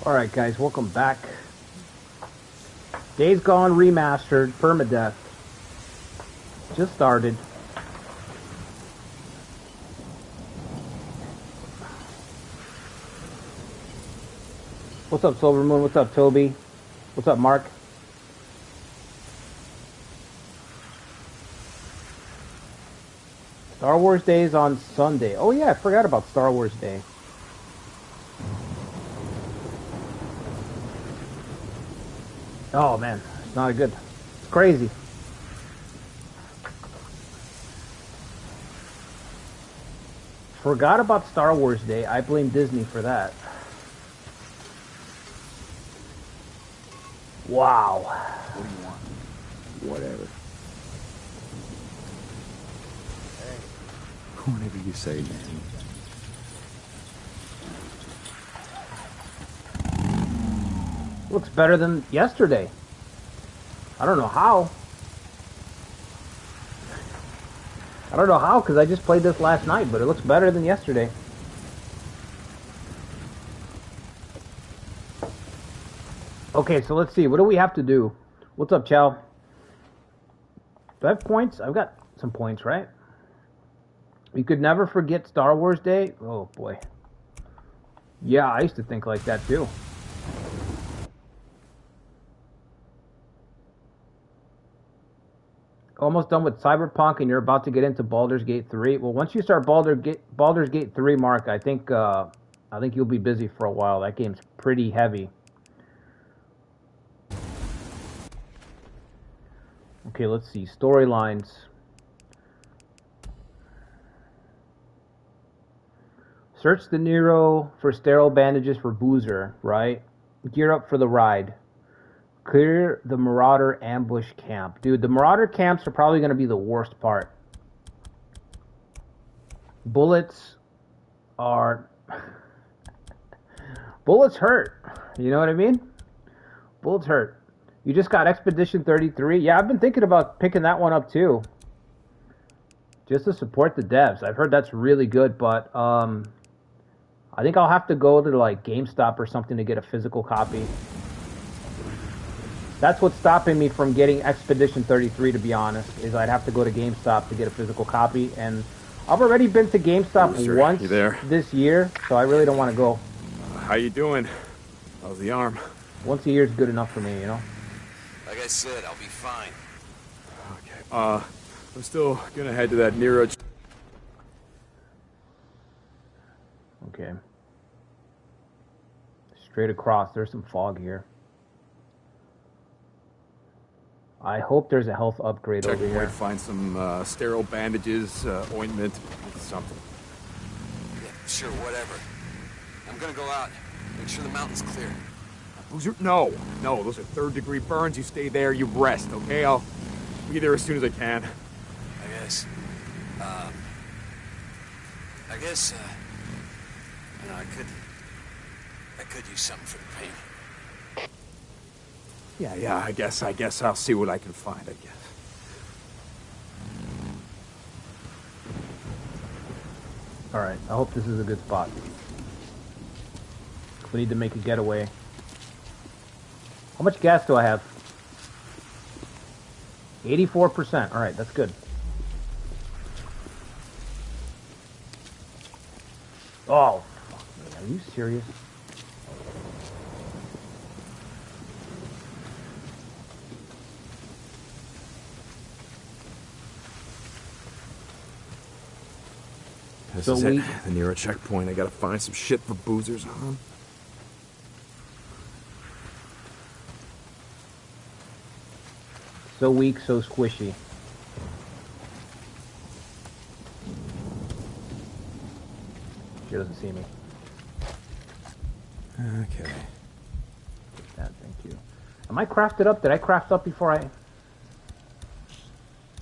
Alright guys, welcome back. Days Gone Remastered, Permadeath. Just started. What's up, Silvermoon? What's up, Toby? What's up, Mark? Star Wars Day is on Sunday. Oh yeah, I forgot about Star Wars Day. Oh man, it's not good. It's crazy. Forgot about Star Wars Day. I blame Disney for that. Wow. What do you want? Whatever. Hey. Whatever you say, man. Looks better than yesterday. I don't know how. I don't know how, because I just played this last night, but it looks better than yesterday. Okay, so let's see. What do we have to do? What's up, Chow? Do I have points? I've got some points, right? You could never forget Star Wars Day? Oh, boy. Yeah, I used to think like that, too. Almost done with Cyberpunk, and you're about to get into Baldur's Gate 3. Well, once you start Baldur's Gate 3, Mark, I think you'll be busy for a while. That game's pretty heavy. Okay, let's see. Storylines. Search the Nero for sterile bandages for Boozer, right? Gear up for the ride. Clear the Marauder ambush camp. Dude, the Marauder camps are probably going to be the worst part. Bullets are... Bullets hurt. You know what I mean? Bullets hurt. You just got Expedition 33. Yeah, I've been thinking about picking that one up too. Just to support the devs. I've heard that's really good, but I think I'll have to go to like GameStop or something to get a physical copy. That's what's stopping me from getting Expedition 33, to be honest, is I'd have to go to GameStop to get a physical copy, and I've already been to GameStop once this year, so I really don't want to go. How you doing? How's the arm? Once a year is good enough for me, you know? Like I said, I'll be fine. Okay, I'm still gonna head to that Nero... Okay. Straight across, there's some fog here. I hope there's a health upgrade over here. Checkpoint, find some sterile bandages, ointment, something. Yeah, sure, whatever. I'm gonna go out. Make sure the mountain's clear. Boozer? No, those are third-degree burns. You stay there, you rest, okay? I'll be there as soon as I can. I guess, you know, I could use something for the pain. Yeah, I guess I'll see what I can find, I guess. Alright, I hope this is a good spot. We need to make a getaway. How much gas do I have? 84%. Alright, that's good. Oh, fuck me. Are you serious? This is it. The Nero checkpoint. I gotta find some shit for Boozer's on. So weak, so squishy. She doesn't see me. Okay. Thank you. Am I crafted up? Did I craft up before I...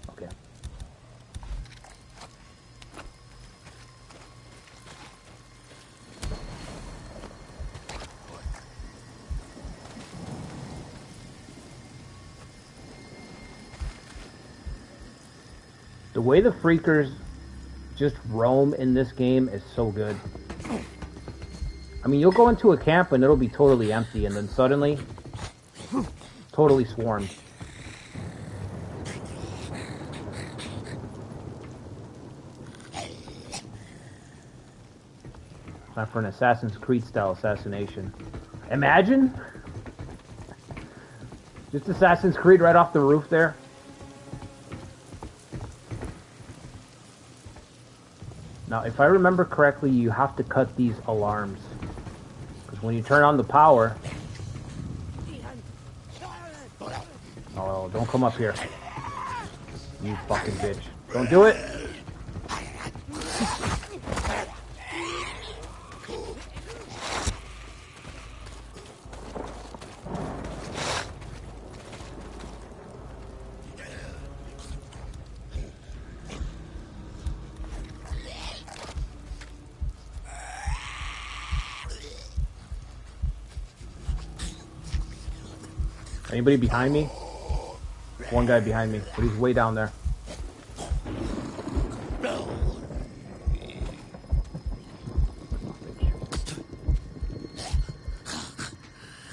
Okay. The way the freakers just roam in this game is so good. I mean, you'll go into a camp and it'll be totally empty, and then suddenly, totally swarmed. Time for an Assassin's Creed style assassination. Imagine! Just Assassin's Creed right off the roof there. Now, if I remember correctly, you have to cut these alarms. Because when you turn on the power... Oh, don't come up here. You fucking bitch. Don't do it! Anybody behind me? One guy behind me, but he's way down there.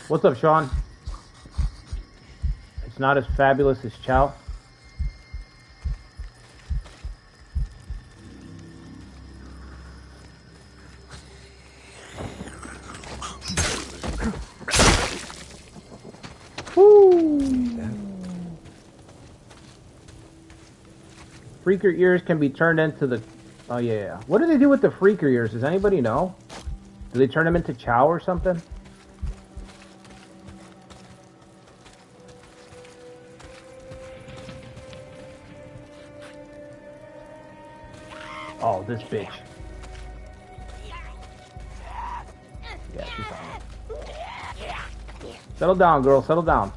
What's up, Sean? It's not as fabulous as Chow. Freaker ears can be turned into the... Oh, yeah. What do they do with the freaker ears? Does anybody know? Do they turn them into chow or something? Oh, this bitch. Yeah, she's on it. Settle down, girl. Settle down.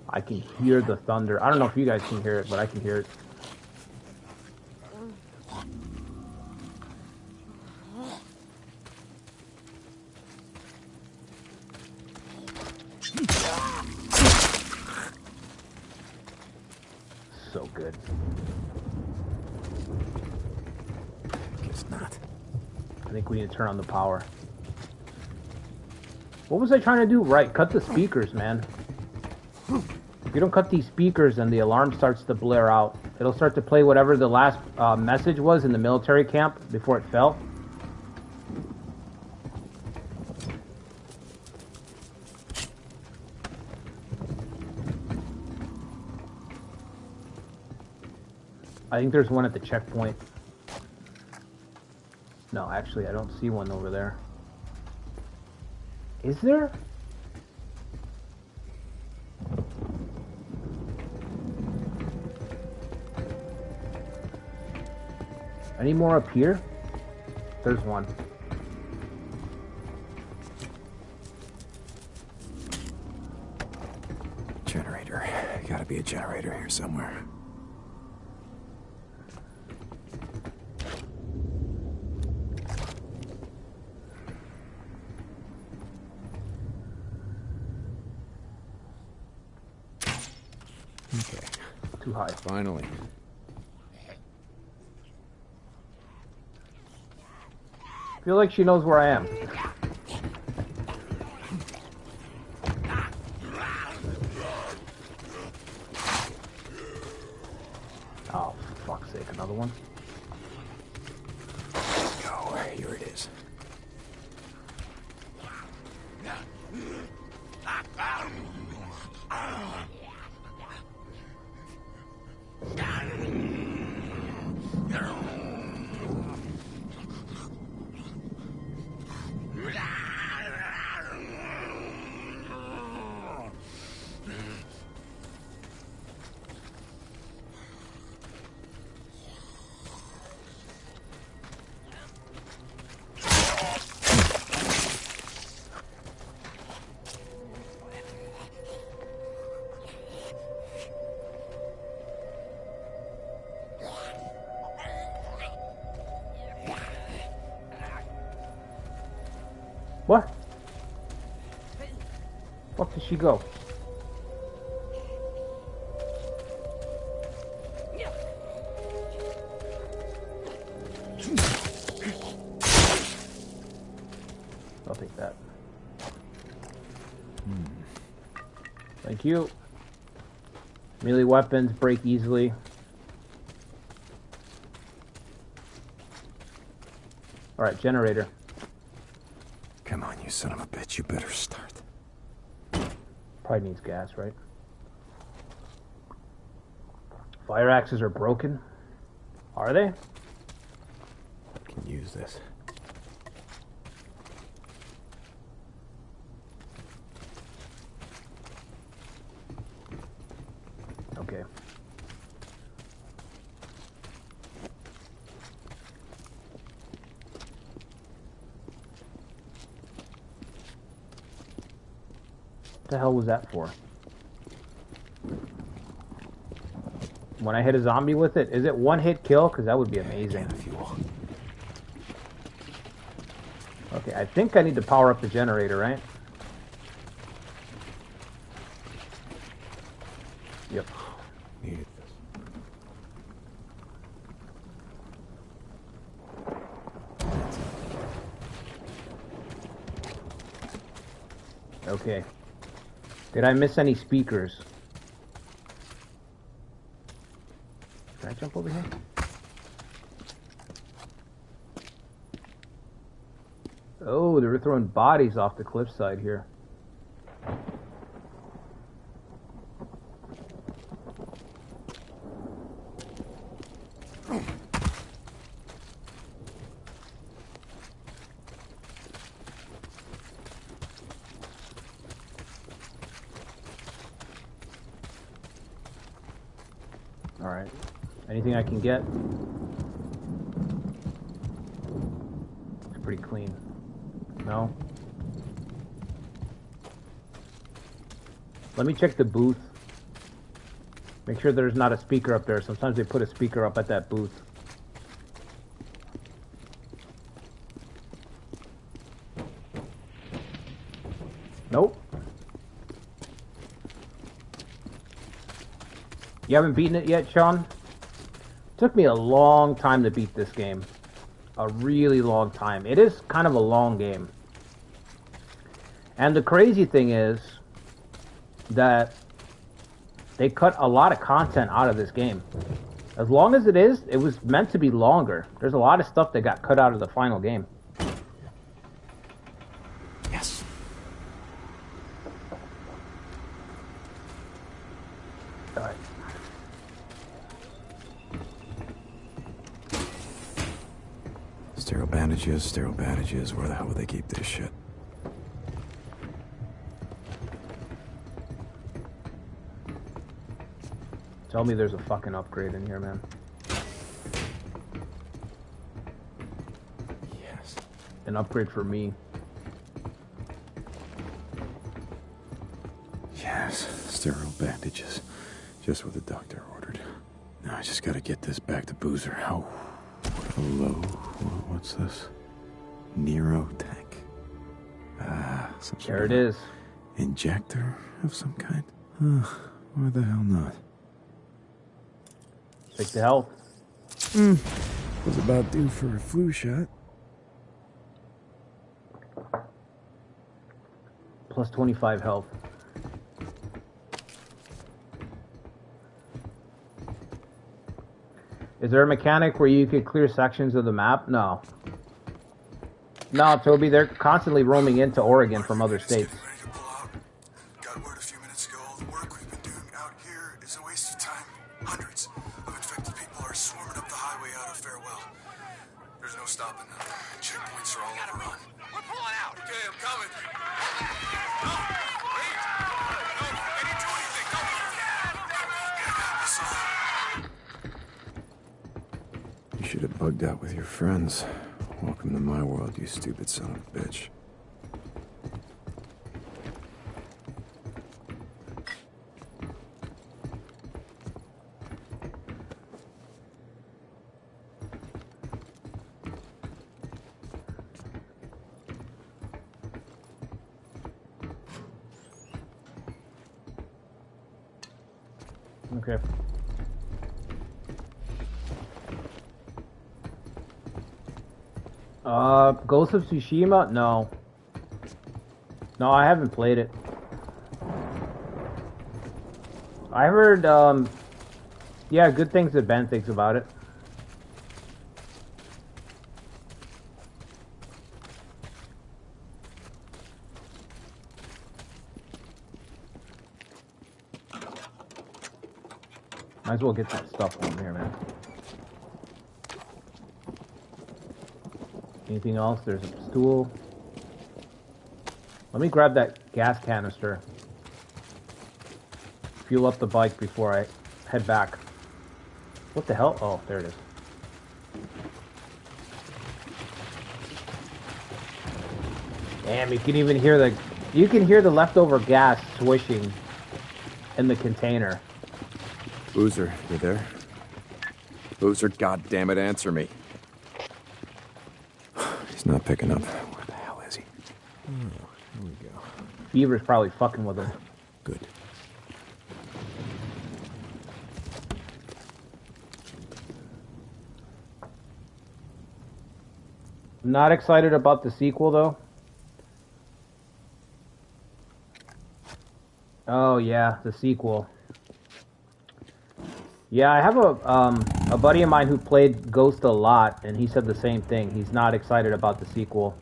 I can hear the thunder. I don't know if you guys can hear it, but I can hear it. So good. Guess not. I think we need to turn on the power. What was I trying to do? Right, cut the speakers, man. If you don't cut these speakers, then the alarm starts to blare out. It'll start to play whatever the last message was in the military camp before it fell. I think there's one at the checkpoint. No, actually, I don't see one over there. Is there? Any more up here? There's one. Generator. Gotta be a generator here somewhere. Okay. Too high. Finally. I feel like she knows where I am. Oh, for fuck's sake, another one? Let's go. Here it is. What? Fuck did she go? Thank you. Melee weapons break easily. Alright, generator. Come on, you son of a bitch. You better start. Probably needs gas, right? Fire axes are broken. Are they? I can use this. Okay. What the hell was that for? When I hit a zombie with it, is it one hit kill? Because that would be amazing. Fuel. Okay, I think I need to power up the generator, right? Yep. Needed this. Okay. Did I miss any speakers? Can I jump over here? Oh, they were throwing bodies off the cliffside here. Alright. Anything I can get? It's pretty clean. No? Let me check the booth. Make sure there's not a speaker up there. Sometimes they put a speaker up at that booth. Nope. You haven't beaten it yet, Sean? Took me a long time to beat this game. A really long time. It is kind of a long game. And the crazy thing is that they cut a lot of content out of this game. As long as it is, it was meant to be longer. There's a lot of stuff that got cut out of the final game. Yes. Alright. Sterile bandages, sterile bandages. Where the hell would they keep this shit? Tell me there's a fucking upgrade in here, man. Yes. An upgrade for me. Yes. Sterile bandages. Just what the doctor ordered. Now I just gotta get this back to Boozer. Oh. Hello. What's this? Neurotech. Some sort There of it is. injector of some kind? Why the hell not? Take the health. Was about due for a flu shot. Plus 25 health. Is there a mechanic where you could clear sections of the map? No. No, Toby, they're constantly roaming into Oregon from other states. Ready to pull out. Got word a few minutes ago. The work we've been doing out here is a waste of time. Hundreds of infected people are swarming up the highway out of Farewell. There's no stopping them. Checkpoints are all overrun. We're pulling out. Okay, I'm coming. No, wait. No, I didn't do anything. No. This all. You should have bugged out with your friends. Welcome to my world, you stupid son of a bitch. Okay. Ghost of Tsushima? No. No, I haven't played it. I heard, yeah, good things that Ben thinks about it. Might as well get some stuff on here, man. Anything else? There's a stool. Let me grab that gas canister. Fuel up the bike before I head back. What the hell? Oh, there it is. Damn, you can even hear the leftover gas swishing in the container. Boozer, you there? Boozer, goddammit, answer me. He's not picking up. Where the hell is he? Oh, here we go. Beaver's probably fucking with him. Good. I'm not excited about the sequel, though. Oh, yeah, the sequel. Yeah, I have a buddy of mine who played Ghost a lot, and he said the same thing. He's not excited about the sequel.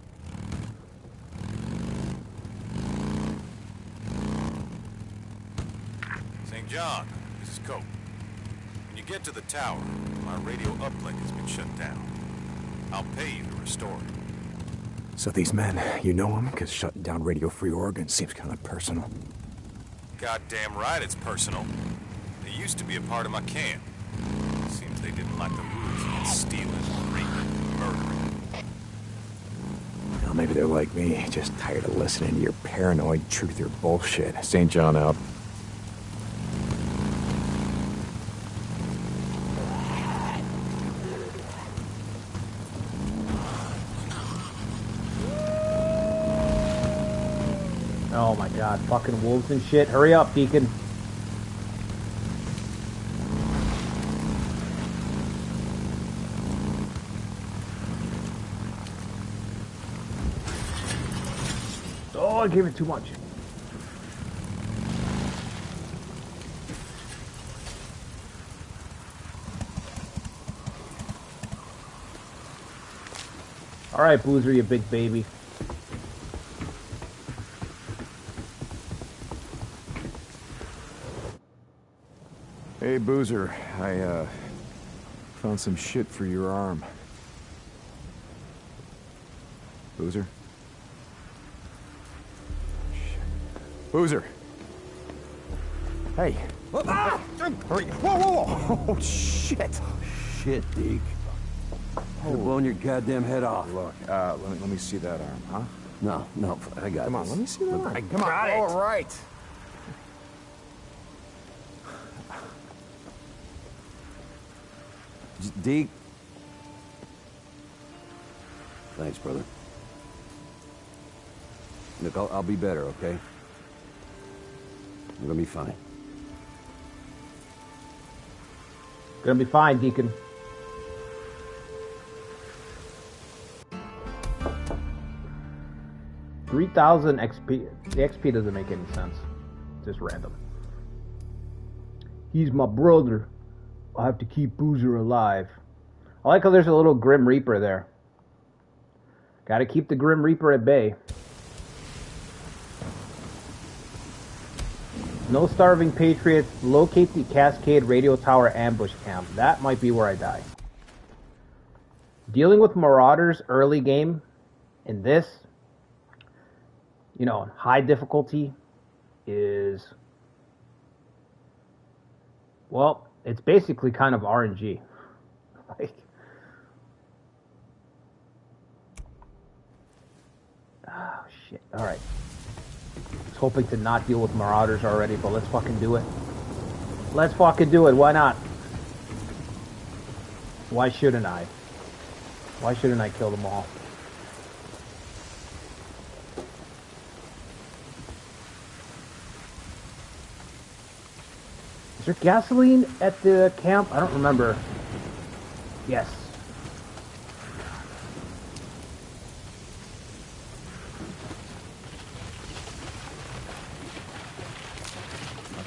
St. John, this is Cope. When you get to the tower, my radio uplink has been shut down. I'll pay you to restore it. So these men, you know them? Because shutting down Radio Free Oregon seems kind of personal. Goddamn right it's personal. They used to be a part of my camp. Seems they didn't like the rules against stealing, raping, murdering. Well, maybe they're like me, just tired of listening to your paranoid truther bullshit. St. John out. Oh my god, fucking wolves and shit. Hurry up, Deacon. Oh, I gave it too much. Alright, Boozer, you big baby. Hey, Boozer, I, found some shit for your arm. Boozer? Shit. Boozer! Hey! Ah! Hurry! Whoa, whoa, whoa! Oh, shit! Shit, Deke. You're blowing your goddamn head off. Look, let me see that arm, huh? No, I got Come on, this. let me see that Look, arm. I Come on, got it. all right. Deke. Thanks, brother. Look, I'll be better, okay? I'm gonna be fine. Gonna be fine, Deacon. $3,000 XP. The XP doesn't make any sense. Just random. He's my brother. I have to keep Boozer alive. I like how there's a little Grim Reaper there. Gotta keep the Grim Reaper at bay. No starving patriots. Locate the Cascade Radio Tower ambush camp. That might be where I die. Dealing with marauders early game in this, you know, high difficulty is, well, it's basically kind of RNG. Like, oh shit. All right. I was hoping to not deal with marauders already, but let's fucking do it. Let's fucking do it. Why not? Why shouldn't I? Why shouldn't I kill them all? Is there gasoline at the camp? I don't remember. Yes.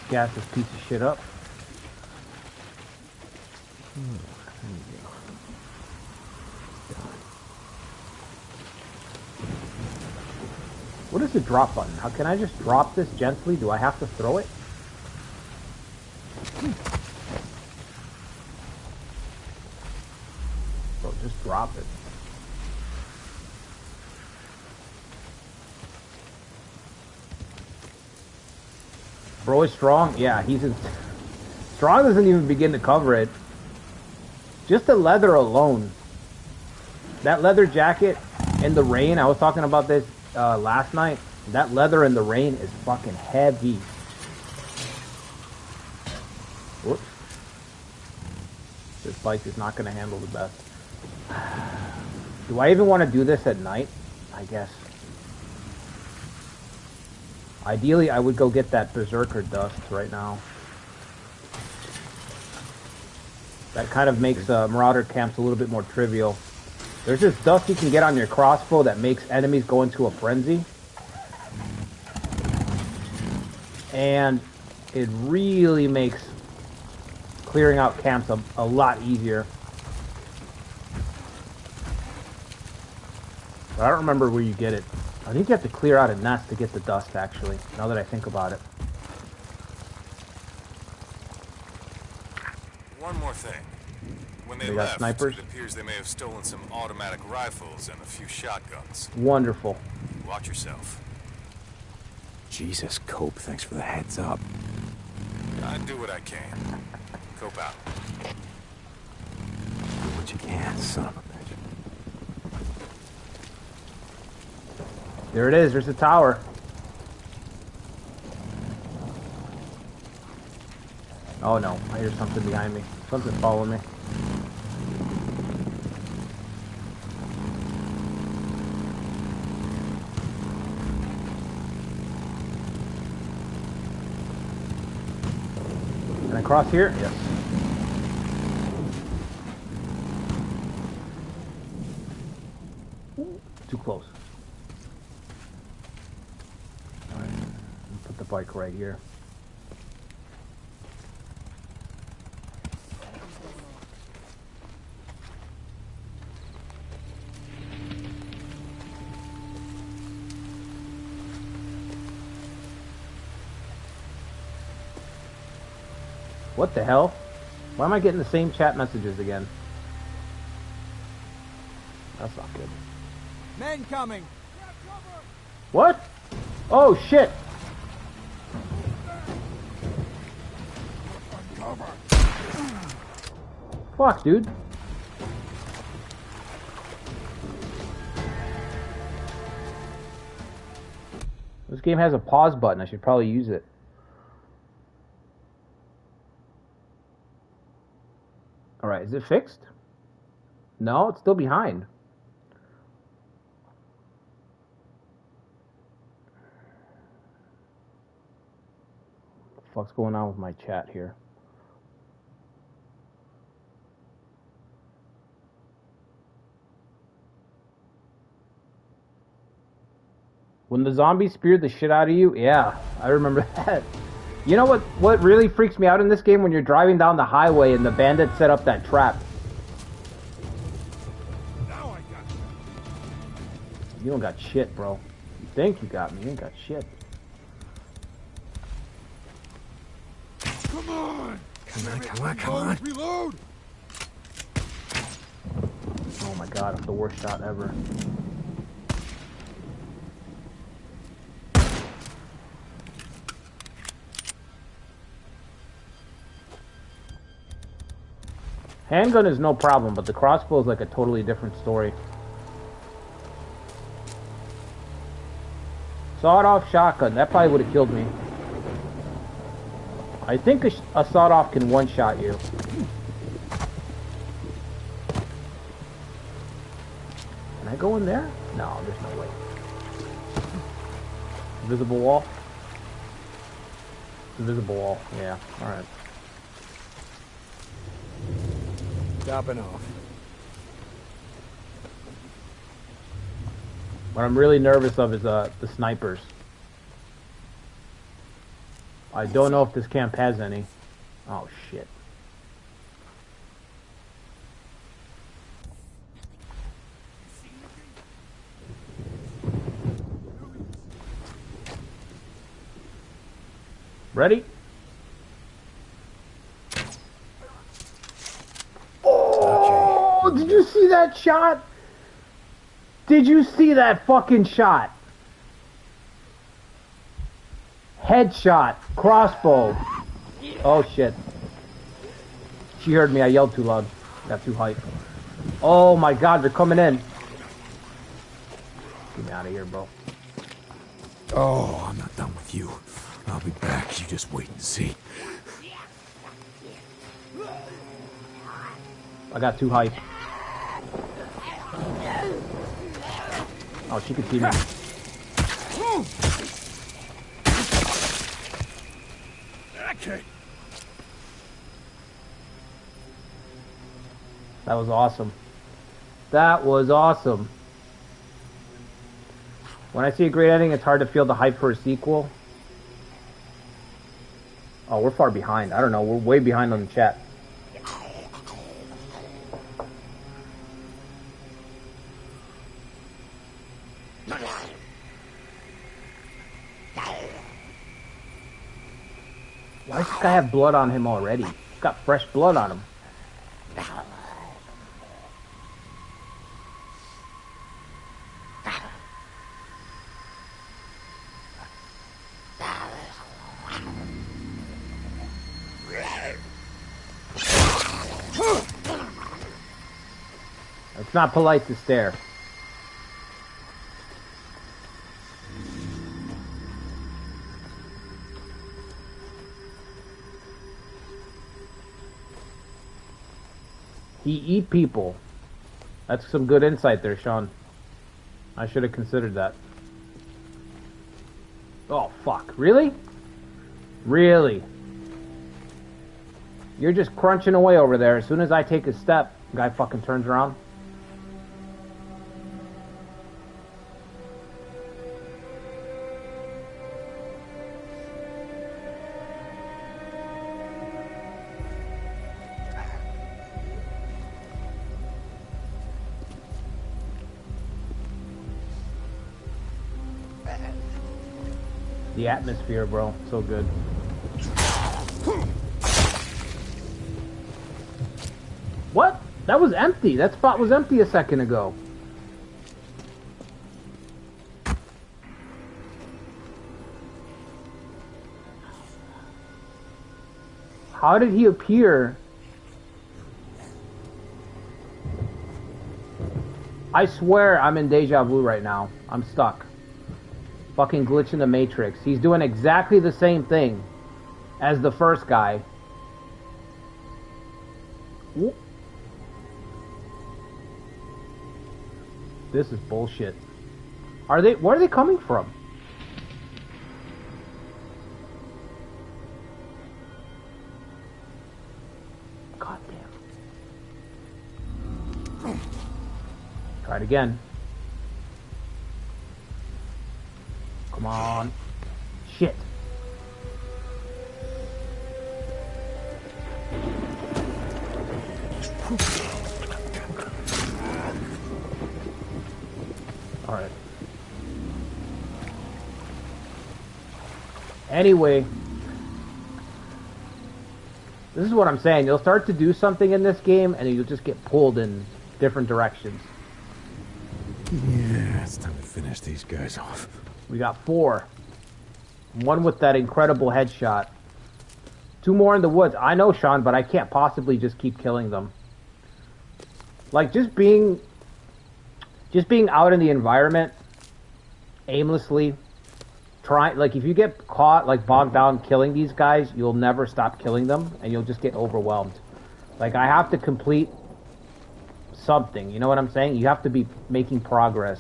gas this piece of shit up. What is the drop button? How can I just drop this gently? Do I have to throw it? Bro, just drop it. Bro is strong? Yeah, he's in... Strong doesn't even begin to cover it. Just the leather alone. That leather jacket in the rain, I was talking about this last night. That leather in the rain is fucking heavy. Whoops. This bike is not going to handle the best. Do I even want to do this at night? I guess. Ideally, I would go get that Berserker dust right now. That kind of makes Marauder camps a little bit more trivial. There's this dust you can get on your crossbow that makes enemies go into a frenzy. And it really makes clearing out camps a lot easier. I don't remember where you get it. I think you have to clear out a nest to get the dust, actually, now that I think about it. One more thing. When they got left, snipers? it appears they may have stolen some automatic rifles and a few shotguns. Wonderful. Watch yourself. Jesus, Cope, thanks for the heads up. I do what I can. Cope out. Do what you can, son of a bitch. There it is. There's the tower. Oh no, I hear something behind me. Something's following me. Can I cross here? Yes. Too close. Alright, put the bike right here. What the hell? Why am I getting the same chat messages again? That's not good. Men coming! What? Oh shit! Fuck, dude. This game has a pause button. I should probably use it. Alright, is it fixed? No, it's still behind. What the fuck's going on with my chat here? When the zombies speared the shit out of you? Yeah, I remember that. You know what really freaks me out in this game? When you're driving down the highway and the bandits set up that trap. Now I got You don't got shit, bro. You think you got me, you ain't got shit. Come on! Come on. Reload! Oh my god, it's the worst shot ever. Handgun is no problem, but the crossbow is like a totally different story. Sawed-off shotgun, that probably would have killed me. I think a sawed-off can one-shot you. Can I go in there? No, there's no way. Invisible wall? Invisible wall, yeah, alright. Stopping off. What I'm really nervous of is the snipers. I don't know if this camp has any. Oh, shit. Ready? Oh, did you see that shot? Did you see that fucking shot? Headshot, crossbow. Oh shit. She heard me, I yelled too loud. Got too hyped. Oh my god, they're coming in. Get me out of here, bro. Oh, I'm not done with you. I'll be back. You just wait and see. I got too hyped. Oh, she could see me. Okay. That was awesome. That was awesome. When I see a great ending, it's hard to feel the hype for a sequel. Oh, we're far behind. I don't know. We're way behind on the chat. Why does this guy have blood on him already? He's got fresh blood on him. It's not polite to stare. He eat people. That's some good insight there, Sean. I should have considered that. Oh, fuck. Really? Really? You're just crunching away over there. As soon as I take a step, the guy fucking turns around. The atmosphere, bro. So good. What? That was empty. That spot was empty a second ago. How did he appear? I swear I'm in deja vu right now. I'm stuck. Fucking glitch in the Matrix. He's doing exactly the same thing as the first guy. This is bullshit. Where are they coming from? God damn. Try it again. Come on. Shit. Alright. Anyway. This is what I'm saying. You'll start to do something in this game and you'll just get pulled in different directions. Yeah, it's time to finish these guys off. We got 4. One with that incredible headshot. 2 more in the woods. I know, Sean, but I can't possibly just keep killing them. Like, just being out in the environment, aimlessly, like, if you get caught, like, bogged down killing these guys, you'll never stop killing them, and you'll just get overwhelmed. Like, I have to complete something, you know what I'm saying? You have to be making progress.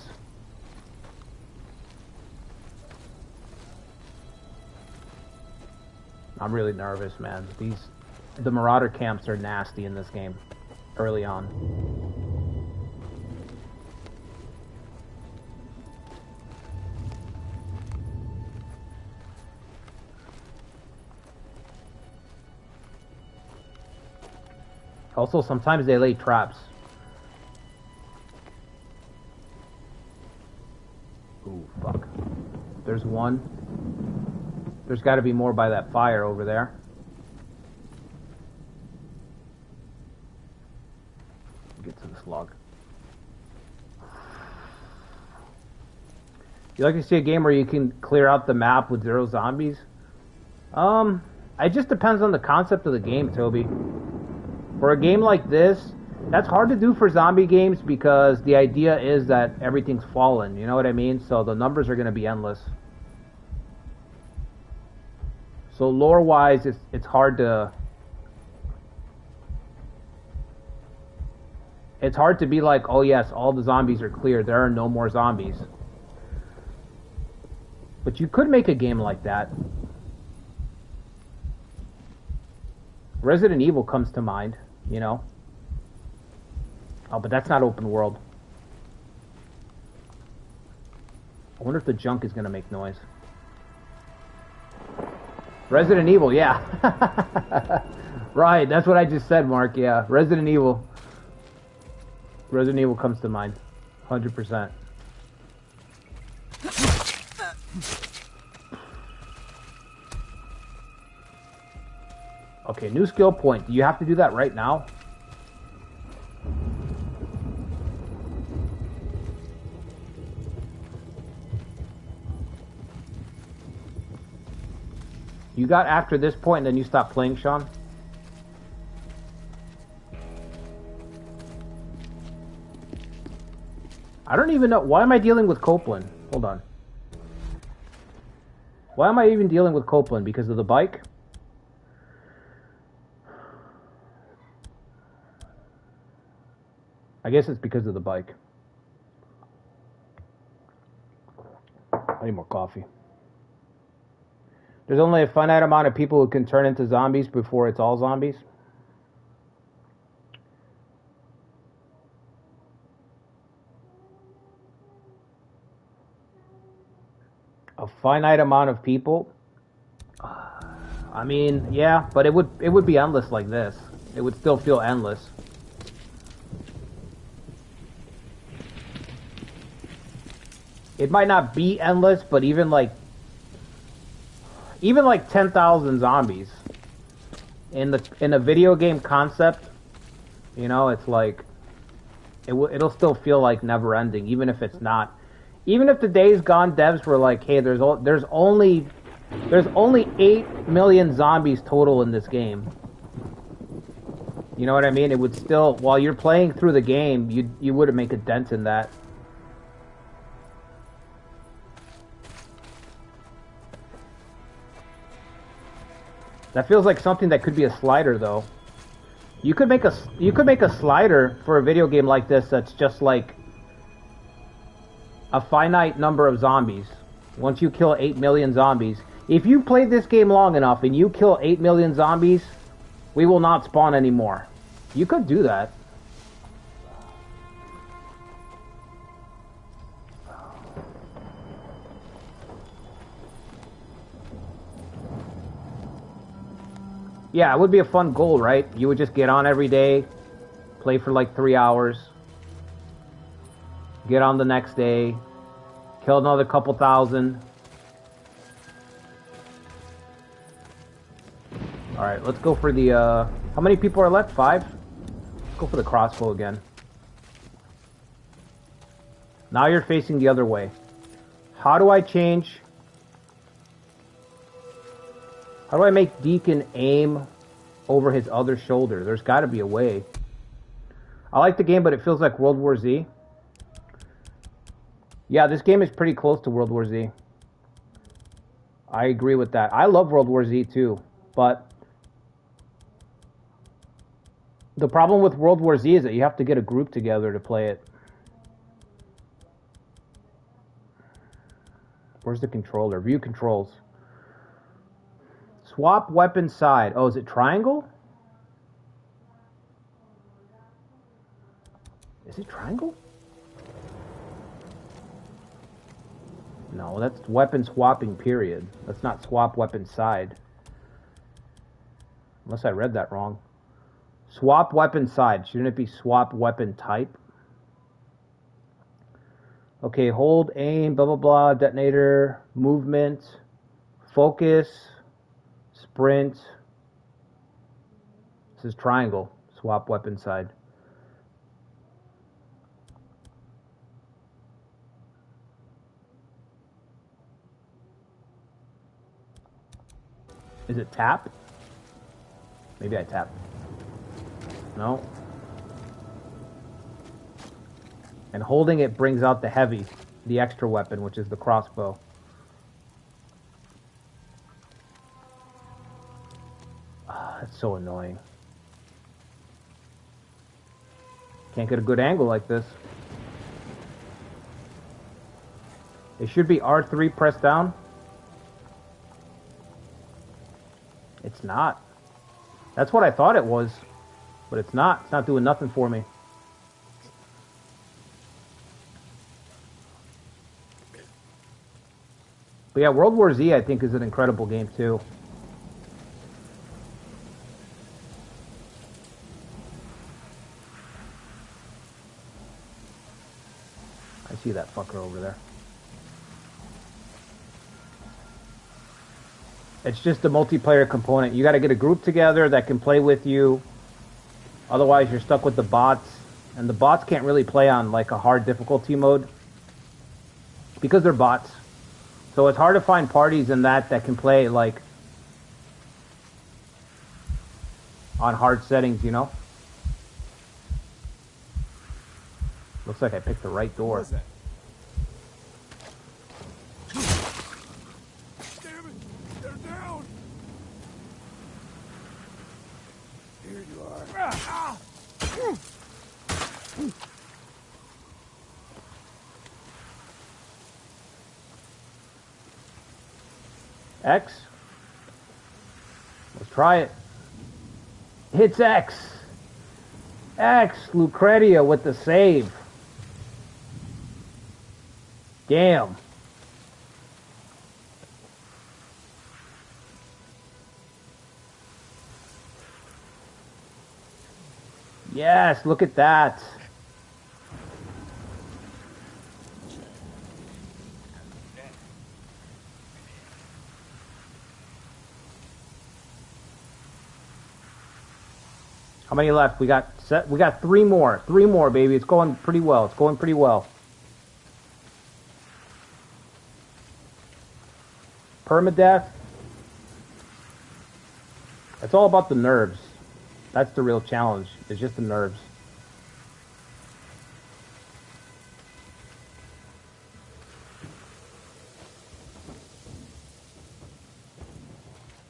I'm really nervous, man. The Marauder camps are nasty in this game, early on. Also, sometimes they lay traps. Ooh, fuck. There's one. There's got to be more by that fire over there. Get to this log. You like to see a game where you can clear out the map with 0 zombies? It just depends on the concept of the game, Toby. For a game like this, that's hard to do for zombie games because the idea is that everything's fallen, you know what I mean? So the numbers are going to be endless. So lore-wise, it's hard to... It's hard to be like, oh yes, all the zombies are clear, there are no more zombies. But you could make a game like that. Resident Evil comes to mind, you know? Oh, but that's not open world. I wonder if the junk is going to make noise. Resident Evil, yeah. Right, that's what I just said, Mark, yeah. Resident Evil. Resident Evil comes to mind. 100%. Okay, new skill point. Do you have to do that right now? You got after this point and then you stop playing, Sean? I don't even know. Why am I dealing with Copeland? Hold on. Why am I even dealing with Copeland? Because of the bike? I guess it's because of the bike. I need more coffee. There's only a finite amount of people who can turn into zombies before it's all zombies. A finite amount of people? I mean, yeah, but it would be endless like this. It would still feel endless. It might not be endless, but even like 10,000 zombies in a video game concept, you know, it's like it'll still feel like never ending, even if it's not. Even if the Days Gone devs were like, hey, there's only 8 million zombies total in this game. You know what I mean? It would still, while you're playing through the game, you wouldn't make a dent in that. That feels like something that could be a slider, though. You could make a slider for a video game like this that's just like a finite number of zombies. Once you kill 8 million zombies, if you played this game long enough and you kill 8 million zombies, we will not spawn anymore. You could do that. Yeah, it would be a fun goal, right? You would just get on every day, play for like 3 hours, get on the next day, kill another couple thousand. Alright, let's go for the, how many people are left? 5? Let's go for the crossbow again. Now you're facing the other way. How do I change... How do I make Deacon aim over his other shoulder? There's got to be a way. I like the game, but it feels like World War Z. Yeah, this game is pretty close to World War Z. I agree with that. I love World War Z too, but the problem with World War Z is that you have to get a group together to play it. Where's the controller? View controls. Swap weapon side. Oh, is it triangle? Is it triangle? No, that's weapon swapping, period. That's not swap weapon side. Unless I read that wrong. Swap weapon side. Shouldn't it be swap weapon type? Okay, hold, aim, blah, blah, blah, detonator, movement, focus, sprint. This is triangle. Swap weapon side. Is it tap? Maybe I tap. No. And holding it brings out the heavy, the extra weapon, which is the crossbow. Ah, that's so annoying. Can't get a good angle like this. It should be R3 pressed down. It's not. That's what I thought it was, but it's not. It's not doing nothing for me. But yeah, World War Z, I think, is an incredible game, too. I see that fucker over there. It's just the multiplayer component. You got to get a group together that can play with you. Otherwise, you're stuck with the bots. And the bots can't really play on, like, a hard difficulty mode. Because they're bots. So it's hard to find parties in that can play, like, on hard settings, you know? Looks like I picked the right door. What was that? Damn it! They're down! Here you are. X. Let's try it. Hits X. X. Lucretia with the save. Damn. Yes, look at that. How many left? We got 3 more. 3 more, baby. It's going pretty well. It's going pretty well. Permadeath. It's all about the nerves. That's the real challenge. It's just the nerves.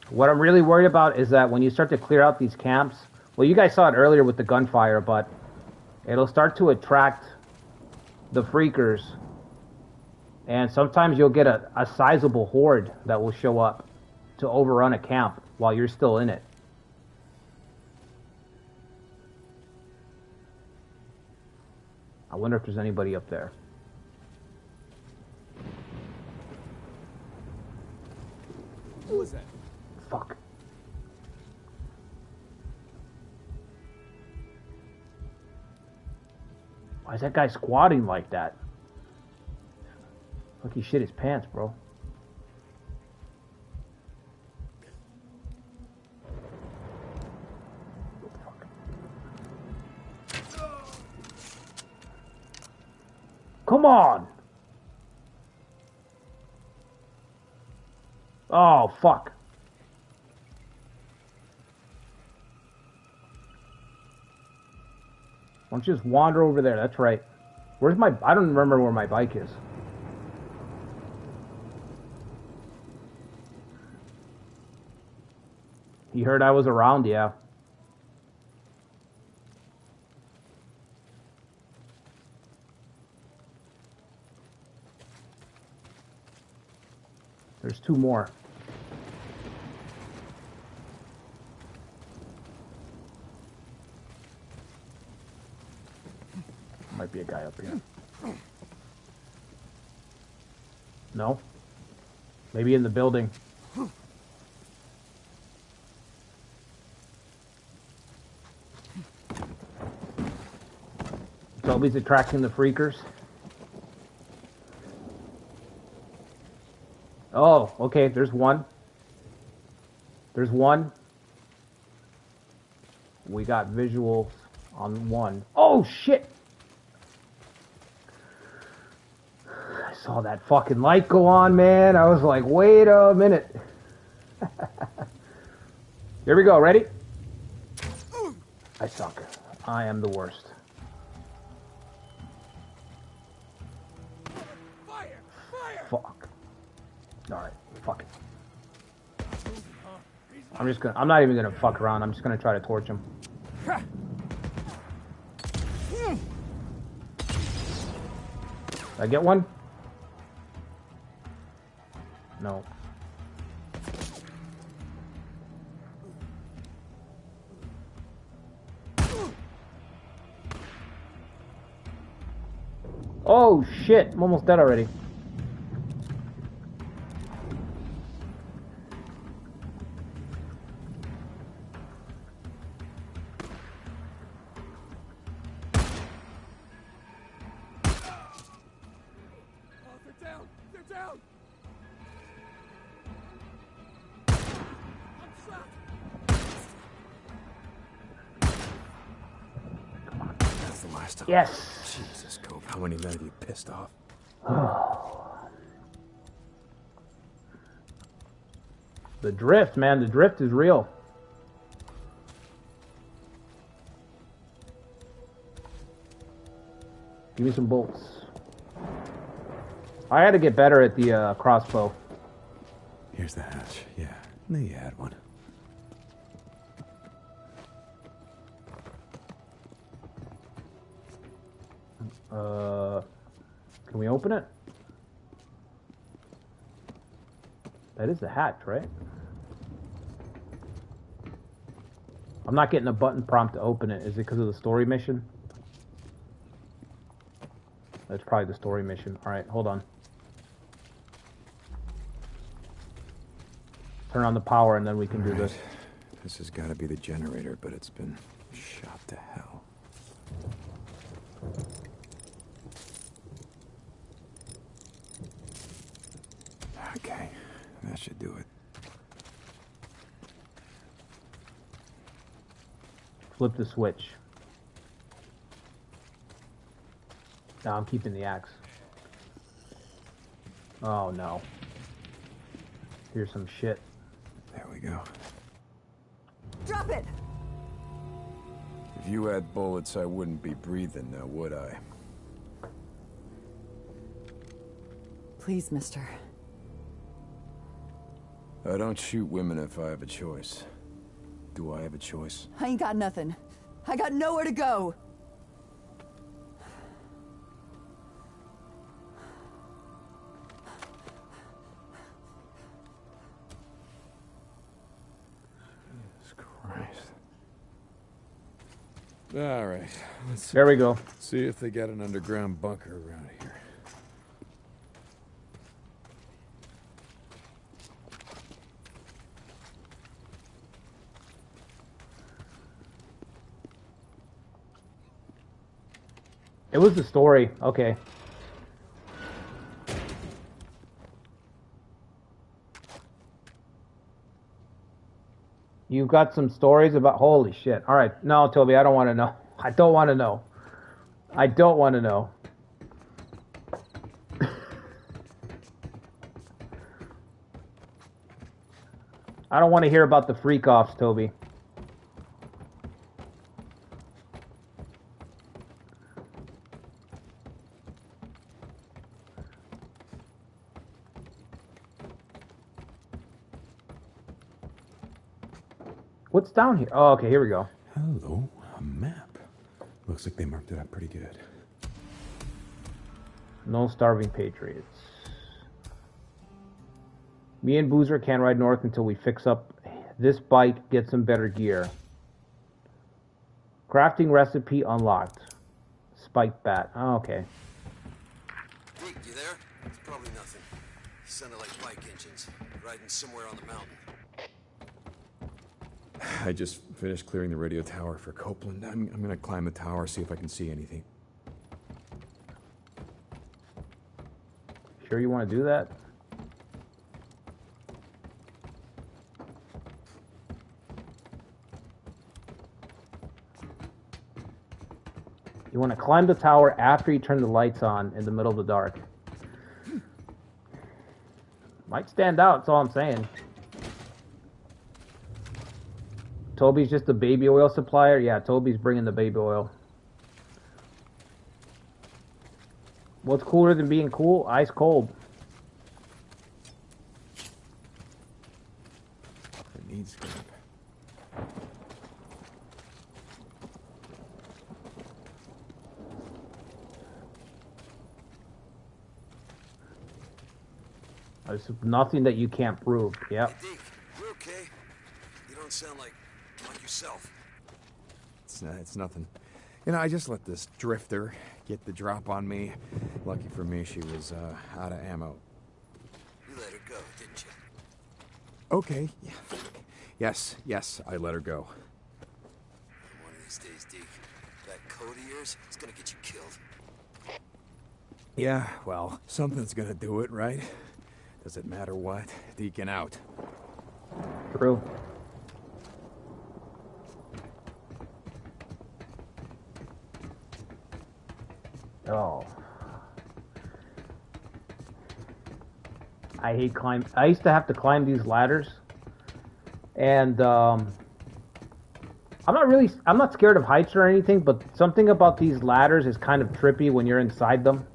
What I'm really worried about is that when you start to clear out these camps, well, you guys saw it earlier with the gunfire, but it'll start to attract the freakers. And sometimes you'll get a sizable horde that will show up to overrun a camp while you're still in it. I wonder if there's anybody up there. What was that? Fuck. Why is that guy squatting like that? Look, he shit his pants, bro. Come on! Oh, fuck. Why don't you just wander over there? That's right. Where's my... I don't remember where my bike is. He heard I was around, yeah. There's 2 more. Might be a guy up here. No? Maybe in the building. Toby's attracting the freakers. Oh, okay, there's one. There's one. We got visuals on one. Oh, shit! I saw that fucking light go on, man. I was like, wait a minute. Here we go, ready? I suck. I am the worst. Fire! Fire! Fuck. Alright, fuck it. I'm not even gonna fuck around. I'm just gonna try to torch him. Did I get one? No. Oh shit, I'm almost dead already. They're down! They're down! I'm trapped! That's the last time. Yes. Jesus, Cope. How many men have you pissed off? The drift, man. The drift is real. Give me some bolts. I had to get better at the crossbow. Here's the hatch. Yeah, I knew you had one. Can we open it? That is the hatch, right? I'm not getting a button prompt to open it. Is it because of the story mission? That's probably the story mission. Alright, hold on. Turn on the power and then we can do this. This has got to be the generator, but it's been shot to hell. Okay, that should do it. Flip the switch. No, I'm keeping the axe. Oh no. Here's some shit. There we go. Drop it! If you had bullets, I wouldn't be breathing now, would I? Please, mister. I don't shoot women if I have a choice. Do I have a choice? I ain't got nothing. I got nowhere to go. Jesus Christ. All right, let's There we go. see if they got an underground bunker around here. It was the story. Okay. You've got some stories about... Holy shit. All right. No, Toby, I don't want to know. I don't want to know. I don't want to know. I don't want to hear about the freak-offs, Toby. What's down here? Oh, okay, here we go. Hello, a map. Looks like they marked it up pretty good. No starving patriots. Me and Boozer can't ride north until we fix up this bike, get some better gear. Crafting recipe unlocked. Spike bat. Oh, okay. Deke, you there? It's probably nothing. Sounded like bike engines, riding somewhere on the mountain. I just finished clearing the radio tower for Copeland. I'm gonna climb the tower, see if I can see anything. Sure you want to do that? You want to climb the tower after you turn the lights on in the middle of the dark. Might stand out, that's all I'm saying. Toby's just the baby oil supplier? Yeah, Toby's bringing the baby oil. What's cooler than being cool? Ice cold. It needs scrap. There's nothing that you can't prove. Yep. Hey, Deke, you okay? You don't sound like yourself. It's nothing. You know, I just let this drifter get the drop on me. Lucky for me, she was out of ammo. You let her go, didn't you? Okay. Yeah. Yes, I let her go. One of these days, Deke, that code of yours is gonna get you killed. Yeah, well, something's gonna do it, right? Does it matter what? Deacon out. True. Oh. I hate climb. I used to have to climb these ladders. And I'm not scared of heights or anything, but something about these ladders is kind of trippy when you're inside them.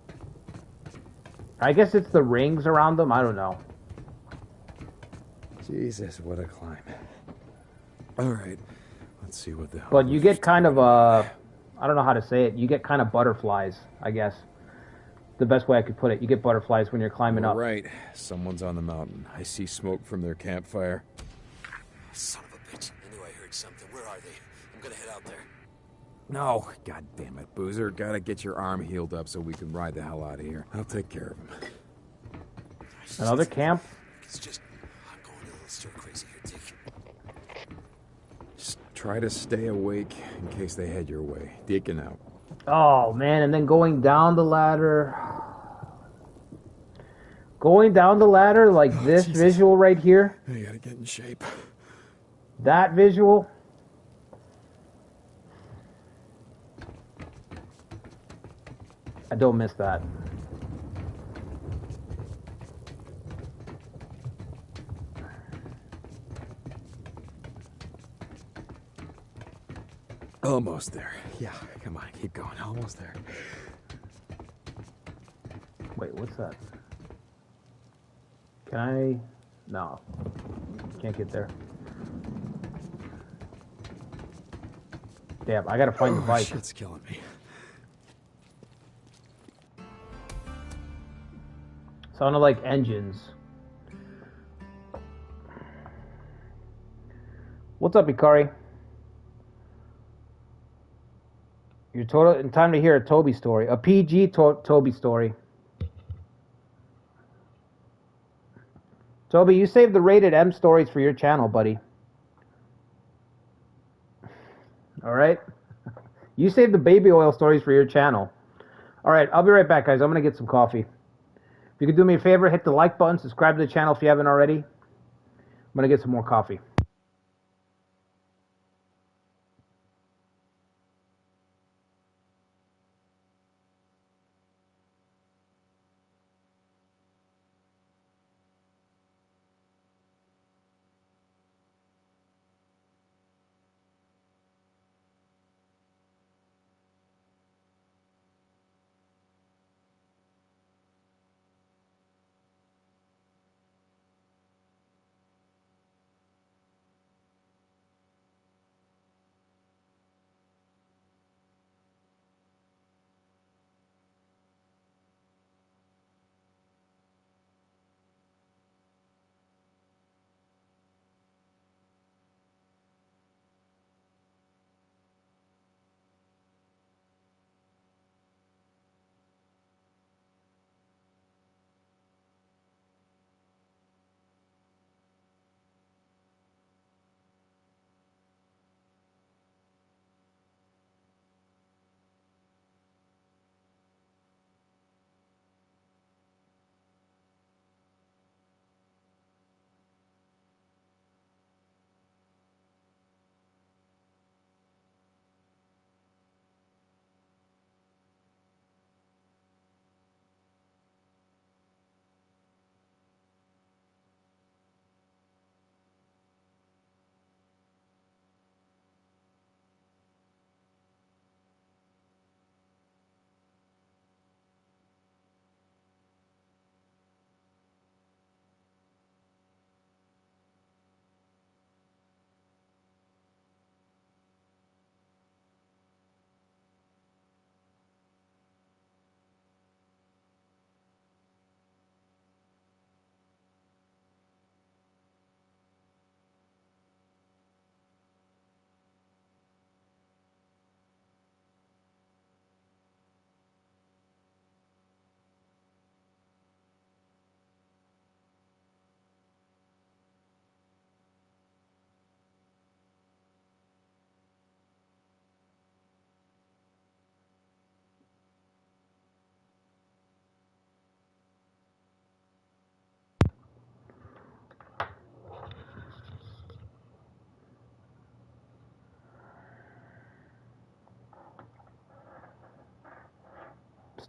I guess it's the rings around them, I don't know. Jesus, what a climb. Alright, let's see what the hell. But you get kind of I don't know how to say it. You get kind of butterflies, I guess. The best way I could put it. You get butterflies when you're climbing up. Right, someone's on the mountain. I see smoke from their campfire. Son of a bitch. I knew I heard something. Where are they? I'm gonna head out there. No, god damn it, Boozer. Gotta get your arm healed up so we can ride the hell out of here. I'll take care of him. Another camp? It's just... I'm going a little stir crazy here, Dick. Just try to stay awake in case they head your way. Deacon out. Oh, man, and then going down the ladder. Going down the ladder like this Jesus. visual right here. I gotta get in shape. That visual. I don't miss that. Almost there. Yeah, come on, keep going. Almost there. Wait, what's that? Can I? No. Can't get there. Damn, I gotta find the bike. Shit's killing me. Sounded like engines. What's up, Ikari? You're total in time to hear a Toby story. A PG Toby story. Toby, you saved the rated M stories for your channel, buddy. Alright? You saved the baby oil stories for your channel. Alright, I'll be right back, guys. I'm going to get some coffee. If you could do me a favor, hit the like button, subscribe to the channel if you haven't already. I'm going to get some more coffee.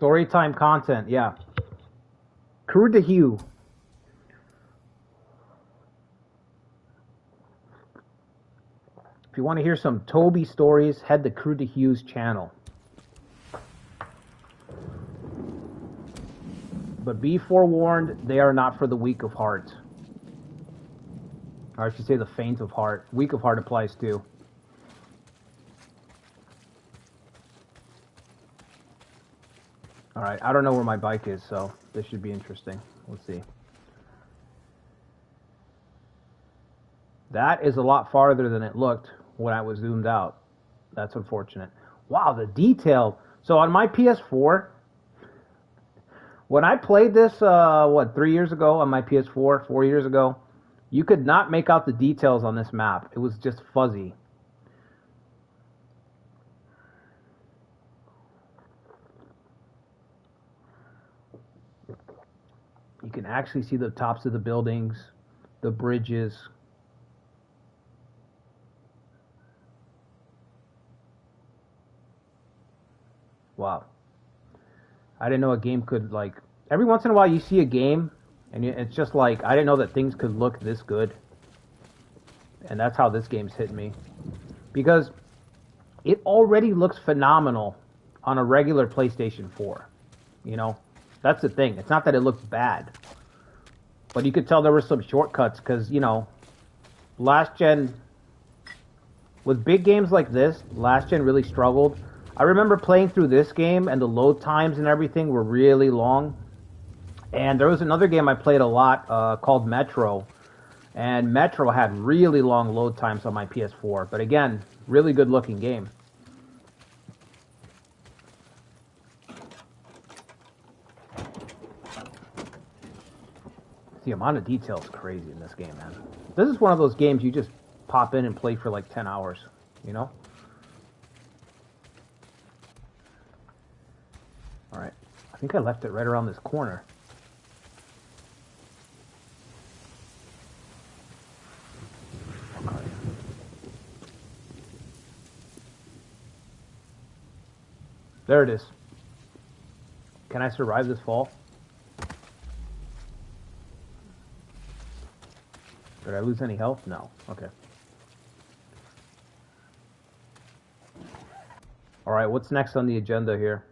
Storytime content, yeah. Crew de Hue. If you want to hear some Toby stories, head to Crew de Hue's channel. But be forewarned, they are not for the weak of heart. Or I should say the faint of heart. Weak of heart applies too. Alright, I don't know where my bike is, so this should be interesting. Let's see. That is a lot farther than it looked when I was zoomed out. That's unfortunate. Wow, the detail. So on my PS4, when I played this, 3 years ago on my PS4, 4 years ago, you could not make out the details on this map. It was just fuzzy. You can actually see the tops of the buildings, the bridges. Wow. I didn't know a game could, like... Every once in a while you see a game, and it's just like, I didn't know that things could look this good. And that's how this game's hit me. Because it already looks phenomenal on a regular PlayStation 4. You know? That's the thing. It's not that it looks bad. But you could tell there were some shortcuts, because, you know, last gen... With big games like this, last gen really struggled. I remember playing through this game, and the load times and everything were really long. And there was another game I played a lot called Metro. And Metro had really long load times on my PS4. But again, really good looking game. The amount of detail is crazy in this game, man. This is one of those games you just pop in and play for like 10 hours, you know? Alright. I think I left it right around this corner. Okay. There it is. Can I survive this fall? Did I lose any health? No. Okay. Alright, what's next on the agenda here?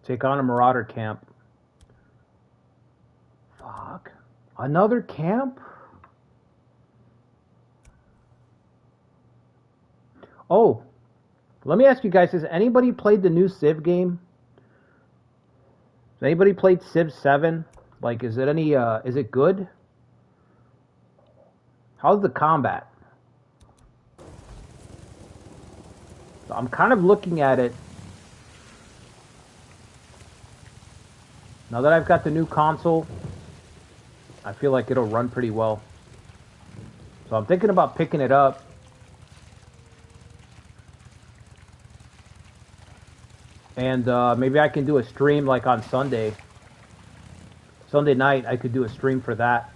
Take on a Marauder camp. Fuck. Another camp? Oh. Let me ask you guys, has anybody played the new Civ game? Has anybody played Civ 7? Like, is it any, is it good? How's the combat? So I'm kind of looking at it. Now that I've got the new console, I feel like it'll run pretty well. So I'm thinking about picking it up. And maybe I can do a stream like on Sunday. Sunday night, I could do a stream for that.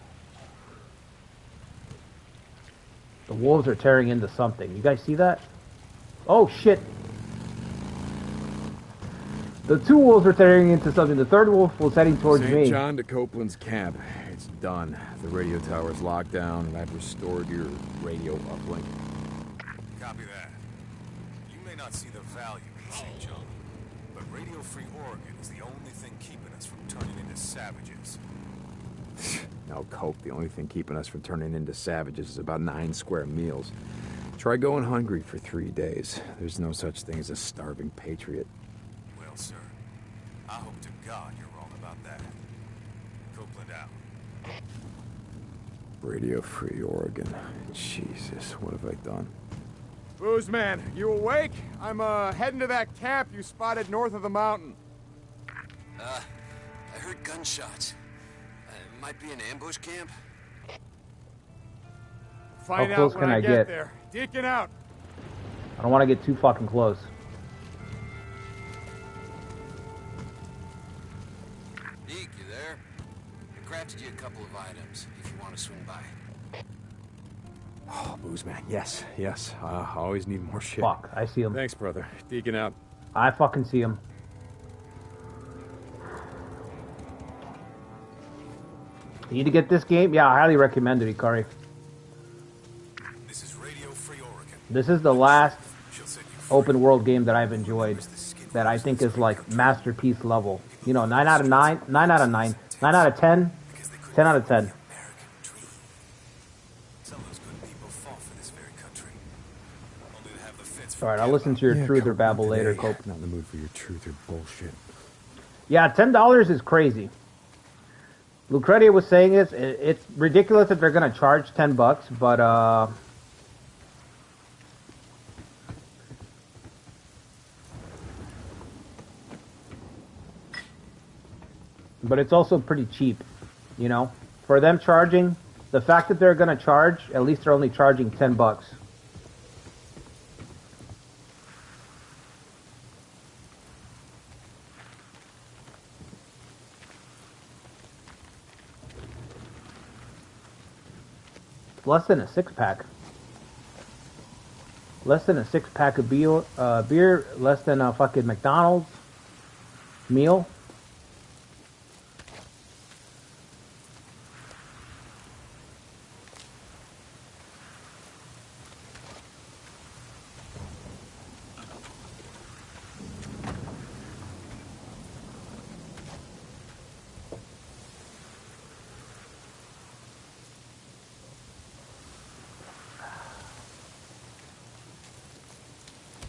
The wolves are tearing into something. You guys see that? Oh, shit. The two wolves are tearing into something. The third wolf was heading towards me. St. John to Copeland's camp. It's done. The radio tower's locked down, and I've restored your radio uplink. Copy that. You may not see the value in St. John, but Radio Free Oregon is the only thing keeping us from turning into savages. No, Cope, the only thing keeping us from turning into savages is about 9 square meals. Try going hungry for 3 days. There's no such thing as a starving patriot. Well, sir, I hope to God you're wrong about that. Copeland out. Radio Free Oregon. Jesus, what have I done? Booze man, you awake? I'm heading to that camp you spotted north of the mountain. I heard gunshots. It might be an ambush camp. Find How close out when can I get get? there. Deacon out. I don't want to get too fucking close. Deke, you there? I crafted you a couple of items if you want to swing by. booze, man. Yes, yes. I always need more shit. Fuck, I see him. Thanks, brother. Deacon out. I fucking see him. You need to get this game? Yeah, I highly recommend it, Ikari. This is Radio Free Oregon. This is the last open world game that I've enjoyed that I think is like masterpiece level. You know, 9 out of 9, 9 out of 9, 9 out of 10, 10 out of 10. Some of those good people fought for this very country. Only to have the fence. Alright, I'll listen to your truth or babble later, Cope. Not in the mood for your truth or bullshit. Yeah, $10 is crazy. Lucretia was saying it's ridiculous that they're gonna charge $10, but it's also pretty cheap, you know. For them charging, the fact that they're gonna charge, at least they're only charging $10. Less than a 6-pack. Less than a 6-pack of beer. Less than a fucking McDonald's meal.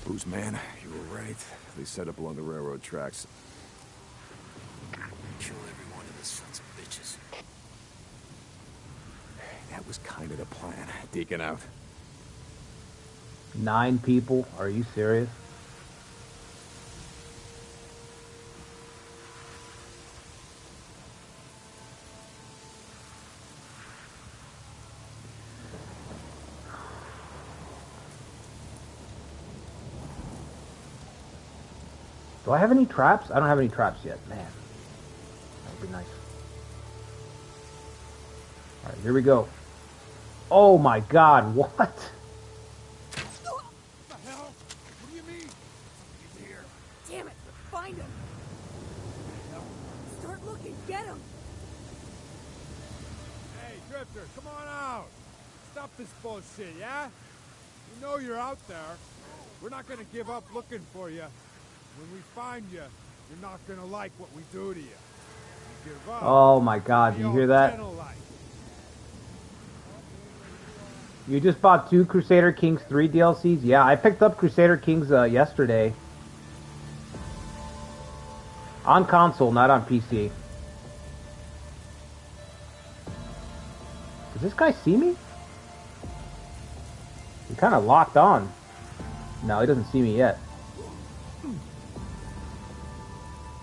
Booze, man. You were right. They set up along the railroad tracks. Kill every one of the sons of bitches. That was kind of the plan. Deacon out. 9 people? Are you serious? Do I have any traps? I don't have any traps yet. Man, that would be nice. All right, here we go. Oh my God, what? What the hell? What do you mean? He's here. Damn it! Find him! Start looking! Get him! Hey, Drifter, come on out. Stop this bullshit, yeah? We know you're out there. We're not gonna give up looking for you. When we find you, you're not gonna like what we do to you. You give up. Oh my God, do you hear that? You just bought 2 Crusader Kings 3 DLCs? Yeah, I picked up Crusader Kings yesterday. On console, not on PC. Does this guy see me? He kind of locked on. No, he doesn't see me yet.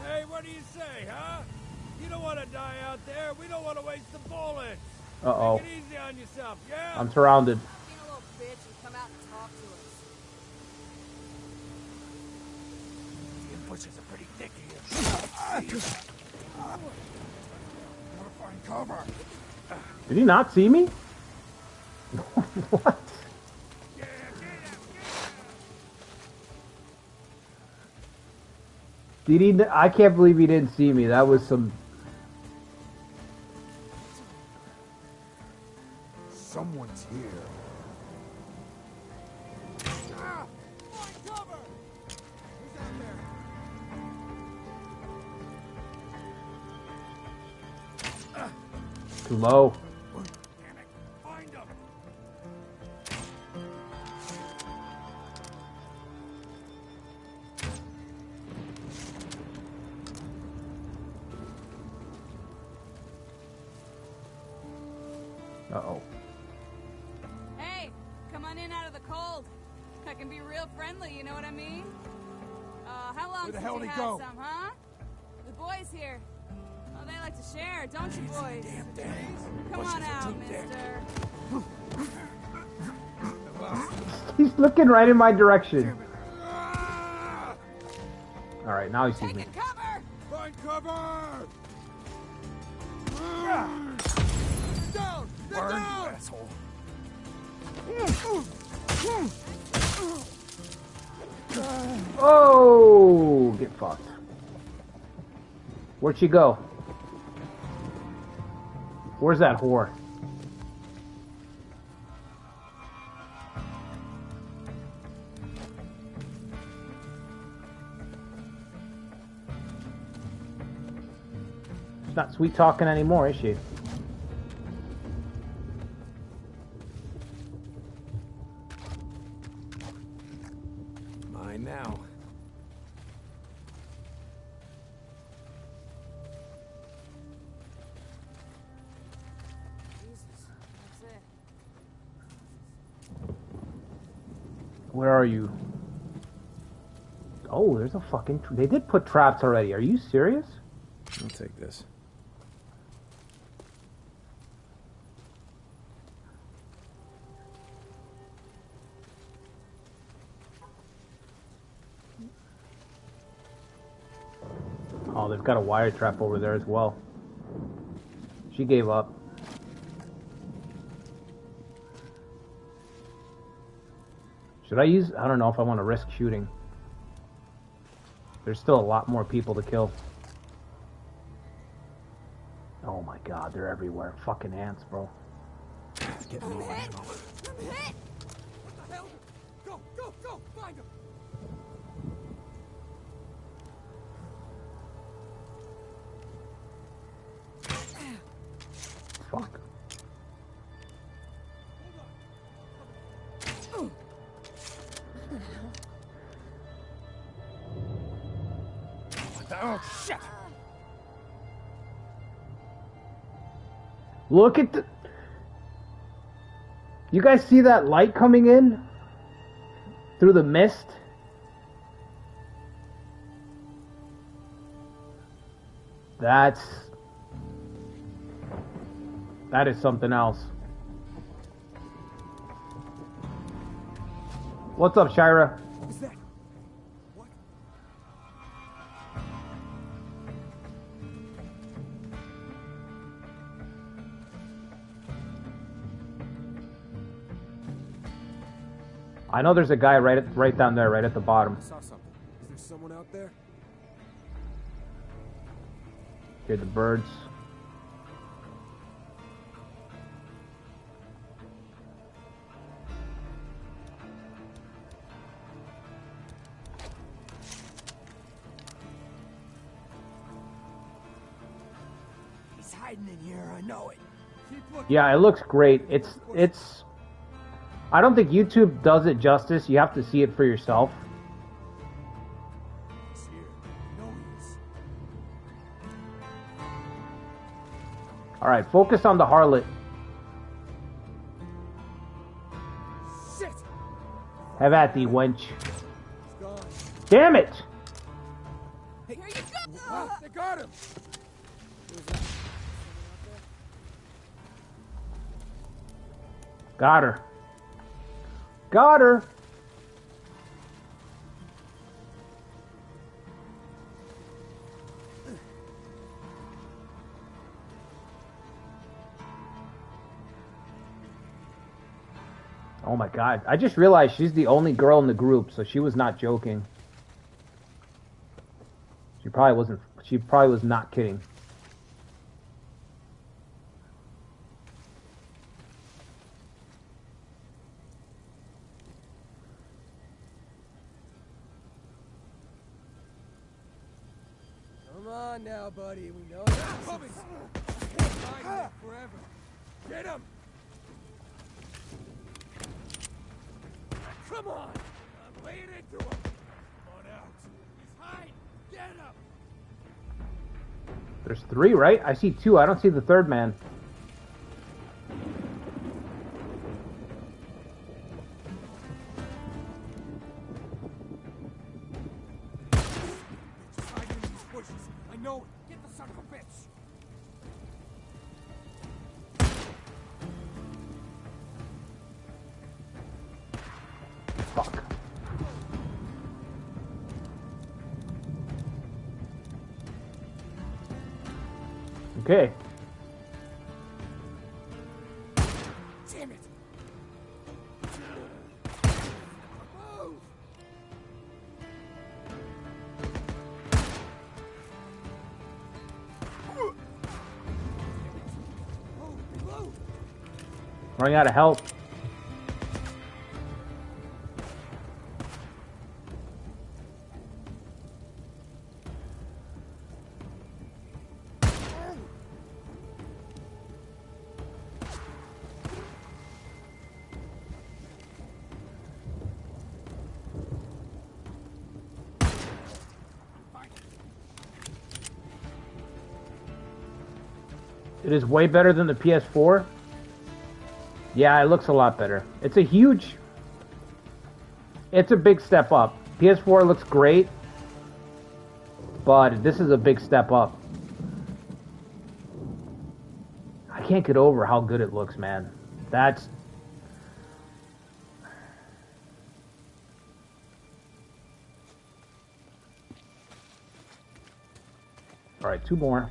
Hey, what do you say, huh? You don't want to die out there. We don't want to waste the bullets. Uh-oh. Take it easy on yourself, yeah? I'm surrounded. Being a little bitch and come out and talk to us. The bushes are pretty thick here. Gotta find cover. Did he not see me? What? Did he? I can't believe he didn't see me. That was some. Someone's here. Ah! Find cover! Who's out there? Too low. Damn it! Find him! Uh-oh. Hey, come on in out of the cold. I can be real friendly, you know what I mean? How long Where the since hell you did he had go? some, huh? The boys here. Oh, they like to share, don't you boys? Damn thing. Come on out, mister. He's looking right in my direction. Alright, now he sees me. Taking cover! Find cover! Down! They're Burn, you down! asshole. Oh, get fucked. Where'd she go? Where's that whore? She's not sweet talking anymore, is she? Mine now. Where are you? Oh, there's a fucking... They did put traps already. Are you serious? I'll take this. Oh, they've got a wire trap over there as well. She gave up. Should I use... I don't know if I want to risk shooting. There's still a lot more people to kill. Oh my god, they're everywhere. Fucking ants, bro. Get me more ammo. I'm hit! What the hell? Go, go, go! Find him! Fuck. Oh, shit! Look at the... You guys see that light coming in? Through the mist? That is something else. What's up, Shira? Is that... What? I know there's a guy right down there, right at the bottom. I saw something. Is there someone out there? Hear the birds. He's hiding in here, I know it. Keep looking. Yeah, it looks great. It's I don't think YouTube does it justice. You have to see it for yourself. He's here. I know he is. Alright, focus on the harlot. Shit! Have at thee, wench. He's gone. Damn it! Hey, here you go! What? They got him! Who's that? Someone out there? Got her. Got her. Oh my god. I just realized she's the only girl in the group, so she was not joking. She probably was not kidding. Come on now, buddy. We know you're coming. Hiding forever. Get him! Come on! I'm laying into him! Come on out. He's hiding! Get him! There's 3, right? I see 2. I don't see the third man. Just hiding in these bushes. I know it. Get the son of a bitch! Fuck. Okay. Damn it! Running out of help. It is way better than the PS4. Yeah, it looks a lot better. It's a big step up. PS4 looks great, but this is a big step up. I can't get over how good it looks, man. That's... Alright, 2 more.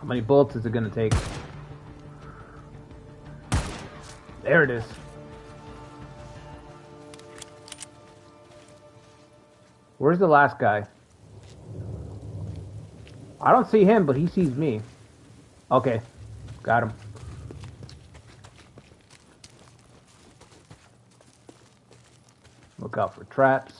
How many bullets is it gonna take? There it is. Where's the last guy? I don't see him, but he sees me. Okay, got him. Look out for traps.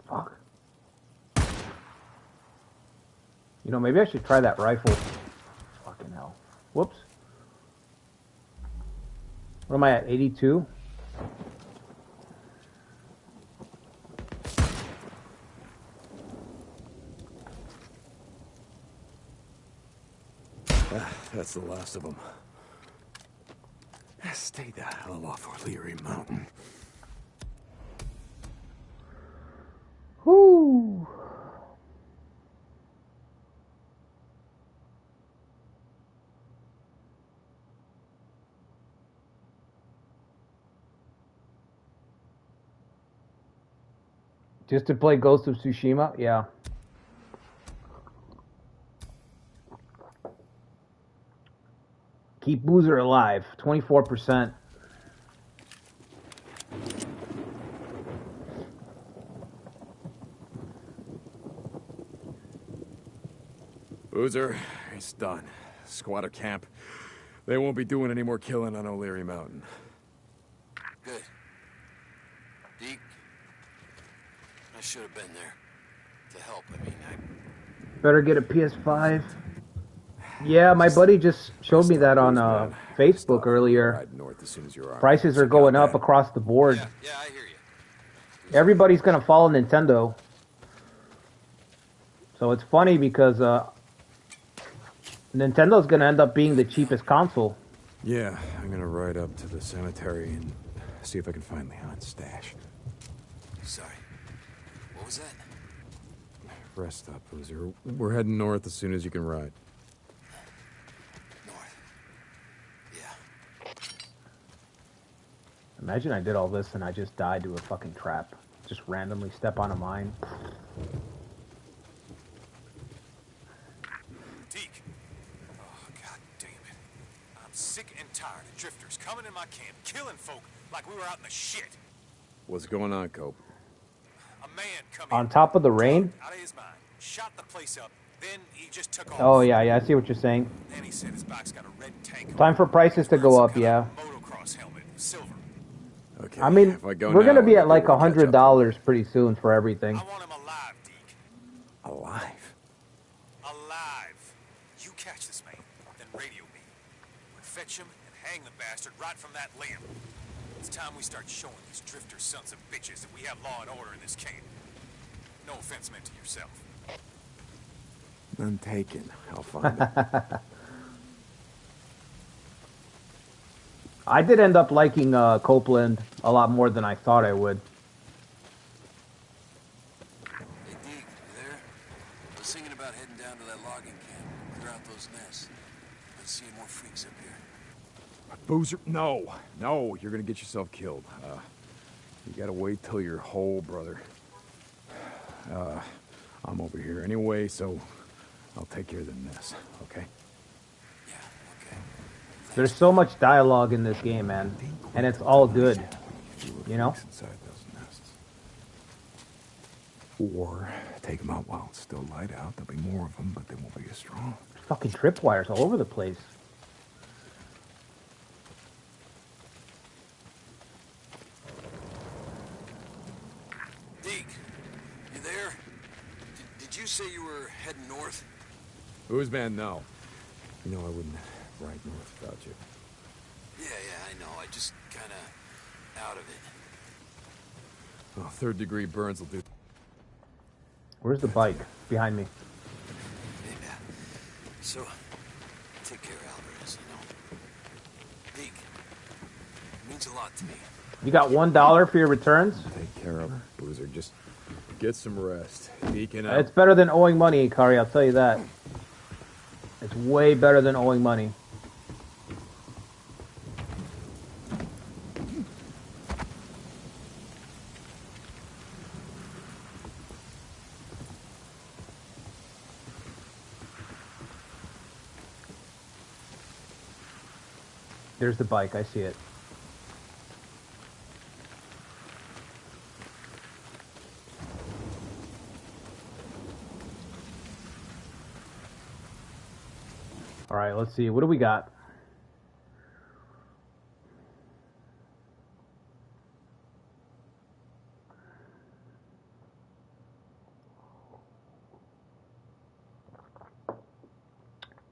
Fuck. You know, maybe I should try that rifle. Fucking hell. Whoops. What am I at? 82? That's the last of them. Stay the hell off O'Leary Mountain. Whoo! Just to play Ghost of Tsushima? Yeah. Keep Boozer alive. 24%. Boozer, it's done. Squatter camp. They won't be doing any more killing on O'Leary Mountain. Good. Deke, I should have been there to help. I mean, Better get a PS5. Yeah, my buddy just showed me that on Facebook earlier. Prices are going up across the board. Yeah, I hear you. Everybody's gonna follow Nintendo. So it's funny because Nintendo's gonna end up being the cheapest console. Yeah, I'm gonna ride up to the cemetery and see if I can find Leon's stash. Sorry. What was that? Rest up, Boozer. We're heading north as soon as you can ride. Imagine I did all this and I just died to a fucking trap. Just randomly step on a mine. Deke. Oh, god damn it. I'm sick and tired of drifters coming in my camp, killing folk like we were out in the shit. What's going on, Cope? A man come On in. top of the rain? Out of his mind. Shot the place up. Then he just took off. Oh, yeah, I see what you're saying. Then he said his bike's got a red tank. Time for prices to go up, yeah. Motocross helmet, silver. Okay. I mean, if I go we're now, gonna be I'll at like be able to catch up. $100 pretty soon for everything. I want him alive, Deke. Alive? Alive. You catch this man, then radio me. We'll fetch him and hang the bastard right from that limb. It's time we start showing these drifter sons of bitches that we have law and order in this camp. No offense meant to yourself. None taken. I'll find it. I did end up liking Copeland a lot more than I thought I would. Hey, Deke, you there? I was thinking about heading down to that logging camp, clear out those nests. Been seeing more freaks up here. Boozer, no. No, you're gonna get yourself killed. You gotta wait till you're whole, brother. I'm over here anyway, so I'll take care of the mess, okay? Yeah, okay. There's so much dialogue in this game, man. And it's all good. You know? Inside those nests. Or take them out while it's still light out. There'll be more of them, but they won't be as strong. There's fucking tripwires all over the place. Deke, you there? Did you say you were heading north? Who's man? No. You know I wouldn't ride north without you. Yeah, I know. I just kind of out of it. Oh, third-degree burns will do. Where's the bike? Behind me. Yeah. So, take care of Alvarez, you know. Deke, it means a lot to me. You got $1 for your returns? Take care of her, Boozer. Just get some rest. Beacon out. It's better than owing money, Ikari, I'll tell you that. It's way better than owing money. There's the bike, I see it. All right, let's see. What do we got?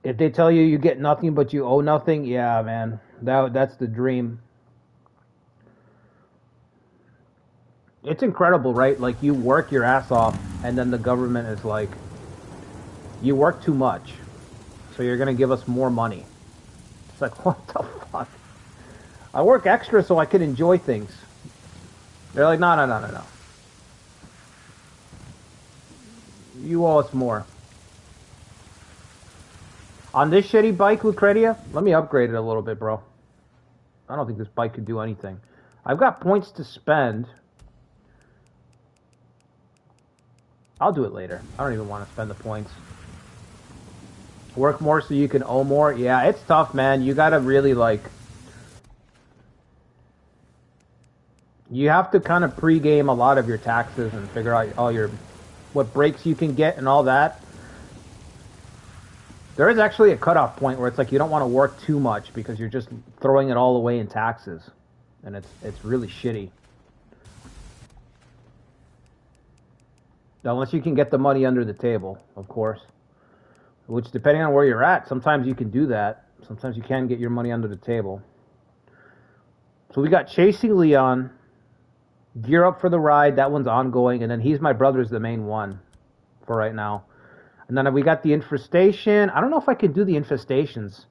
If they tell you you get nothing but you owe nothing, yeah, man. That's the dream. It's incredible, right? Like, you work your ass off, and then the government is like, you work too much, so you're going to give us more money. It's like, what the fuck? I work extra so I can enjoy things. They're like, no. You owe us more. On this shitty bike, Lucretia, let me upgrade it a little bit, bro. I don't think this bike could do anything. I've got points to spend. I'll do it later. I don't even want to spend the points. Work more so you can owe more. Yeah, it's tough, man. You gotta really, like... You have to kind of pre-game a lot of your taxes and figure out all your... what breaks you can get and all that. There is actually a cutoff point where it's like you don't want to work too much because you're just throwing it all away in taxes. And it's really shitty. Unless you can get the money under the table, of course. Which, depending on where you're at, sometimes you can do that. Sometimes you can get your money under the table. So we got Chasing Leon. Gear Up for the Ride. That one's ongoing. And then He's My Brother's the main one for right now. And then we got the Infestation. I don't know if I can do the Infestations.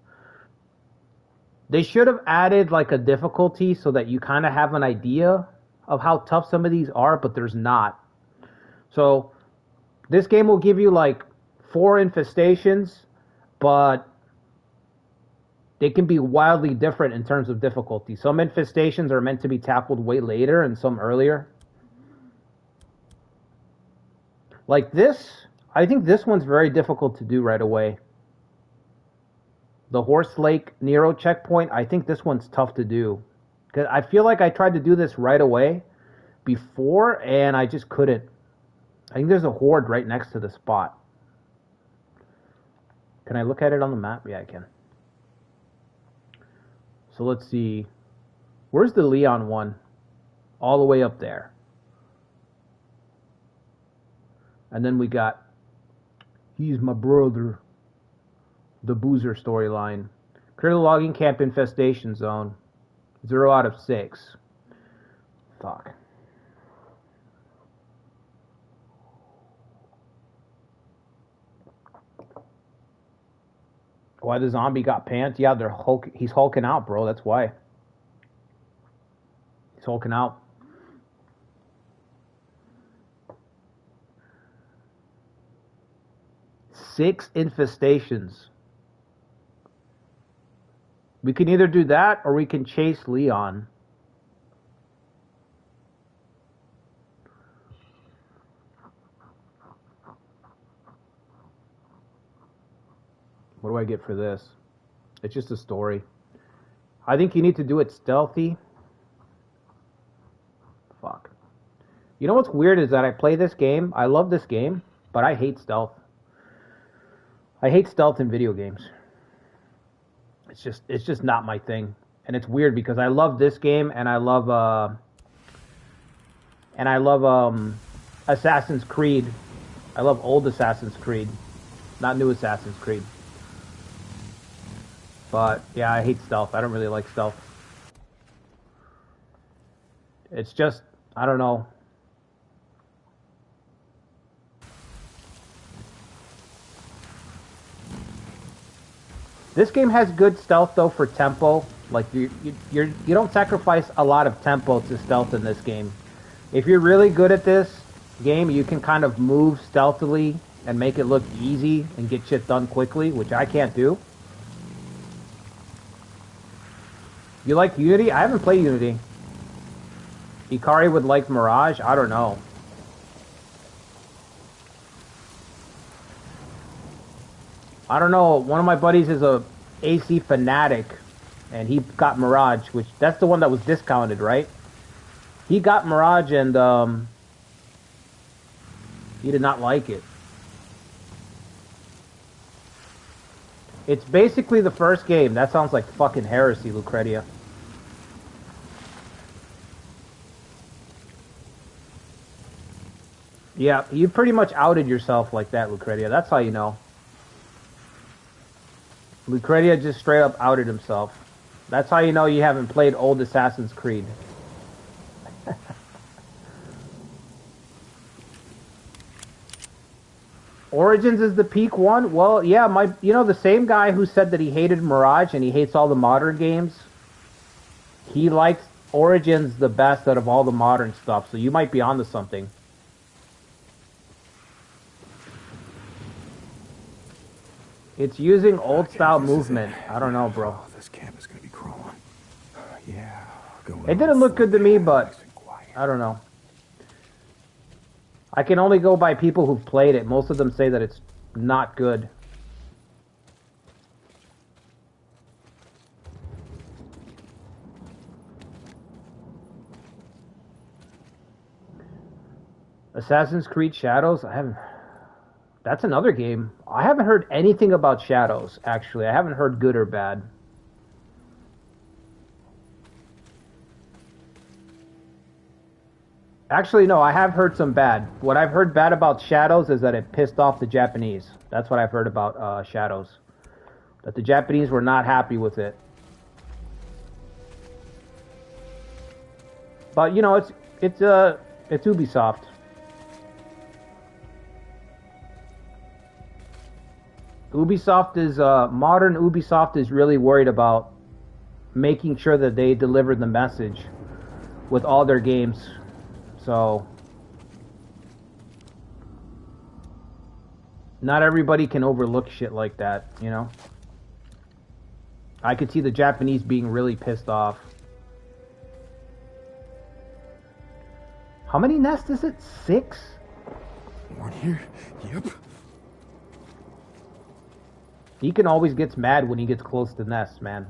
They should have added like a difficulty so that you kind of have an idea of how tough some of these are, but there's not. So this game will give you like 4 infestations, but they can be wildly different in terms of difficulty. Some infestations are meant to be tackled way later and some earlier. Like this, I think this one's very difficult to do right away. The Horse Lake Nero checkpoint, I think this one's tough to do. Because I feel like I tried to do this right away before, and I just couldn't. I think there's a horde right next to the spot. Can I look at it on the map? Yeah, I can. So let's see. Where's the Leon one? All the way up there. And then we got He's My Brother. The Boozer storyline. Clear the logging camp infestation zone. 0 out of 6. Fuck. Why the zombie got pants? Yeah, he's hulking out, bro. That's why. He's hulking out. Six infestations. We can either do that or we can chase Leon. What do I get for this? It's just a story. I think you need to do it stealthy. Fuck. You know what's weird is that I play this game. I love this game, but I hate stealth. I hate stealth in video games. It's just not my thing. And it's weird because I love this game and I love Assassin's Creed. I love old Assassin's Creed, not new Assassin's Creed. But yeah, I hate stealth. I don't really like stealth. It's just, I don't know. This game has good stealth though for tempo. Like you don't sacrifice a lot of tempo to stealth in this game. If you're really good at this game, you can kind of move stealthily and make it look easy and get shit done quickly, which I can't do. You like Unity? I haven't played Unity. Ikari would like Mirage? I don't know. I don't know. One of my buddies is a AC fanatic, and he got Mirage, which that's the one that was discounted, right? He got Mirage, and he did not like it. It's basically the first game. That sounds like fucking heresy, Lucretia. Yeah, you pretty much outed yourself like that, Lucretia. That's how you know. Lucretia just straight up outed himself. That's how you know you haven't played old Assassin's Creed. Origins is the peak one? Well, yeah, the same guy who said that he hated Mirage and he hates all the modern games, he likes Origins the best out of all the modern stuff, so you might be onto something. It's using old style movement. I don't know, bro. Oh, this camp is gonna be crawling. Yeah. It didn't look good to me, but I don't know. I can only go by people who've played it. Most of them say that it's not good. Assassin's Creed Shadows? I haven't... That's another game. I haven't heard anything about Shadows, actually. I haven't heard good or bad. Actually, no, I have heard some bad. What I've heard bad about Shadows is that it pissed off the Japanese. That's what I've heard about Shadows. That the Japanese were not happy with it. But, you know, it's Ubisoft. Modern Ubisoft is really worried about making sure that they deliver the message with all their games. So, not everybody can overlook shit like that, you know? I could see the Japanese being really pissed off. How many nests is it? 6? One here? Yep. Deacon always gets mad when he gets close to nests, man.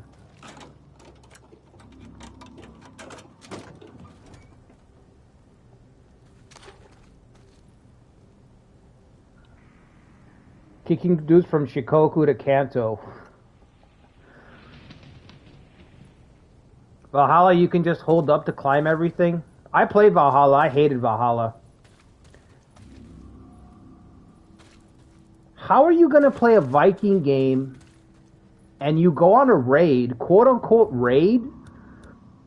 Kicking dudes from Shikoku to Kanto. Valhalla, you can just hold up to climb everything. I played Valhalla. I hated Valhalla. How are you going to play a Viking game and you go on a raid, quote-unquote raid,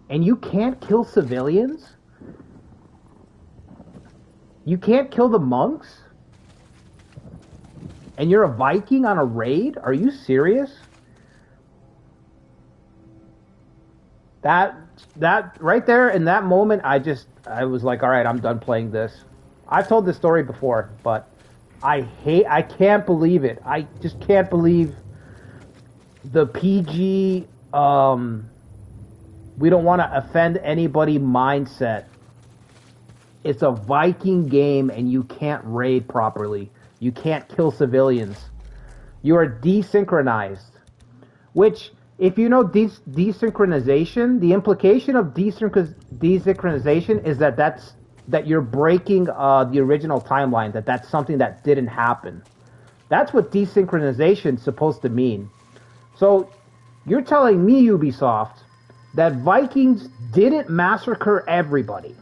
and you can't kill civilians? You can't kill the monks? And you're a Viking on a raid? Are you serious? That right there in that moment, I was like, all right, I'm done playing this. I've told this story before, but I can't believe it. I just can't believe the PG, we don't want to offend anybody mindset. It's a Viking game and you can't raid properly. You can't kill civilians. You are desynchronized. Which, if you know desynchronization, the implication of desynchronization is that you're breaking the original timeline, that's something that didn't happen. That's what desynchronization is supposed to mean. So, you're telling me, Ubisoft, that Vikings didn't massacre everybody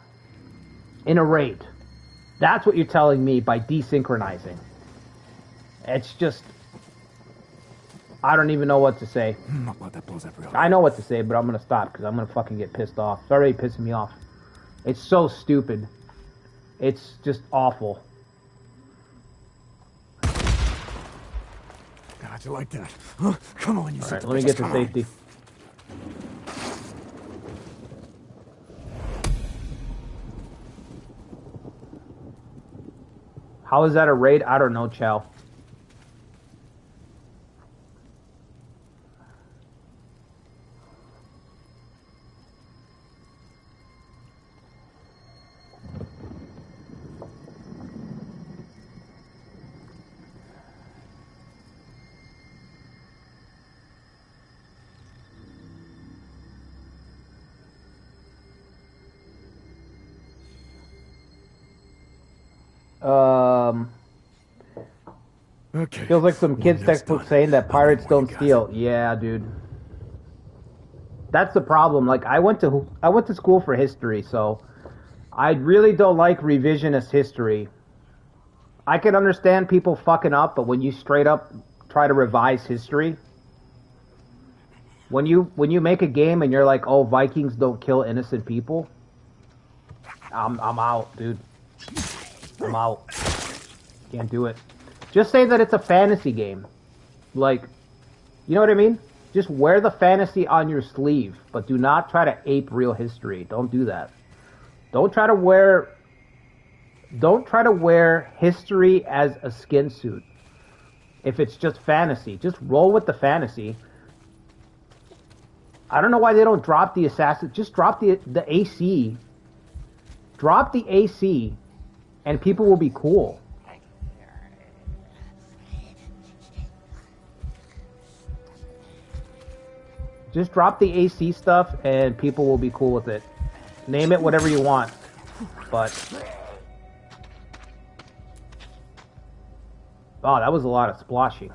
in a raid. That's what you're telling me by desynchronizing. It's just... I don't even know what to say. I know what to say, but I'm going to stop because I'm going to fucking get pissed off. It's already pissing me off. It's so stupid. It's just awful. God, you like that? Huh? Come on, you. All right, let me get to safety. How is that a raid? I don't know, Chow. Okay. Feels like some kid's textbook saying that pirates don't steal. Yeah, dude. That's the problem. Like, I went to school for history, so I really don't like revisionist history. I can understand people fucking up, but when you straight up try to revise history, when you make a game and you're like, oh, Vikings don't kill innocent people, I'm out, dude. I'm out. Can't do it. Just say that it's a fantasy game. Like, you know what I mean? Just wear the fantasy on your sleeve, but do not try to ape real history. Don't do that. Don't try to wear history as a skin suit. If it's just fantasy, just roll with the fantasy. I don't know why they don't drop the assassin. Just drop the AC. Drop the AC, and people will be cool. Just drop the AC stuff, and people will be cool with it. Name it whatever you want, but... Oh, that was a lot of splashing.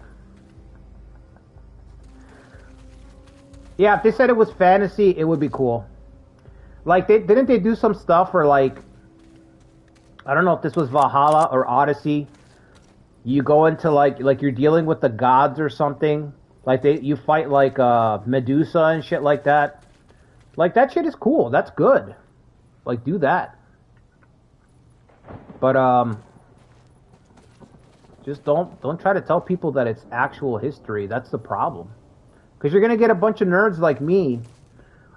Yeah, if they said it was fantasy, it would be cool. Like, didn't they do some stuff where, like... I don't know if this was Valhalla or Odyssey. You go into, like you're dealing with the gods or something. Like, you fight, like, Medusa and shit like that. Like, that shit is cool. That's good. Like, do that. But, just don't try to tell people that it's actual history. That's the problem. Because you're going to get a bunch of nerds like me.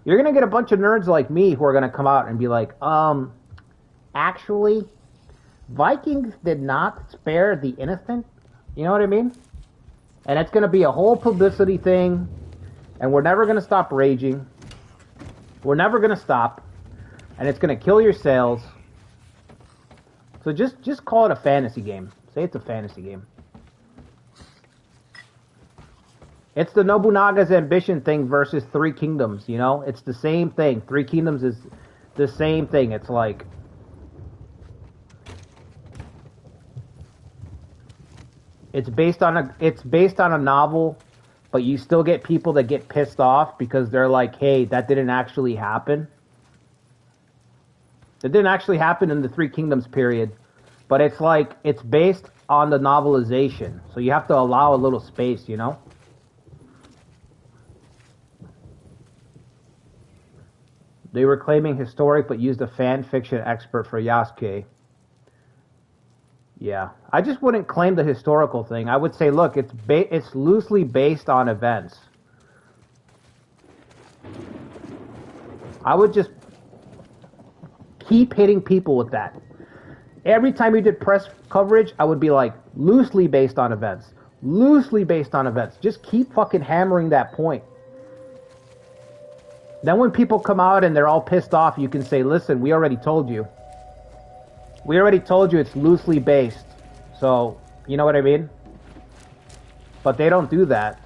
You're going to get a bunch of nerds like me who are going to come out and be like, actually, Vikings did not spare the innocent. You know what I mean? And it's going to be a whole publicity thing, and we're never going to stop raging. We're never going to stop, and it's going to kill your sales. So just call it a fantasy game. Say it's a fantasy game. It's the Nobunaga's Ambition thing versus Three Kingdoms, you know? It's the same thing. Three Kingdoms is the same thing. It's like... It's based on a novel, but you still get people that get pissed off because they're like, "Hey, that didn't actually happen. It didn't actually happen in the Three Kingdoms period." But it's like it's based on the novelization, so you have to allow a little space, you know. They were claiming historic, but used a fan fiction expert for Yasuke. Yeah, I just wouldn't claim the historical thing. I would say, look, it's loosely based on events. I would just keep hitting people with that. Every time you did press coverage, I would be like, loosely based on events. Loosely based on events. Just keep fucking hammering that point. Then when people come out and they're all pissed off, you can say, listen, we already told you. We already told you it's loosely based. So, you know what I mean? But they don't do that.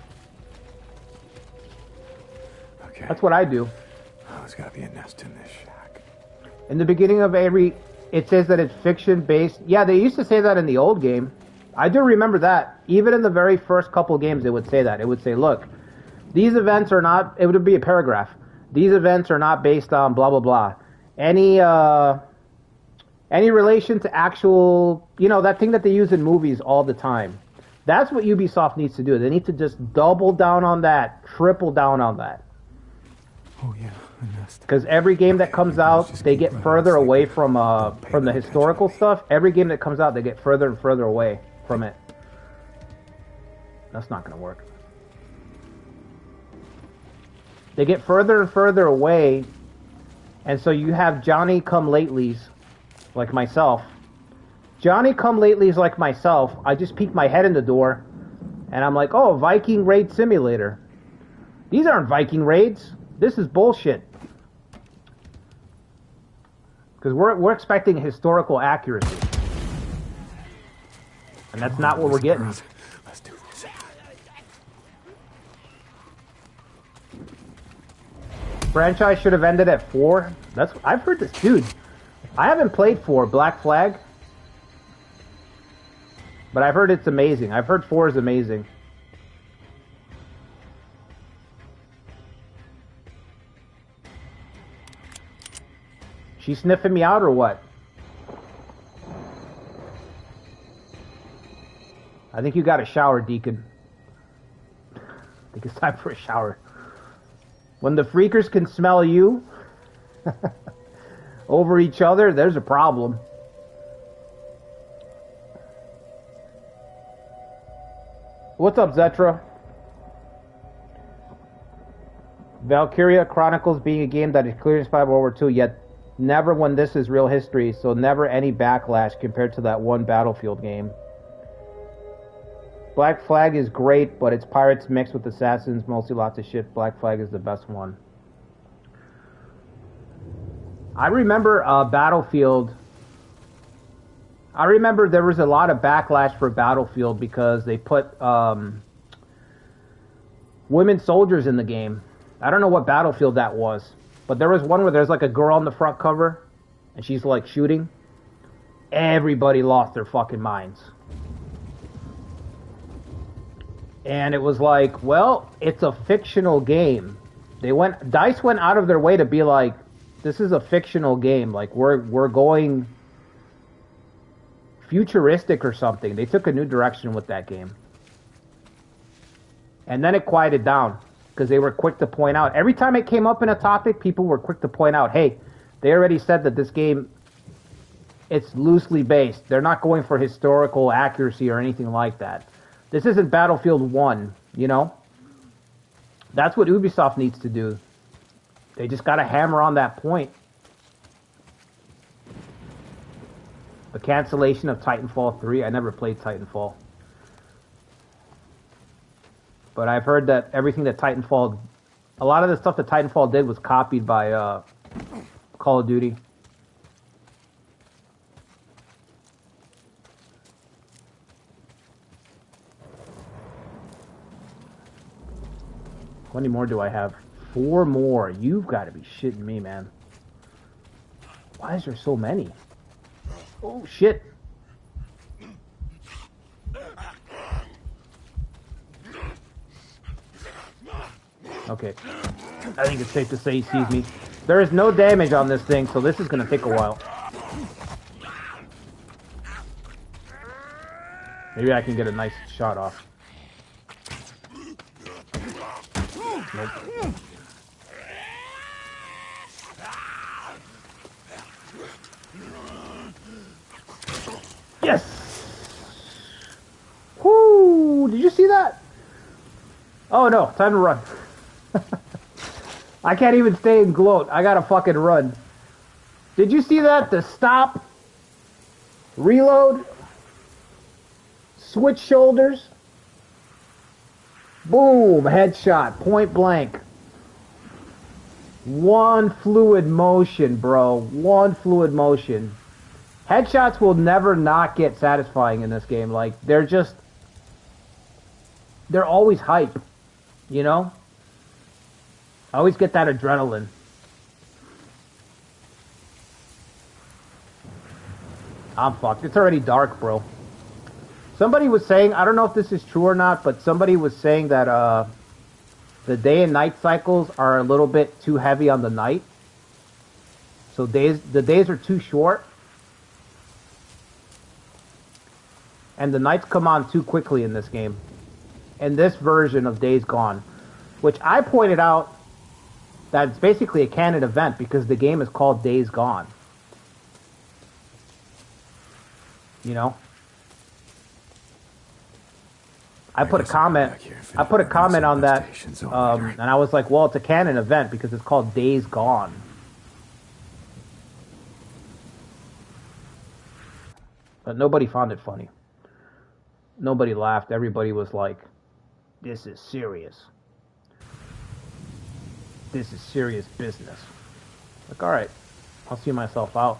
Okay. That's what I do. Oh, there's gotta be a nest in this shack. In the beginning of every... It says that it's fiction-based. Yeah, they used to say that in the old game. I do remember that. Even in the very first couple games, it would say that. It would say, look, these events are not... It would be a paragraph. These events are not based on blah, blah, blah. Any relation to actual... You know, that thing that they use in movies all the time. That's what Ubisoft needs to do. They need to just double down on that. Triple down on that. Oh, yeah. Because every game that comes out, they get further away from the historical stuff. Every game that comes out, they get further and further away from it. That's not going to work. They get further and further away, and so you have Johnny-come-latelys, like myself. Johnny-come-latelys like myself, I just peek my head in the door, and I'm like, oh, Viking Raid Simulator. These aren't Viking raids. This is bullshit. Because we're expecting historical accuracy. And that's not what we're getting. Let's do this. Franchise should have ended at 4. I've heard this, dude. I haven't played 4, Black Flag. But I've heard it's amazing. I've heard 4 is amazing. She sniffing me out or what? I think you got a shower, Deacon. I think it's time for a shower. When the freakers can smell you over each other, there's a problem. What's up, Zetra? Valkyria Chronicles being a game that is clearly inspired by World War II, yet never when this is real history, so never any backlash compared to that one Battlefield game. Black Flag is great, but it's pirates mixed with assassins, mostly lots of shit. Black Flag is the best one. I remember Battlefield. I remember there was a lot of backlash for Battlefield because they put women soldiers in the game. I don't know what Battlefield that was. But there was one where there's like a girl on the front cover, and she's like shooting. Everybody lost their fucking minds. And it was like, well, it's a fictional game. DICE went out of their way to be like, this is a fictional game. Like we're going futuristic or something. They took a new direction with that game. And then it quieted down. Because they were quick to point out. Every time it came up in a topic, people were quick to point out, hey, they already said that this game, it's loosely based. They're not going for historical accuracy or anything like that. This isn't Battlefield 1, you know? That's what Ubisoft needs to do. They just got to hammer on that point. The cancellation of Titanfall 3. I never played Titanfall. But I've heard that everything that Titanfall... A lot of the stuff that Titanfall did was copied by Call of Duty. How many more do I have? 4 more. You've got to be shitting me, man. Why is there so many? Oh, shit. Okay. I think it's safe to say he sees me. There is no damage on this thing, so this is going to take a while. Maybe I can get a nice shot off. Nope. Yes! Whoo! Did you see that? Oh no, time to run. I can't even stay and gloat. I gotta fucking run. Did you see that? The stop, reload, switch shoulders, boom, headshot, point blank. One fluid motion, bro. One fluid motion. Headshots will never not get satisfying in this game. Like, they're always hype, you know? I always get that adrenaline. I'm fucked. It's already dark, bro. Somebody was saying, I don't know if this is true or not, but somebody was saying that the day and night cycles are a little bit too heavy on the night. So the days are too short. And the nights come on too quickly in this game. In this version of Days Gone. Which I pointed out that it's basically a canon event because the game is called Days Gone. You know? I put a comment on that, and I was like, well, it's a canon event because it's called Days Gone. But nobody found it funny. Nobody laughed. Everybody was like, this is serious. This is serious business. Like, alright, I'll see myself out.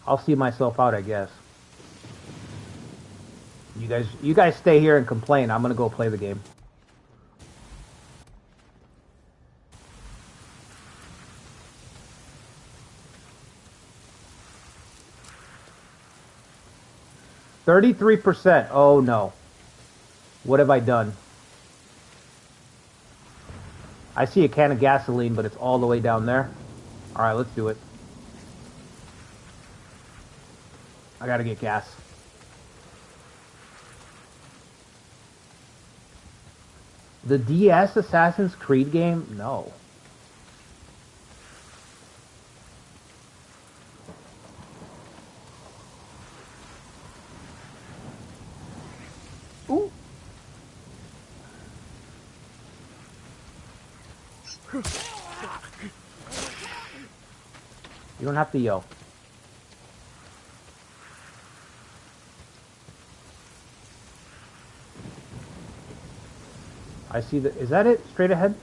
I'll see myself out, I guess. You guys stay here and complain. I'm gonna go play the game. %. Oh no. What have I done? I see a can of gasoline, but it's all the way down there. Alright, let's do it. I gotta get gas. The DS Assassin's Creed game? No. Ooh. You don't have to yell. I see that. Is that it? Straight ahead?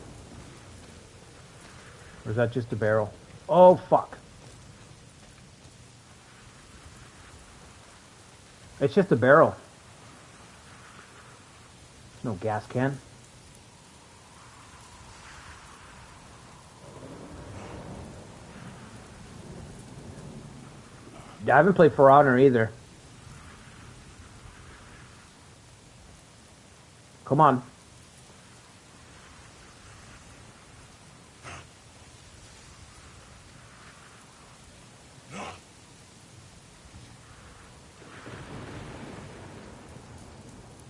Or is that just a barrel? Oh, fuck. It's just a barrel. No gas can. Yeah, I haven't played For Honor either. Come on.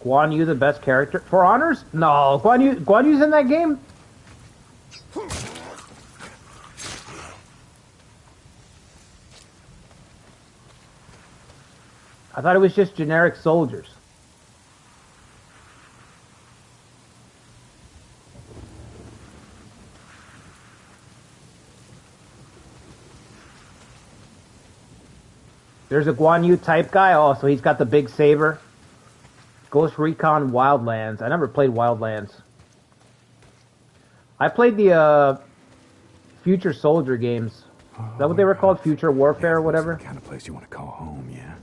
Guan Yu the best character? For Honors? No, Guan Yu's in that game? I thought it was just generic soldiers. There's a Guan Yu type guy. Oh, so he's got the big saber. Ghost Recon Wildlands. I never played Wildlands. I played the Future Soldier games. Is that what they were called? Future Warfare or whatever? The kind of place you want to call home, yeah.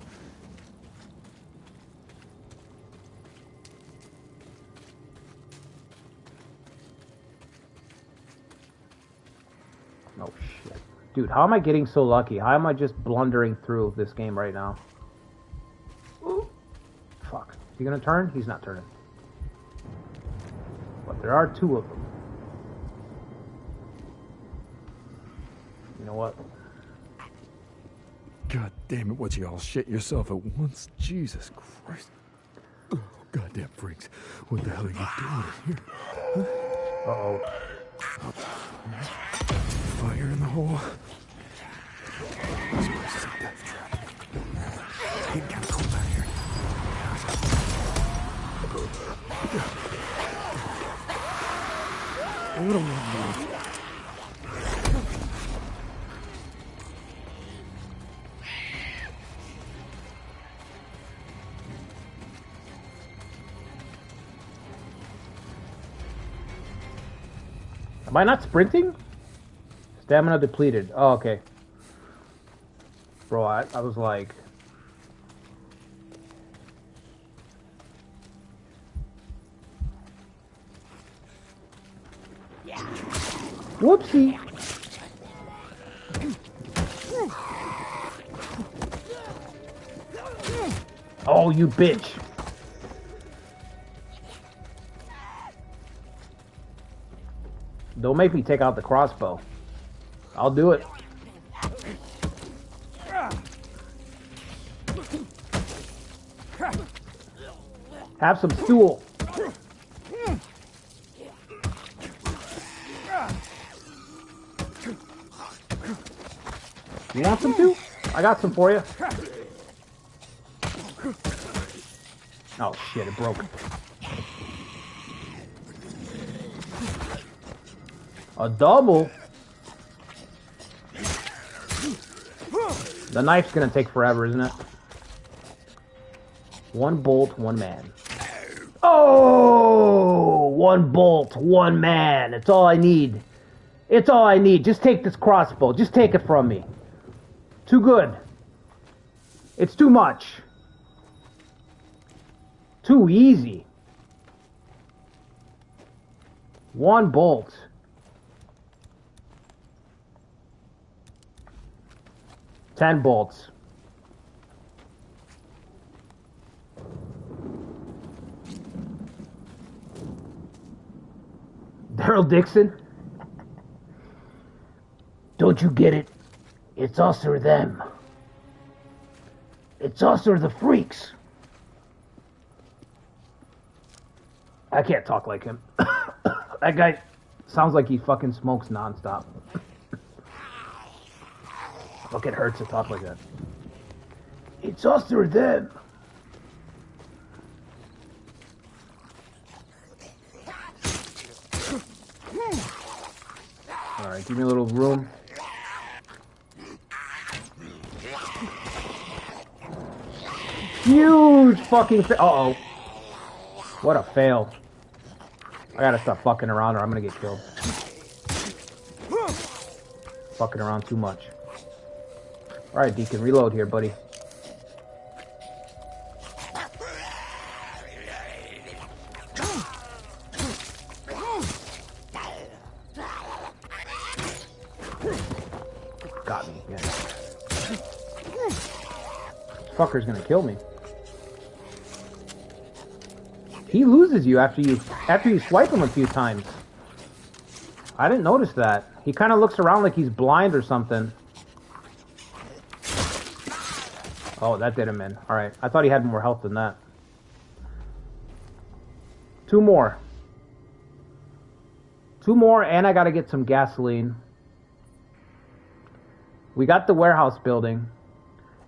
Oh shit. Dude, how am I getting so lucky? How am I just blundering through this game right now? Ooh. Fuck. Is he gonna turn? He's not turning. But there are two of them. You know what? God damn it, what you all shit yourself at once? Jesus Christ. Oh, goddamn freaks. What the hell are you doing here? Uh-oh. Fire in the hole. This place is a death trap. You gotta go back here. What do we need? Am I not sprinting? Stamina depleted. Oh, okay. Bro, I was like... Whoopsie! Oh, you bitch! Don't make me take out the crossbow. I'll do it. Have some stool. You want some too? I got some for you. Oh shit, it broke. A double? The knife's gonna take forever, isn't it? One bolt, one man. Oh! One bolt, one man. It's all I need. It's all I need. Just take this crossbow. Just take it from me. Too good. It's too much. Too easy. One bolt. 10 bolts. Daryl Dixon? Don't you get it? It's us or them. It's us or the freaks. I can't talk like him. That guy sounds like he fucking smokes nonstop. Look, it hurts to talk like that. It's us or them. Alright, give me a little room. Huge fucking uh-oh. What a fail. I gotta stop fucking around or I'm gonna get killed. Fucking around too much. Alright, Deacon, reload here, buddy. Got me, yeah. This fucker's gonna kill me. He loses you after you swipe him a few times. I didn't notice that. He kind of looks around like he's blind or something. Oh, that did him in. Alright, I thought he had more health than that. 2 more. 2 more, and I gotta get some gasoline. We got the warehouse building,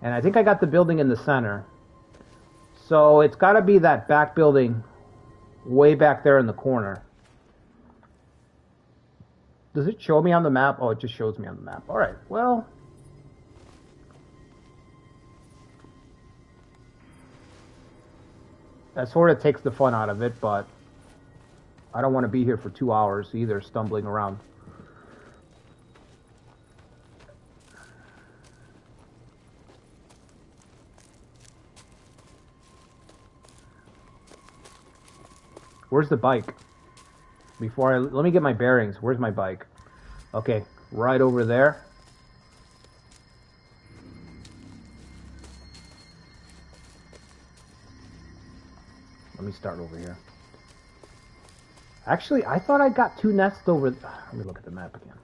and I think I got the building in the center. So it's gotta be that back building way back there in the corner. Does it show me on the map? Oh, it just shows me on the map. Alright, well... that sort of takes the fun out of it, but I don't want to be here for 2 hours either, stumbling around. Where's the bike? Let me get my bearings. Where's my bike? Okay, right over there. Let me start over here. Actually, I thought I got 2 nests over... Let me look at the map again.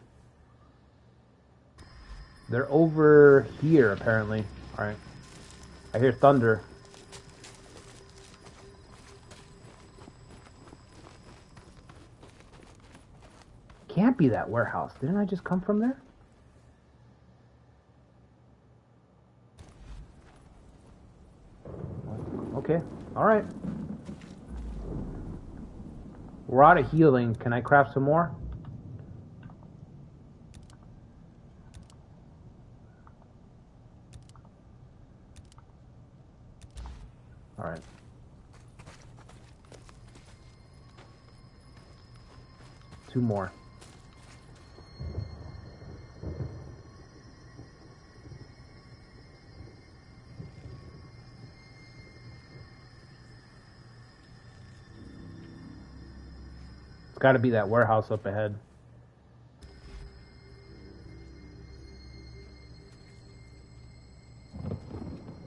They're over here, apparently. Alright. I hear thunder. Can't be that warehouse. Didn't I just come from there? Okay. Alright. We're out of healing. Can I craft some more? Alright. Two more. It's got to be that warehouse up ahead.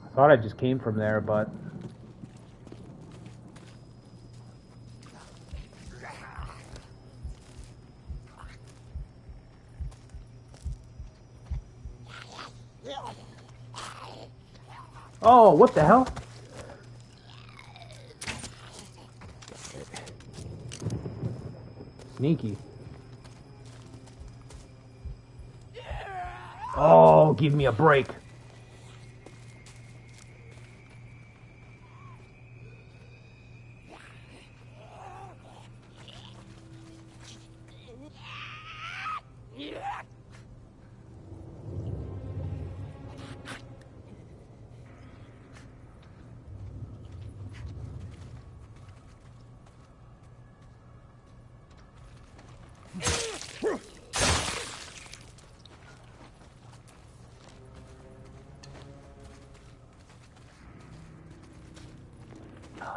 I thought I just came from there, but... Oh, what the hell? Sneaky. Oh, give me a break.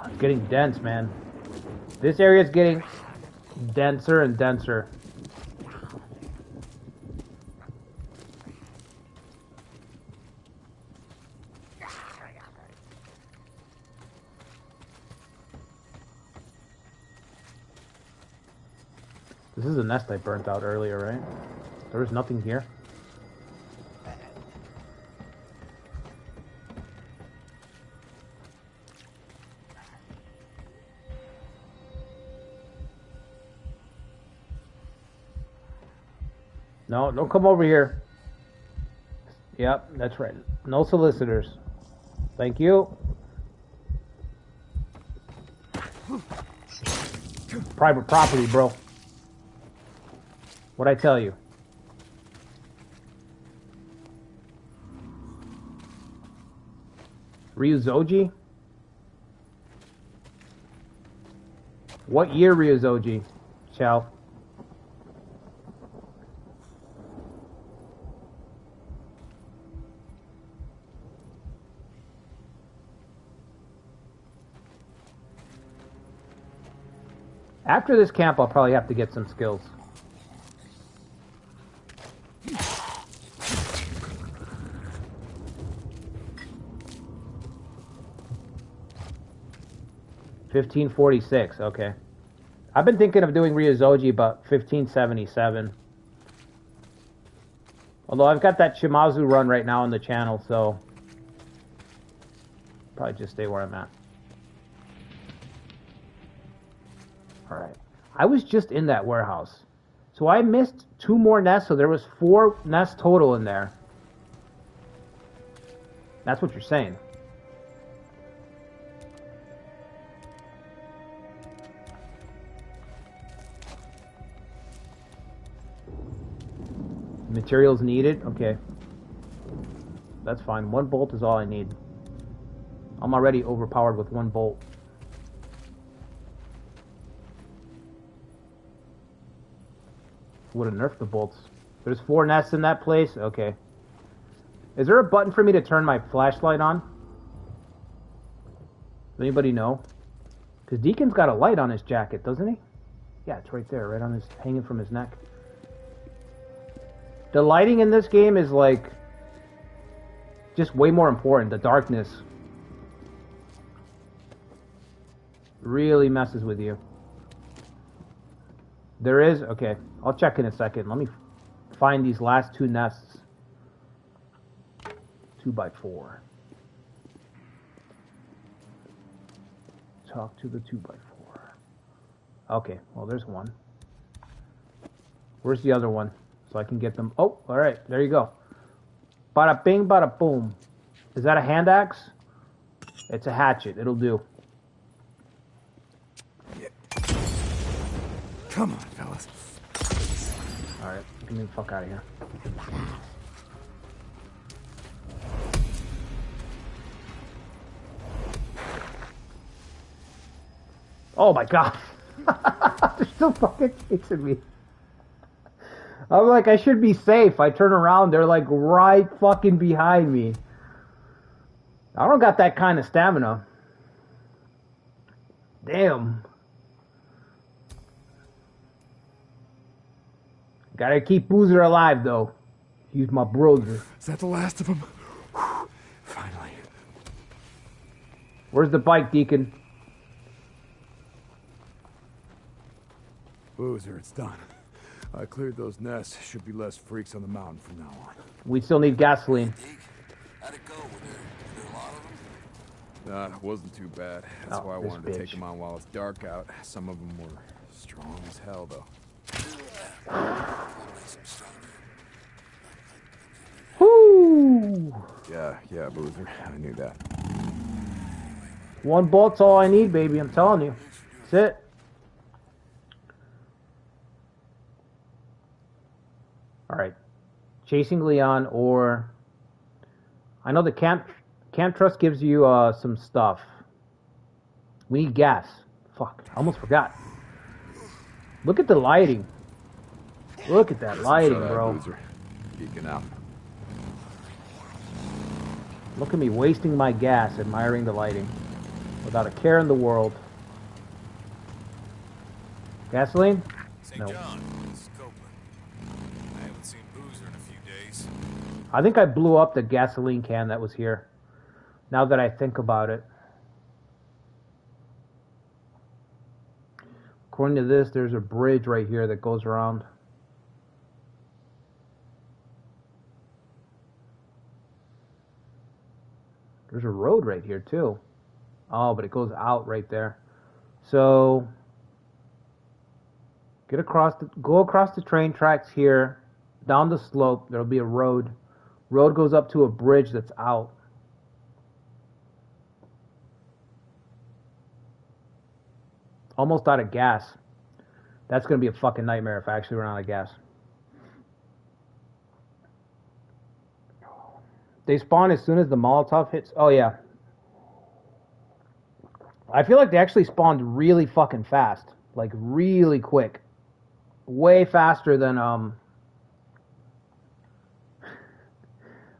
It's getting dense, man. This area is getting denser and denser. This is a nest I burnt out earlier, right? There was nothing here. No, don't come over here. Yep, that's right. No solicitors. Thank you. Private property, bro. What'd I tell you? Ryuzoji? What year Ryuzoji? Chow. After this camp, I'll probably have to get some skills. $1546, okay. I've been thinking of doing Ryuzoji, but 1577. Although I've got that Shimazu run right now on the channel, so probably just stay where I'm at. Alright. I was just in that warehouse. So I missed 2 more nests, so there was 4 nests total in there. That's what you're saying. Materials needed? Okay. That's fine. 1 bolt is all I need. I'm already overpowered with 1 bolt. Would have nerfed the bolts. There's 4 nests in that place? Okay. Is there a button for me to turn my flashlight on? Does anybody know? Because Deacon's got a light on his jacket, doesn't he? Yeah, it's right there, right on his, hanging from his neck. The lighting in this game is like just way more important. The darkness really messes with you. There is? Okay. I'll check in a second. Let me find these last 2 nests. 2x4. Talk to the 2x4. Okay, well, there's one. Where's the other one? So I can get them. Oh, alright, there you go. Bada bing, bada boom. Is that a hand axe? It's a hatchet. It'll do. Yeah. Come on, fellas. Alright, get me the fuck out of here. Oh my god. They're still fucking chasing me. I'm like, I should be safe. I turn around, they're like right fucking behind me. I don't got that kind of stamina. Damn. Gotta keep Boozer alive, though. He's my brother. Is that the last of them? Whew. Finally. Where's the bike, Deacon? Boozer, it's done. I cleared those nests. Should be less freaks on the mountain from now on. We still need gasoline. How'd it go? Were there a lot of them? Nah, it wasn't too bad. That's why I this wanted to take bitch. them on while it's dark out. Some of them were strong as hell, though. Whoo! Yeah, Boozer. I knew that. 1 bolt's all I need, baby. I'm telling you. That's it. Alright. Chasing Leon, or... I know the Camp Trust gives you some stuff. We need gas. Fuck, I almost forgot. Look at the lighting. Look at that lighting, bro. Boozer. Geeking out. Look at me wasting my gas admiring the lighting. Without a care in the world. Gasoline? St. No. John, this is Copeland. I haven't seen Boozer in a few days. I think I blew up the gasoline can that was here. Now that I think about it. According to this, there's a bridge right here that goes around. There's a road right here too. Oh, but it goes out right there. So go across the train tracks here, down the slope. There'll be a road. Road goes up to a bridge that's out. Almost out of gas. That's gonna be a fucking nightmare if I actually run out of gas. They spawn as soon as the Molotov hits. Oh yeah. I feel like they actually spawned really fucking fast. Like really quick. Way faster than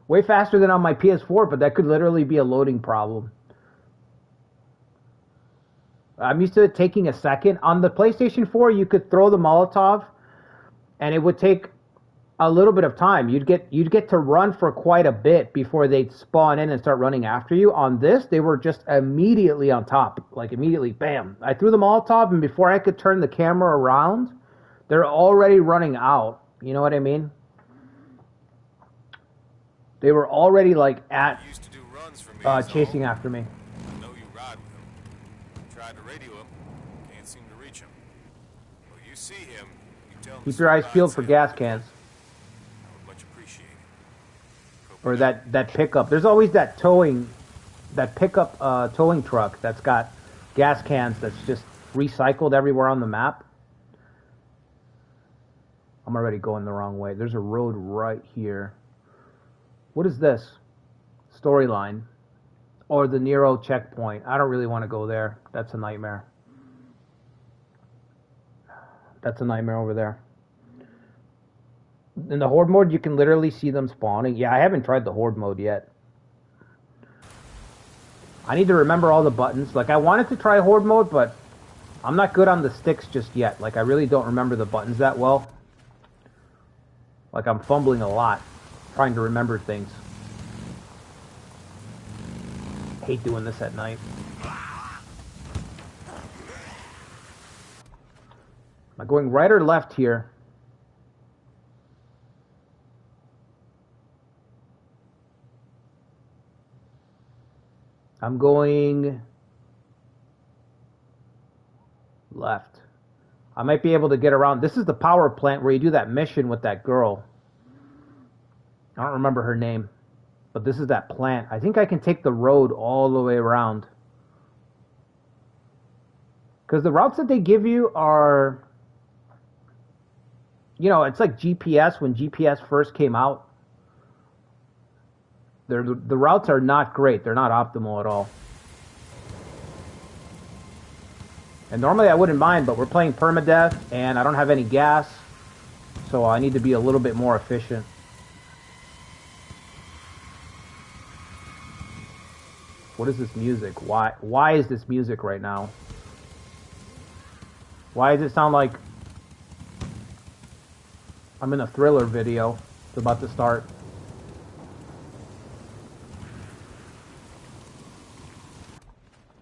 way faster than on my PS4, but that could literally be a loading problem. I'm used to it taking a second. On the PlayStation 4, you could throw the Molotov and it would take a little bit of time. You'd get to run for quite a bit before they'd spawn in and start running after you. On this, they were just immediately on top. Like immediately, bam. I threw the Molotov and before I could turn the camera around, they're already running out. You know what I mean? They were already like at You used to do runs for me, chasing so after me. I know you ride with him. Tried to radio him, can't seem to reach him. Well, you see him, you tell him. Keep your eyes peeled for gas cans. I would much appreciate it. Or that pickup. There's always that pickup towing truck that's got gas cans that's just recycled everywhere on the map. I'm already going the wrong way. There's a road right here. What is this? Storyline. Or the Nero checkpoint. I don't really want to go there. That's a nightmare. That's a nightmare over there. In the Horde mode, you can literally see them spawning. Yeah, I haven't tried the Horde mode yet. I need to remember all the buttons. Like, I wanted to try Horde mode, but I'm not good on the sticks just yet. Like, I really don't remember the buttons that well. Like, I'm fumbling a lot, trying to remember things. Hate doing this at night. Am I going right or left here? I'm going left. I might be able to get around. This is the power plant where you do that mission with that girl. I don't remember her name, but this is that plant. I think I can take the road all the way around. Because the routes that they give you are, you know, it's like GPS when GPS first came out. The routes are not great. They're not optimal at all. And normally I wouldn't mind, but we're playing Permadeath, and I don't have any gas, so I need to be a little bit more efficient. What is this music? Why is this music right now? Why does it sound like I'm in a Thriller video? It's about to start.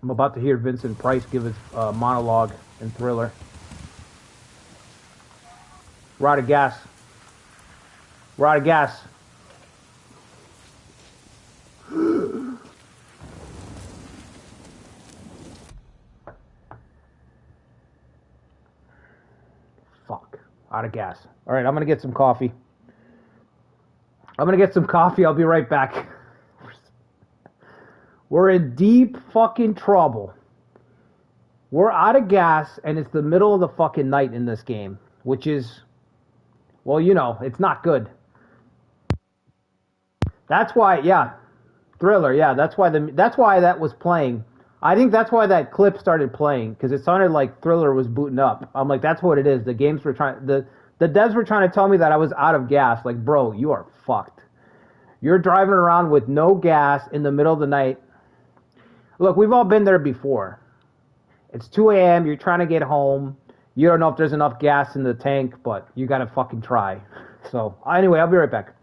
I'm about to hear Vincent Price give his monologue in Thriller. We're out of gas. We're out of gas. Fuck. Out of gas. All right, I'm going to get some coffee. I'll be right back. We're in deep fucking trouble. We're out of gas, and it's the middle of the fucking night in this game, which is, well, you know, it's not good. That's why, yeah, Thriller, yeah, that's why that was playing. I think that's why that clip started playing, because it sounded like Thriller was booting up. I'm like, that's what it is. The devs were trying to tell me that I was out of gas. Like, bro, you are fucked. You're driving around with no gas in the middle of the night. Look, we've all been there before. It's 2 a.m., you're trying to get home. You don't know if there's enough gas in the tank, but you gotta fucking try. So, anyway, I'll be right back.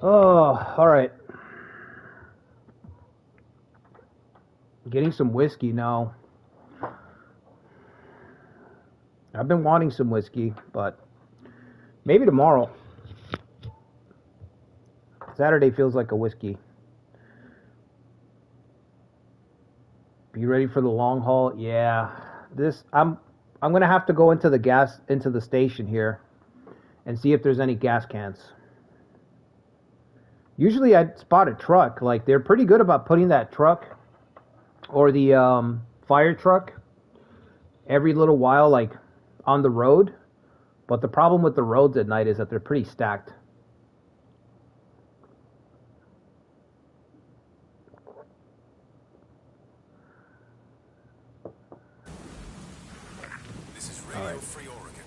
Oh, all right. Getting some whiskey now. I've been wanting some whiskey, but maybe tomorrow. Saturday feels like a whiskey. Be ready for the long haul. Yeah, I'm gonna have to go into the station here and see if there's any gas cans. Usually I'd spot a truck. Like, they're pretty good about putting that truck or the fire truck every little while, like, on the road. But the problem with the roads at night is that they're pretty stacked. This is Radio Free Oregon.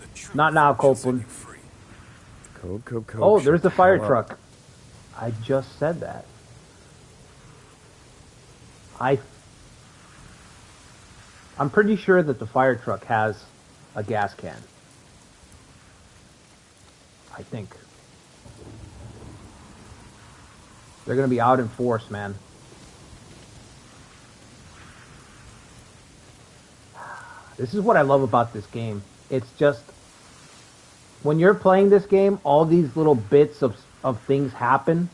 The truth Not now, shall set Copeland. you free. Cope. Oh, there's the shut fire hell up. truck. I just said that. I'm pretty sure that the fire truck has a gas can. I think. They're going to be out in force, man. This is what I love about this game. It's just, when you're playing this game, all these little bits of things happen.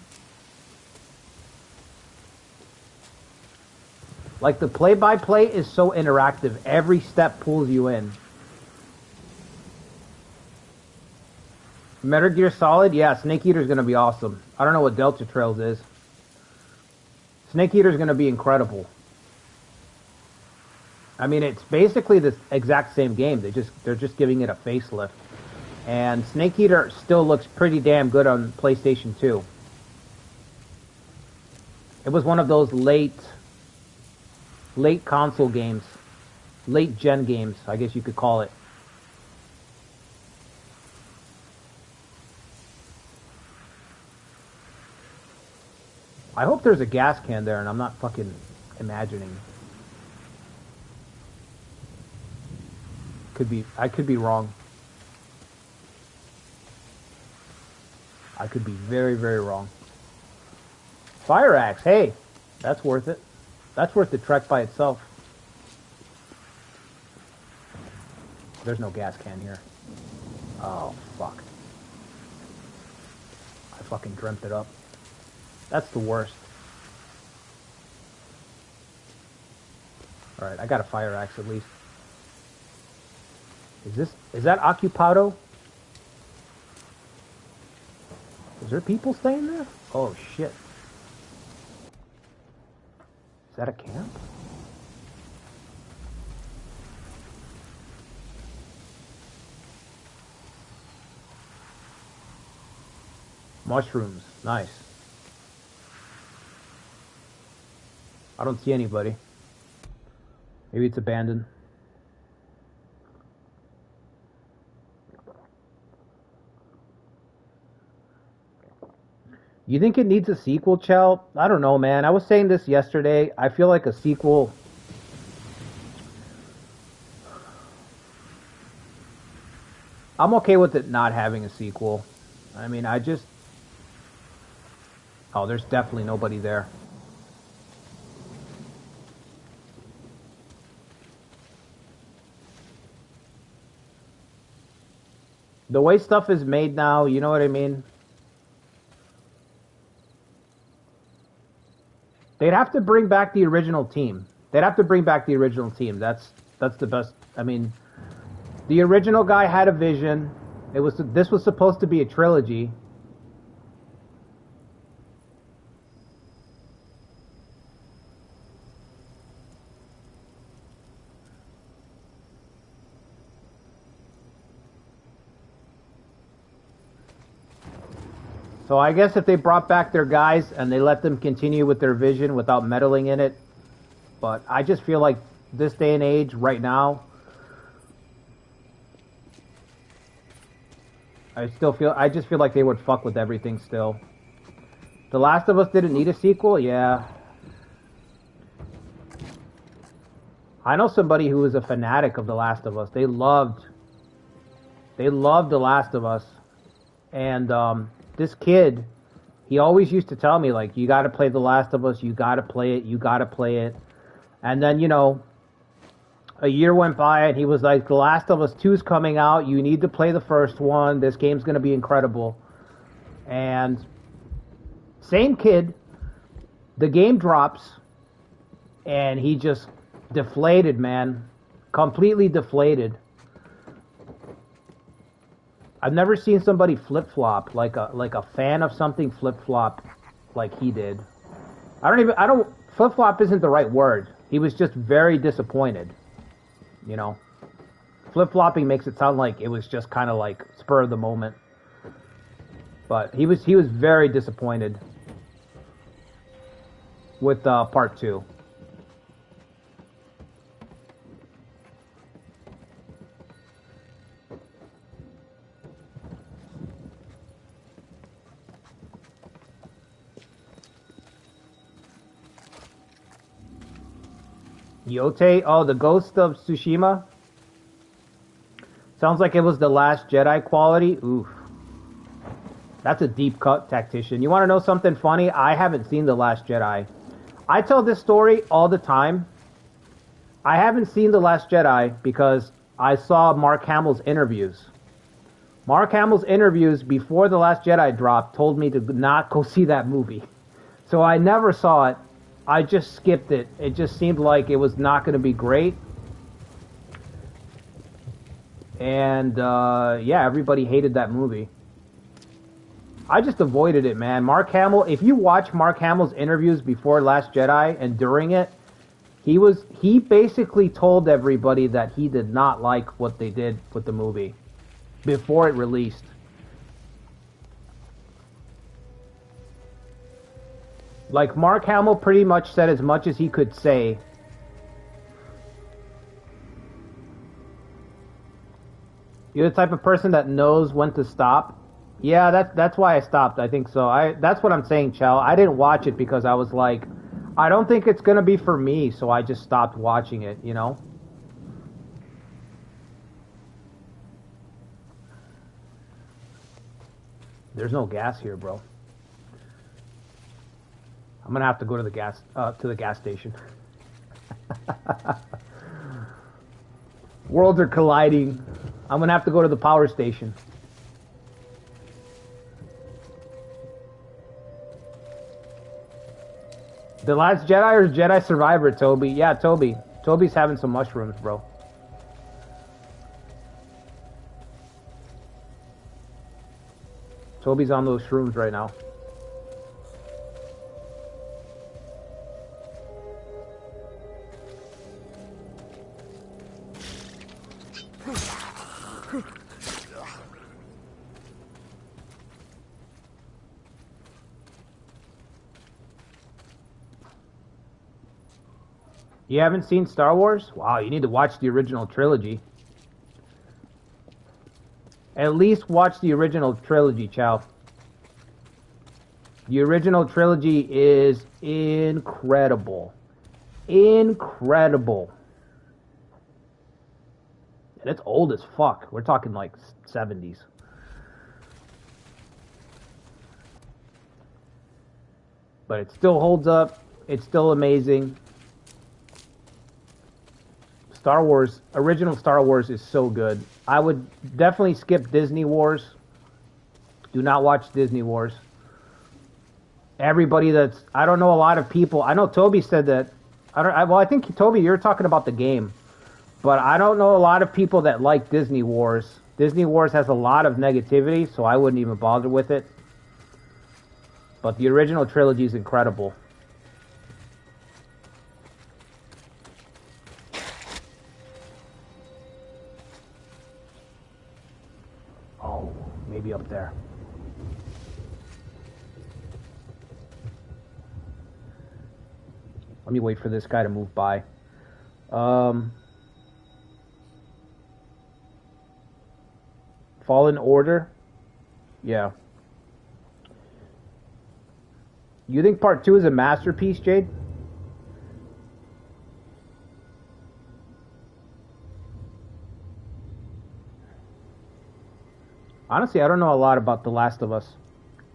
Like, the play-by-play is so interactive. Every step pulls you in. Metal Gear Solid? Yeah, Snake Eater's going to be awesome. I don't know what Delta Trails is. Snake Eater's going to be incredible. I mean, it's basically the exact same game. They're just giving it a facelift. And Snake Eater still looks pretty damn good on PlayStation 2. It was one of those late console games. Late gen games, I guess you could call it. I hope there's a gas can there and I'm not fucking imagining. I could be wrong. I could be very, very wrong. Fire axe, hey, that's worth it. That's worth the trek by itself. There's no gas can here. Oh, fuck. I fucking dreamt it up. That's the worst. Alright, I got a fire axe at least. Is that Occupado? Is there people staying there? Oh shit. Is that a camp? Mushrooms, nice. I don't see anybody. Maybe it's abandoned. You think it needs a sequel, Chell? I don't know, man. I was saying this yesterday. I feel like a sequel... I'm okay with it not having a sequel. I mean, I just... Oh, there's definitely nobody there. The way stuff is made now, you know what I mean? They'd have to bring back the original team. They'd have to bring back the original team. That's the best. I mean, the original guy had a vision. This was supposed to be a trilogy. So I guess if they brought back their guys and they let them continue with their vision without meddling in it, but I just feel like this day and age, right now, I just feel like they would fuck with everything still. The Last of Us didn't need a sequel? Yeah. I know somebody who was a fanatic of The Last of Us. They loved The Last of Us. And this kid He always used to tell me, like, you got to play The Last of Us, you got to play it, you got to play it. And then, you know, a year went by and he was like, The Last of Us 2 is coming out, you need to play the first one, this game's going to be incredible. And same kid, the game drops, and he just deflated, man. Completely deflated. I've never seen somebody flip-flop, like a fan of something flip-flop like he did. Flip-flop isn't the right word. He was just very disappointed, you know. Flip-flopping makes it sound like it was just kind of like spur of the moment. But he was very disappointed with part 2. Yote? Oh, the Ghost of Tsushima? Sounds like it was the Last Jedi quality. Oof. That's a deep cut, Tactician. You want to know something funny? I haven't seen The Last Jedi. I tell this story all the time. I haven't seen The Last Jedi because I saw Mark Hamill's interviews. Mark Hamill's interviews before The Last Jedi dropped told me to not go see that movie. So I never saw it. I just skipped it. It just seemed like it was not going to be great. And, yeah, everybody hated that movie. I just avoided it, man. Mark Hamill, if you watch Mark Hamill's interviews before Last Jedi and during it, he basically told everybody that he did not like what they did with the movie before it released. Like, Mark Hamill pretty much said as much as he could say. You're the type of person that knows when to stop. Yeah, that's why I stopped. I think so. That's what I'm saying, Chell. I didn't watch it because I was like, I don't think it's gonna be for me, so I just stopped watching it, you know? There's no gas here, bro. I'm gonna have to go to the gas station. Worlds are colliding. I'm gonna have to go to the power station. The Last Jedi or Jedi Survivor, Toby? Yeah, Toby. Toby's having some mushrooms, bro. Toby's on those shrooms right now. You haven't seen Star Wars? Wow, you need to watch the original trilogy. At least watch the original trilogy, Chow. The original trilogy is incredible. Incredible. And it's old as fuck. We're talking like 70s. But it still holds up. It's still amazing. Star Wars, original Star Wars is so good. I would definitely skip Disney Wars. Do not watch Disney Wars. Everybody I don't know a lot of people. I know Toby said that. I think, Toby, you're talking about the game. But I don't know a lot of people that like Disney Wars. Disney Wars has a lot of negativity, so I wouldn't even bother with it. But the original trilogy is incredible. Maybe up there. Let me wait for this guy to move by. Fallen Order? Yeah. You think part 2 is a masterpiece, Jade? Honestly, I don't know a lot about The Last of Us.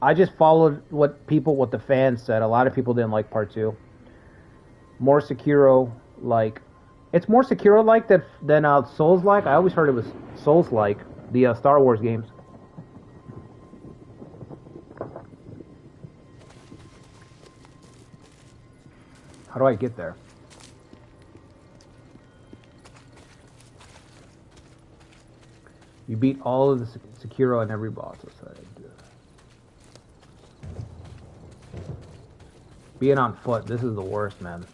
I just followed what the fans said. A lot of people didn't like part 2. More Sekiro like. It's more Sekiro like than Souls like. I always heard it was Souls like, the Star Wars games. How do I get there? You beat all of the Sekiro and every boss. That's what I do. Being on foot, this is the worst, man.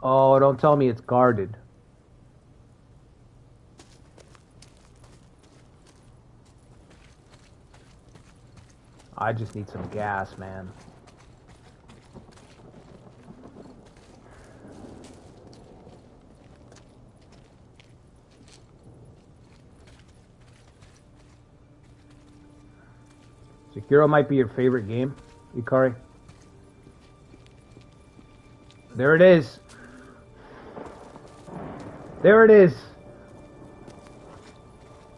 Oh, don't tell me it's guarded. I just need some gas, man. Sekiro might be your favorite game, Ikari. There it is. There it is.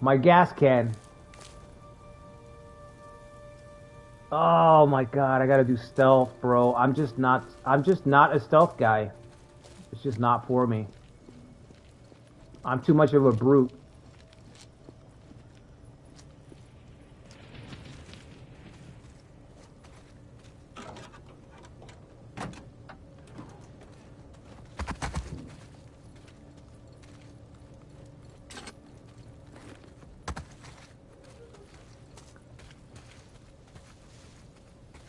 My gas can. Oh my god, I gotta do stealth, bro. I'm just not a stealth guy. It's just not for me. I'm too much of a brute.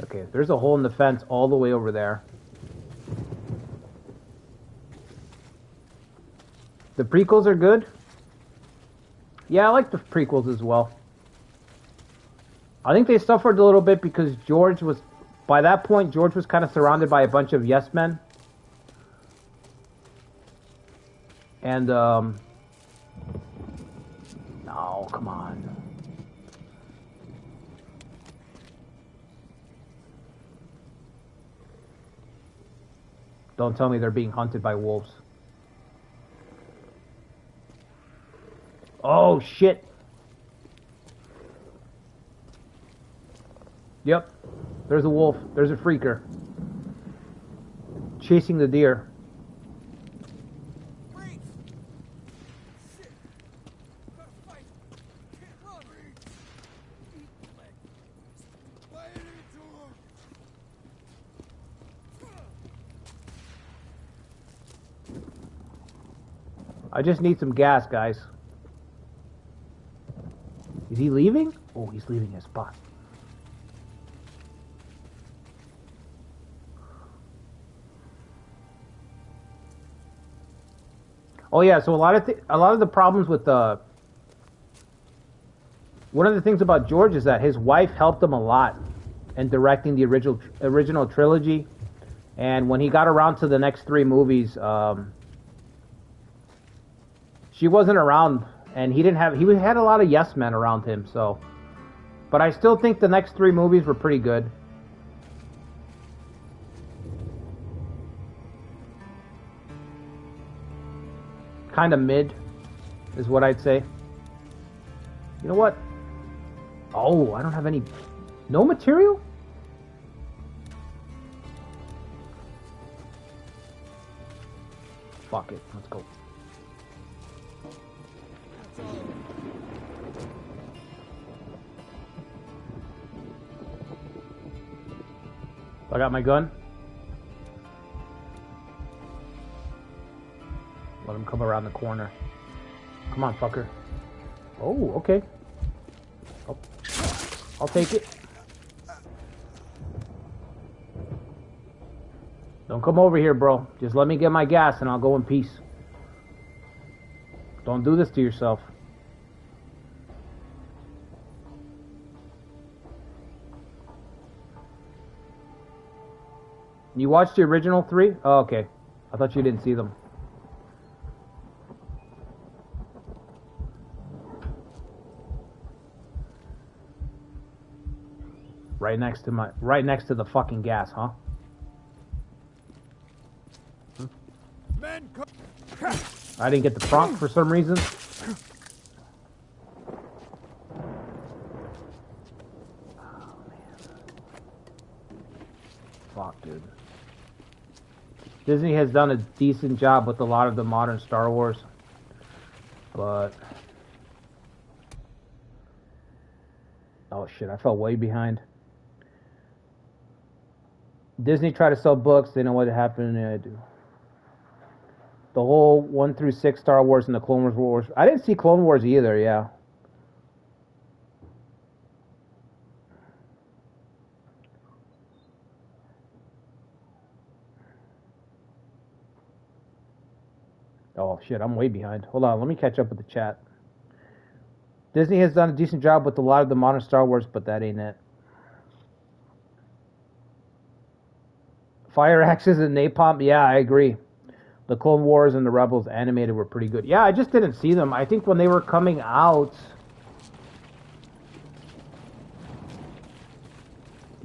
Okay, there's a hole in the fence all the way over there. The prequels are good. Yeah, I like the prequels as well. I think they suffered a little bit because by that point, George was kind of surrounded by a bunch of yes men. And, no, come on. Don't tell me they're being hunted by wolves. Oh, shit. Yep. There's a wolf. There's a freaker. Chasing the deer. I just need some gas, guys. Is he leaving? Oh, he's leaving his spot. Oh yeah, so a lot of the problems with one of the things about George is that his wife helped him a lot in directing the original trilogy, and when he got around to the next 3 movies, she wasn't around, and he had a lot of yes men around him, so. But I still think the next 3 movies were pretty good. Kind of mid, is what I'd say. You know what? Oh, I don't have any. No material? Fuck it, let's go. I got my gun. Let him come around the corner. Come on, fucker. Oh, okay. I'll take it. Don't come over here, bro. Just let me get my gas and I'll go in peace. Don't do this to yourself. You watched the original 3? Oh, okay. I thought you didn't see them. Right next to the fucking gas, huh? Men, I didn't get the prompt for some reason. fuck, dude. Disney has done a decent job with a lot of the modern Star Wars, but oh shit, I fell way behind. Disney tried to sell books. They know what happened. I do. The whole 1 through 6 Star Wars and the Clone Wars. I didn't see Clone Wars either. Yeah. Oh shit, I'm way behind. Hold on, let me catch up with the chat. Disney has done a decent job with a lot of the modern Star Wars, but that ain't it. Fire axes and napalm. Yeah, I agree. The Clone Wars and the Rebels animated were pretty good. Yeah, I just didn't see them. I think when they were coming out,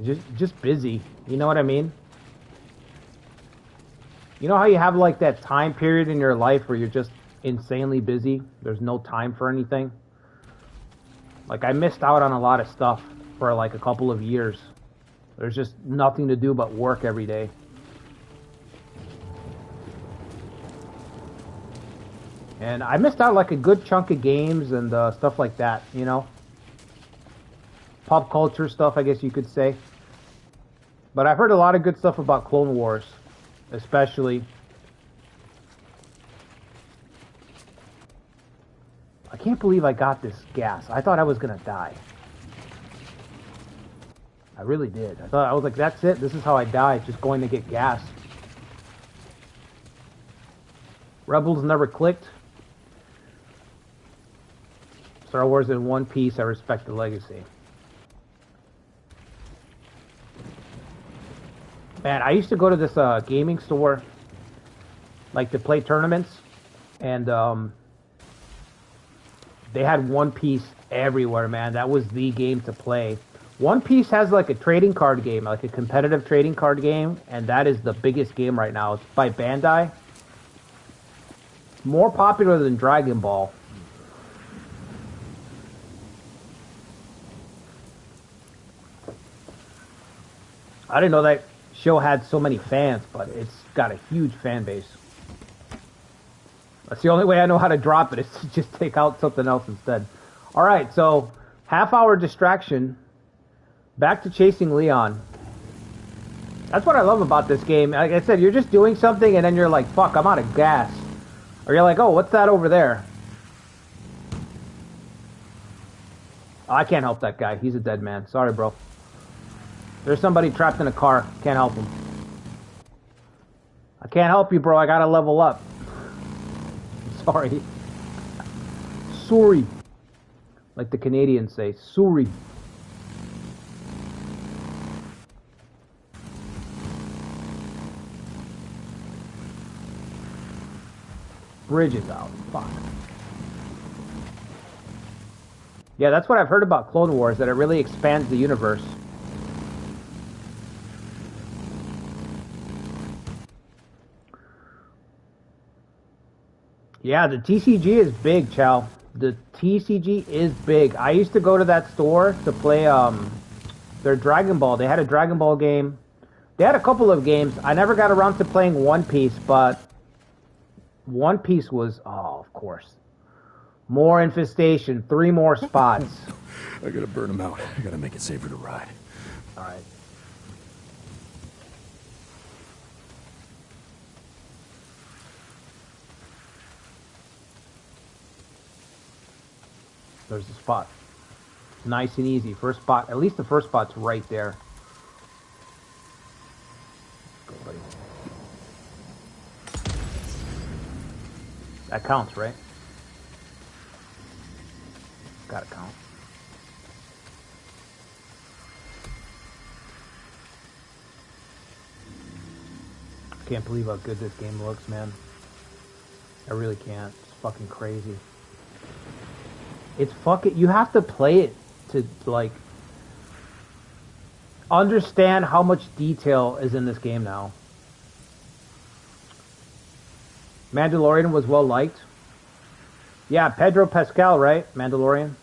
just busy. You know what I mean? You know how you have like that time period in your life where you're just insanely busy? There's no time for anything. Like I missed out on a lot of stuff for like a couple of years. There's just nothing to do but work every day. And I missed out like a good chunk of games and stuff like that, you know? Pop culture stuff, I guess you could say. But I've heard a lot of good stuff about Clone Wars, especially. I can't believe I got this gas. I thought I was going to die. I really did. I was like, that's it. This is how I die, just going to get gas. Rebels never clicked. Star Wars in one piece. I respect the legacy. Man, I used to go to this gaming store, like to play tournaments, and they had One Piece everywhere, man. That was the game to play. One Piece has like a trading card game, like a competitive trading card game, and that is the biggest game right now. It's by Bandai. More popular than Dragon Ball. I didn't know that show had so many fans, but it's got a huge fan base. That's the only way I know how to drop it, is to just take out something else instead. Alright, so half-hour distraction. Back to chasing Leon. That's what I love about this game. Like I said, you're just doing something and then you're like, fuck, I'm out of gas. Or you're like, oh, what's that over there? Oh, I can't help that guy. He's a dead man. Sorry, bro. There's somebody trapped in a car. Can't help him. I can't help you, bro. I gotta level up. Sorry. Sorry. Like the Canadians say. Sorry. Bridge is out. Fuck. Yeah, that's what I've heard about Clone Wars, that it really expands the universe. Yeah, the TCG is big, Chow. The TCG is big. I used to go to that store to play their Dragon Ball. They had a Dragon Ball game. They had a couple of games. I never got around to playing One Piece, but One Piece was, oh, of course. More infestation, 3 more spots. I gotta burn them out. I gotta make it safer to ride. Alright. There's the spot. Nice and easy. First spot. At least the first spot's right there. Go, buddy. That counts, right? Gotta count. I can't believe how good this game looks, man. I really can't. It's fucking crazy. It's fucking... You have to play it to, like, understand how much detail is in this game now. Mandalorian was well liked. Yeah, Pedro Pascal, right? Mandalorian.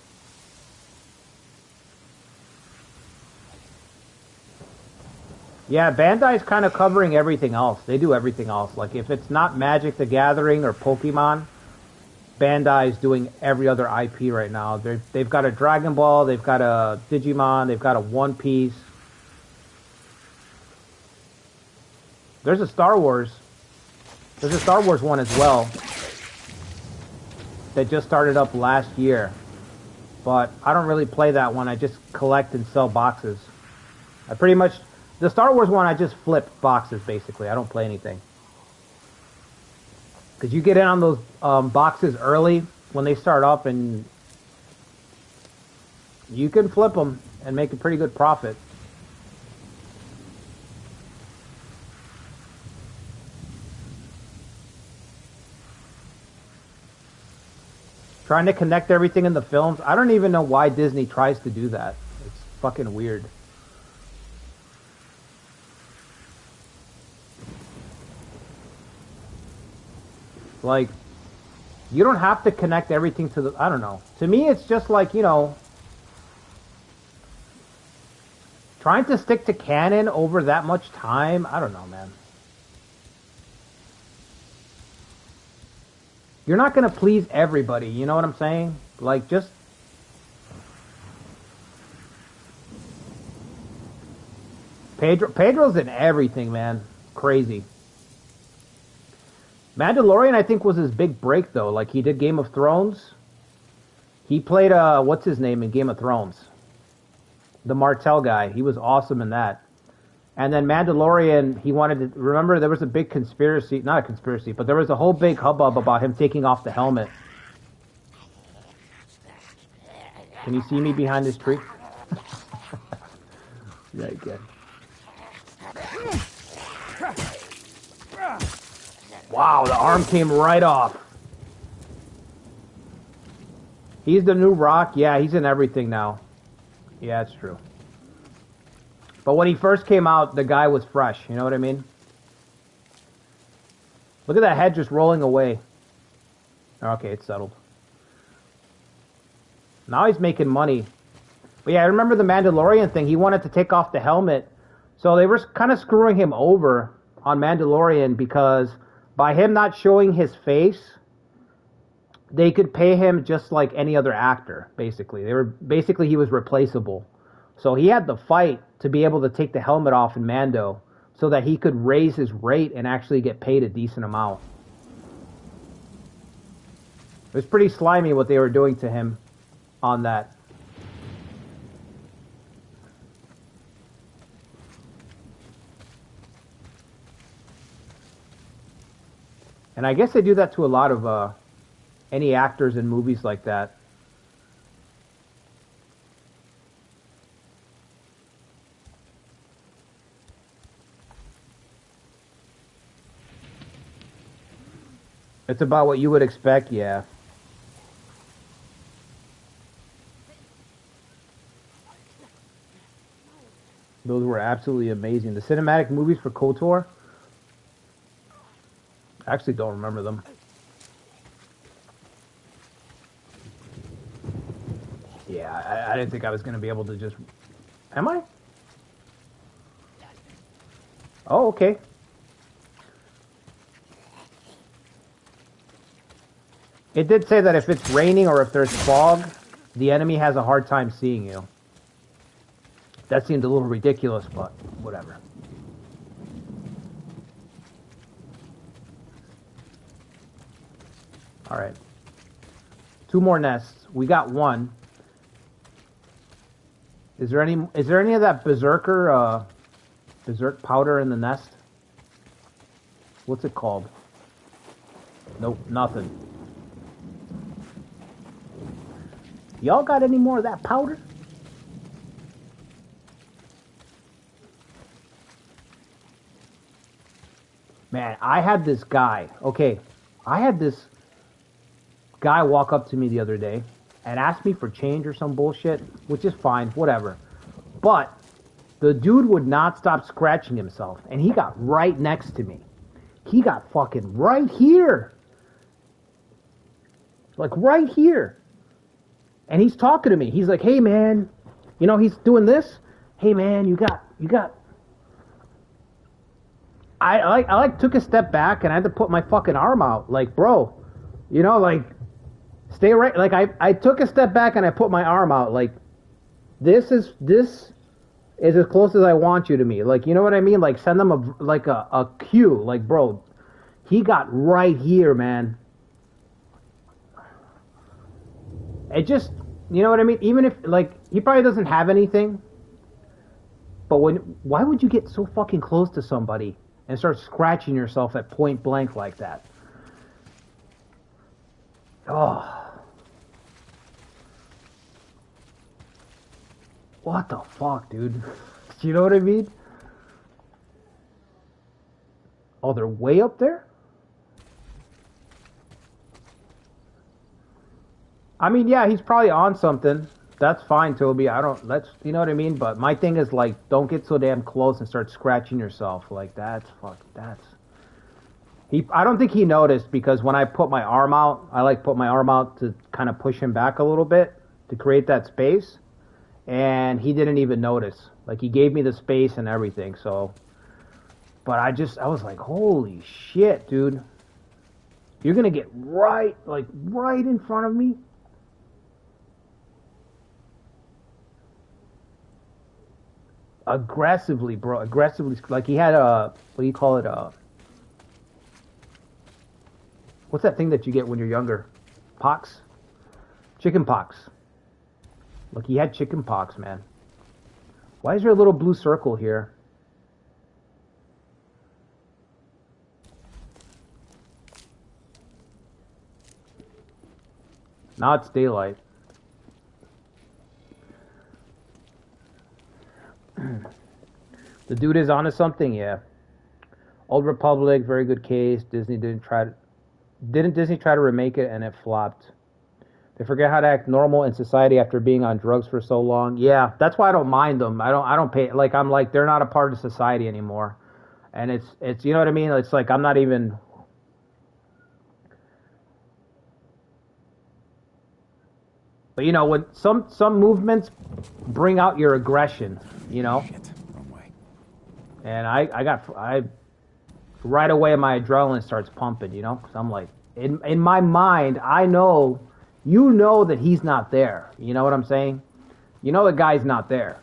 Yeah, Bandai's kind of covering everything else. They do everything else. Like, if it's not Magic the Gathering or Pokemon, Bandai's doing every other IP right now. They've got a Dragon Ball, they've got a Digimon, they've got a One Piece. There's a Star Wars. There's a Star Wars one as well that just started up last year. But I don't really play that one. I just collect and sell boxes. I pretty much... The Star Wars one, I just flip boxes, basically. I don't play anything. Because you get in on those boxes early when they start up, and you can flip them and make a pretty good profit. Trying to connect everything in the films. I don't even know why Disney tries to do that. It's fucking weird. Like, you don't have to connect everything to the... I don't know. To me, it's just like, you know... Trying to stick to canon over that much time? I don't know, man. You're not going to please everybody, you know what I'm saying? Like, just... Pedro's in everything, man. Crazy. Mandalorian, I think, was his big break, though. Like, he did Game of Thrones. He played, what's his name in Game of Thrones? The Martell guy. He was awesome in that. And then Mandalorian, he wanted to... Remember, there was a big conspiracy... Not a conspiracy, but there was a whole big hubbub about him taking off the helmet. Can you see me behind this tree? Yeah, you can. Wow, the arm came right off. He's the new Rock. Yeah, he's in everything now. Yeah, it's true. But when he first came out, the guy was fresh. You know what I mean? Look at that head just rolling away. Okay, it's settled. Now he's making money. But yeah, I remember the Mandalorian thing. He wanted to take off the helmet. So they were kind of screwing him over on Mandalorian because... By him not showing his face, they could pay him just like any other actor, basically. He was replaceable. So he had to fight to be able to take the helmet off in Mando so that he could raise his rate and actually get paid a decent amount. It was pretty slimy what they were doing to him on that. And I guess they do that to a lot of any actors in movies like that. It's about what you would expect, yeah. Those were absolutely amazing. The cinematic movies for KOTOR? I actually don't remember them. Yeah, I didn't think I was going to be able to just... Am I? Oh, okay. It did say that if it's raining or if there's fog, the enemy has a hard time seeing you. That seemed a little ridiculous, but whatever. Alright. 2 more nests. We got 1. Is there any of that berserk powder in the nest? What's it called? Nope, nothing. Y'all got any more of that powder? Man, I had this guy. Okay, I had this guy walk up to me the other day and ask me for change or some bullshit, which is fine, whatever. But the dude would not stop scratching himself, and he got right next to me. He got fucking right here. Like right here. And he's talking to me. He's like, hey man, you know, he's doing this. Hey man, you got I took a step back and I had to put my fucking arm out. Like, bro, you know, like, stay right. Like, I took a step back and I put my arm out. Like, this is as close as I want you to me. Like, you know what I mean? Like, send them a cue. Like, bro, he got right here, man. It just, you know what I mean? Even if, like, he probably doesn't have anything. But why would you get so fucking close to somebody and start scratching yourself at point blank like that? Oh. What the fuck, dude? You know what I mean? Oh, they're way up there? I mean, yeah, he's probably on something. That's fine, Toby. You know what I mean? But my thing is, like, don't get so damn close and start scratching yourself. Like, I don't think he noticed, because when I put my arm out, I put my arm out to kind of push him back a little bit to create that space. And he didn't even notice. Like, he gave me the space and everything, so. But I was like, holy shit, dude. You're gonna get right in front of me? Aggressively, bro. Aggressively. Like, he had what do you call it? What's that thing that you get when you're younger? Pox? Chicken pox. Look, he had chicken pox, man. Why is there a little blue circle here? Now it's daylight. The dude is onto something, yeah. Old Republic, very good case. Didn't Disney try to remake it and it flopped? They forget how to act normal in society after being on drugs for so long. Yeah, that's why I don't mind them. I don't pay, like, I'm like, they're not a part of society anymore. And it's you know what I mean? It's like, I'm not even. But you know, when some movements bring out your aggression, you know. Shit, wrong way. And I right away my adrenaline starts pumping, you know, because I'm like, in my mind, I know. You know that he's not there. You know what I'm saying? You know the guy's not there.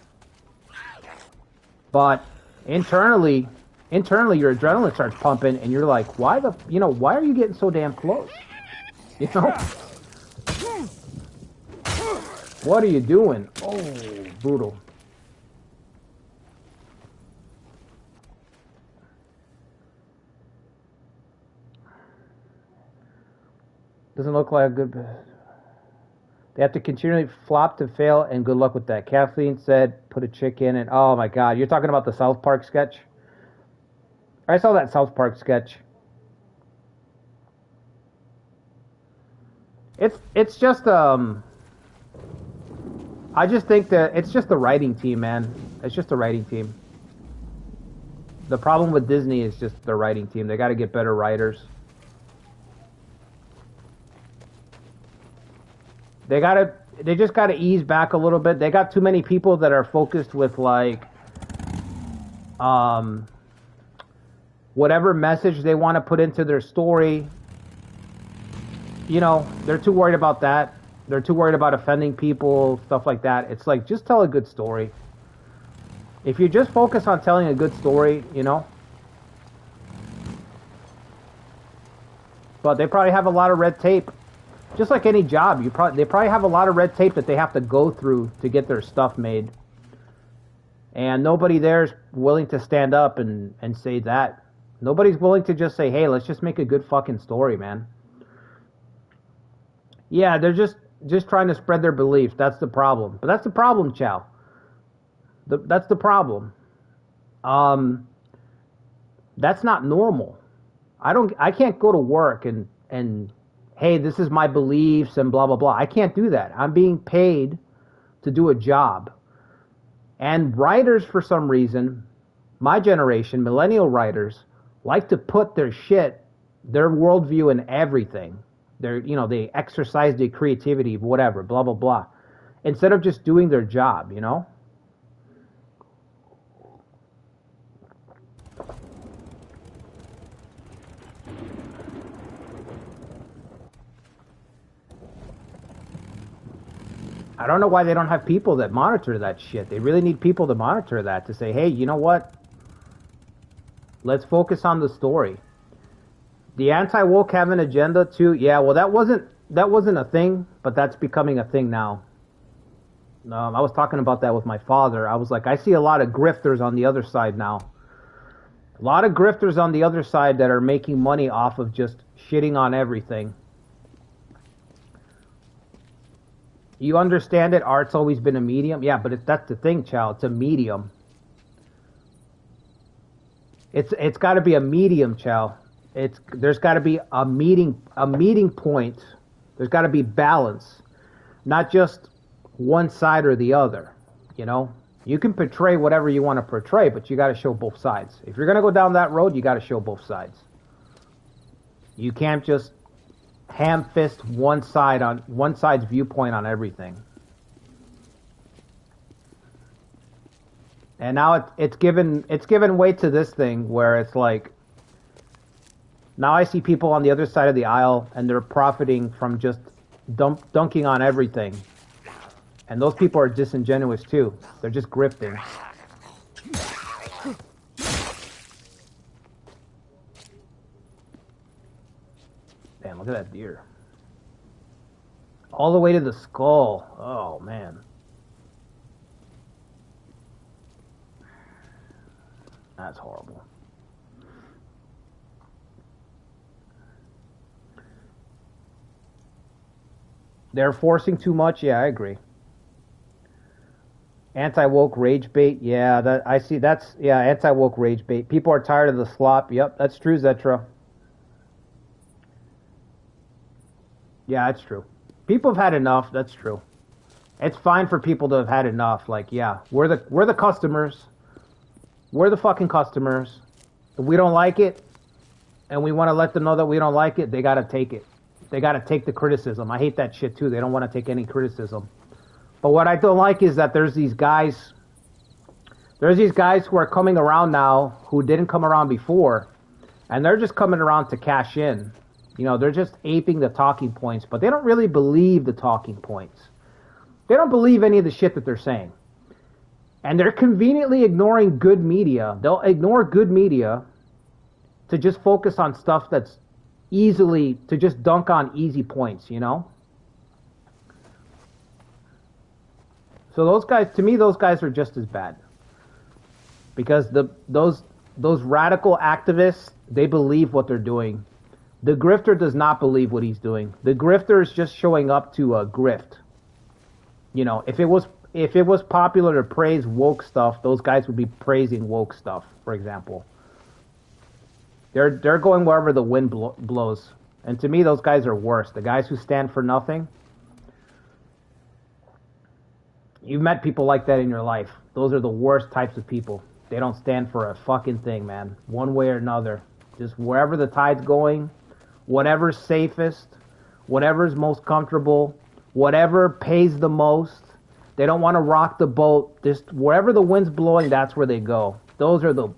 But internally your adrenaline starts pumping and you're like, why are you getting so damn close? You know? What are you doing? Oh, brutal. Doesn't look like a good. They have to continually flop to fail, and good luck with that. Kathleen said, put a chick in, and oh my god, you're talking about the South Park sketch? I saw that South Park sketch. It's just I just think that it's just the writing team, man. It's just the writing team. The problem with Disney is just the writing team. They got to get better writers. They just gotta ease back a little bit. They got too many people that are focused with, like, whatever message they want to put into their story. You know, they're too worried about that. They're too worried about offending people, stuff like that. It's like, just tell a good story. If you just focus on telling a good story, you know. But they probably have a lot of red tape. Just like any job, they probably have a lot of red tape that they have to go through to get their stuff made. And nobody there is willing to stand up and say that. Nobody's willing to just say, hey, let's just make a good fucking story, man. Yeah, they're just trying to spread their beliefs. That's the problem. But that's the problem, Chow. That's the problem. That's not normal. I can't go to work and hey, this is my beliefs and blah, blah, blah. I can't do that. I'm being paid to do a job. And writers, for some reason, my generation, millennial writers, like to put their shit, their worldview in everything. They exercise their creativity, whatever, blah, blah, blah. Instead of just doing their job, you know? I don't know why they don't have people that monitor that shit. They really need people to monitor that, to say, hey, you know what? Let's focus on the story. The anti-woke have an agenda too. Yeah, well, that wasn't a thing, but that's becoming a thing now. I was talking about that with my father. I was like, I see a lot of grifters on the other side now. A lot of grifters on the other side that are making money off of just shitting on everything. You understand it? Art's always been a medium. Yeah, but that's the thing, Chow. It's a medium. It's got to be a medium, Chow. There's got to be a meeting point. There's got to be balance, not just one side or the other. You know, you can portray whatever you want to portray, but you got to show both sides. If you're gonna go down that road, you got to show both sides. You can't just ham fist one side's viewpoint on everything. And now it's given way to this thing where it's like, now I see people on the other side of the aisle and they're profiting from just dunking on everything. And those people are disingenuous too. They're just grifting. Damn, look at that deer. All the way to the skull. Oh, man. That's horrible. They're forcing too much? Yeah, I agree. Anti-woke rage bait? Yeah, I see. That's, yeah, anti-woke rage bait. People are tired of the slop. Yep, that's true, Zetra. Yeah, that's true. People have had enough. That's true. It's fine for people to have had enough. Like, yeah, we're the customers. We're the fucking customers. If we don't like it, and we want to let them know that we don't like it, they gotta take it. They gotta take the criticism. I hate that shit too. They don't want to take any criticism. But what I don't like is that there's these guys who are coming around now who didn't come around before, and they're just coming around to cash in. You know, they're just aping the talking points, but they don't really believe the talking points. They don't believe any of the shit that they're saying. And they're conveniently ignoring good media. They'll ignore good media to just focus on stuff that's to just dunk on easy points, you know? So those guys, to me, those guys are just as bad. Because those radical activists, they believe what they're doing. The grifter does not believe what he's doing. The grifter is just showing up to grift. You know, if it was popular to praise woke stuff, those guys would be praising woke stuff, for example. They're going wherever the wind blows. And to me, those guys are worse. The guys who stand for nothing. You've met people like that in your life. Those are the worst types of people. They don't stand for a fucking thing, man. One way or another. Just wherever the tide's going, whatever's safest, whatever's most comfortable, whatever pays the most. They don't want to rock the boat. Just wherever the wind's blowing, that's where they go. Those are the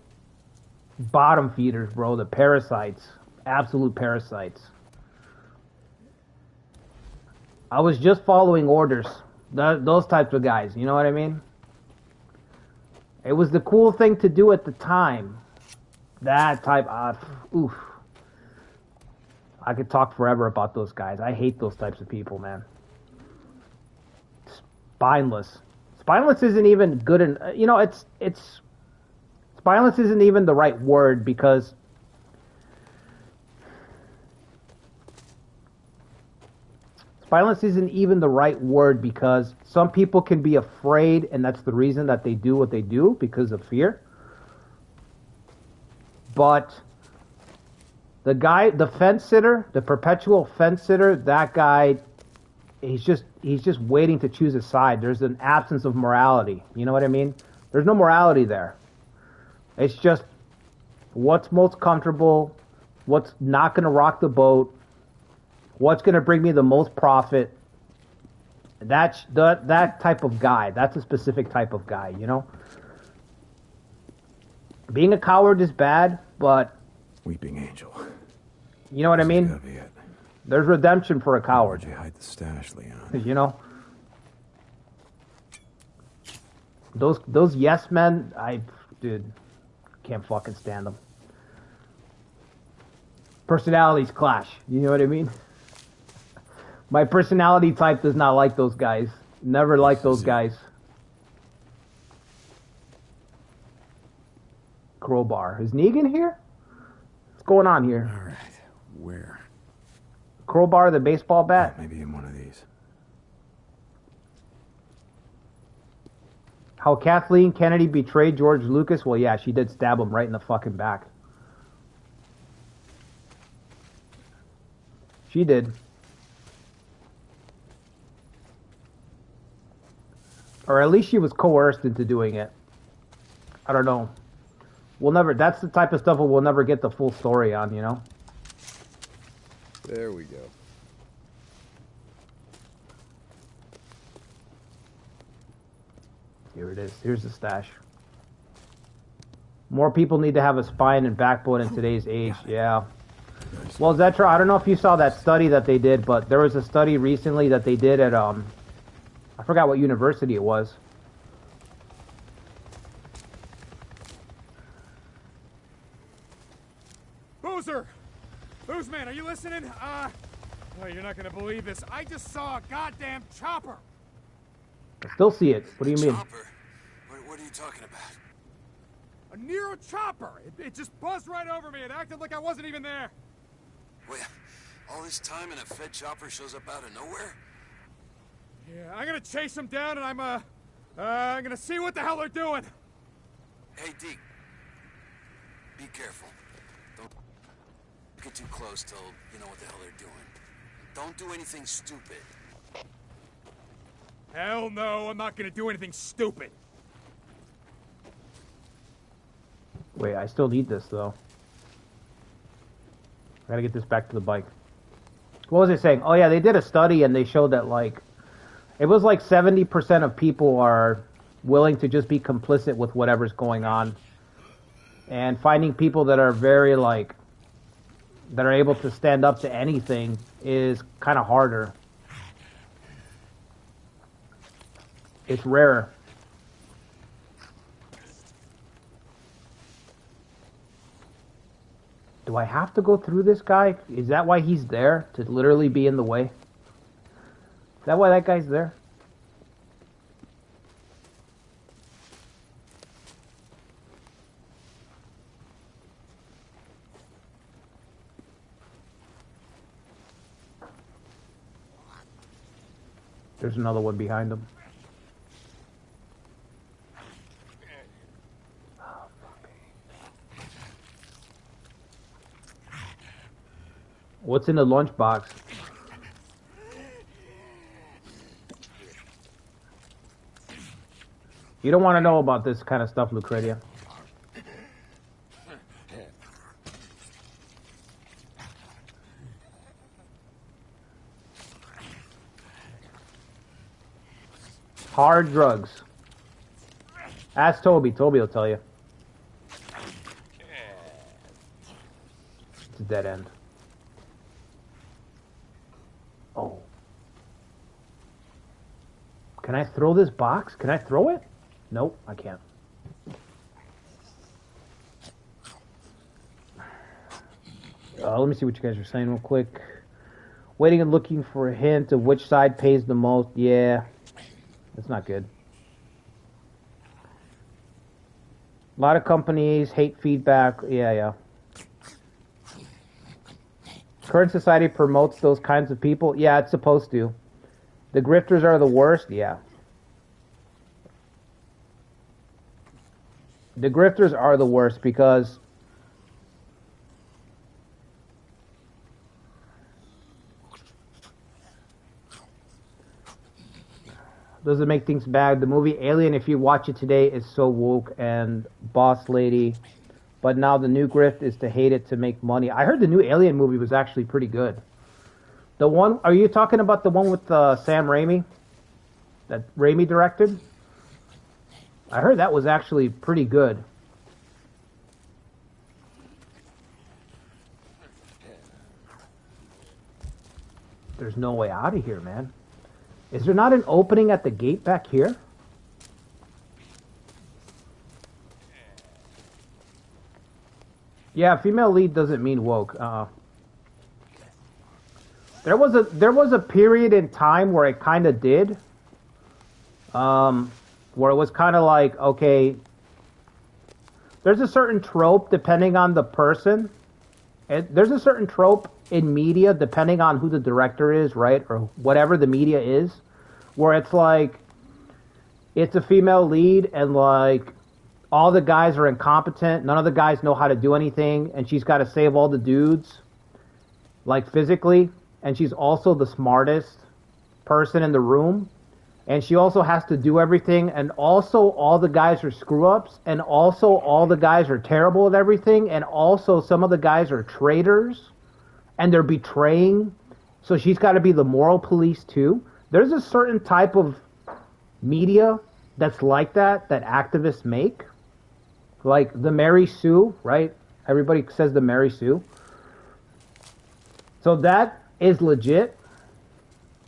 bottom feeders, bro. The parasites. Absolute parasites. I was just following orders. Those types of guys. You know what I mean? It was the cool thing to do at the time. That type of... oof. I could talk forever about those guys. I hate those types of people, man. Spineless. Spineless isn't even good. You know, it's spineless isn't even the right word because spineless isn't even the right word because some people can be afraid, and that's the reason that they do what they do, because of fear. But the guy, the fence sitter, the perpetual fence sitter, that guy, he's just waiting to choose a side. There's an absence of morality. You know what I mean? There's no morality there. It's just what's most comfortable, what's not going to rock the boat, what's going to bring me the most profit. That's that type of guy. That's a specific type of guy, you know? Being a coward is bad, but... Weeping angel. You know what I mean? There's redemption for a coward. Where'd you hide the stash, Leon? You know? Those yes men, dude, can't fucking stand them. Personalities clash. You know what I mean? My personality type does not like those guys. Never liked those guys. Crowbar. Is Negan here? What's going on here? All right. Where? Crowbar, the baseball bat? Oh, maybe in one of these. How Kathleen Kennedy betrayed George Lucas? Well, yeah, she did stab him right in the fucking back. She did. Or at least she was coerced into doing it. I don't know. We'll never, that's the type of stuff we'll never get the full story on, you know? There we go. Here it is. Here's the stash. More people need to have a spine and backbone in today's age. Yeah. Well, Zetra, I don't know if you saw that study that they did, but there was a study recently that they did at, I forgot what university it was. Boozer! Boozman, are you listening? Oh, you're not gonna believe this. I just saw a goddamn chopper! I still see it. What do you mean? Chopper? What are you talking about? A Nero chopper! It just buzzed right over me. It acted like I wasn't even there. Wait, all this time and a Fed chopper shows up out of nowhere? Yeah, I'm gonna chase them down and I'm gonna see what the hell they're doing. Hey, Deke. Be careful. Don't get too close till you know what the hell they're doing. Don't do anything stupid. Hell no, I'm not gonna do anything stupid. Wait, I still need this, though. I gotta get this back to the bike. What was I saying? Oh, yeah, they did a study and they showed that, like, it was like 70% of people are willing to just be complicit with whatever's going on. And finding people that are very, like, that are able to stand up to anything is kind of harder. It's rarer. Do I have to go through this guy? Is that why he's there? To literally be in the way? Is that why that guy's there? There's another one behind him. What's in the lunchbox? You don't want to know about this kind of stuff, Lucretia. Hard drugs. Ask Toby. Toby will tell you. It's a dead end. Oh. Can I throw this box? Can I throw it? Nope, I can't. Let me see what you guys are saying real quick. Waiting and looking for a hint of which side pays the most. Yeah. That's not good. A lot of companies hate feedback. Yeah. Current society promotes those kinds of people. Yeah, it's supposed to. The grifters are the worst. Yeah. The grifters are the worst because does it make things bad? The movie Alien, if you watch it today, is so woke and boss lady. But now the new grift is to hate it to make money. I heard the new Alien movie was actually pretty good. The one, are you talking about the one with Sam Raimi? That Raimi directed? I heard that was actually pretty good. There's no way out of here, man. Is there not an opening at the gate back here? Yeah, female lead doesn't mean woke. There was a period in time where it kind of did. Where it was kind of like, okay, there's a certain trope depending on the person. There's a certain trope in media depending on who the director is, right? Or whatever the media is, where it's like, it's a female lead and like all the guys are incompetent. None of the guys know how to do anything. And she's got to save all the dudes, like physically. And she's also the smartest person in the room. And she also has to do everything. And also all the guys are screw ups. And also all the guys are terrible at everything. And also some of the guys are traitors. And they're betraying. So she's got to be the moral police too. There's a certain type of media that's like that activists make. Like the Mary Sue, right? Everybody says the Mary Sue. So that is legit.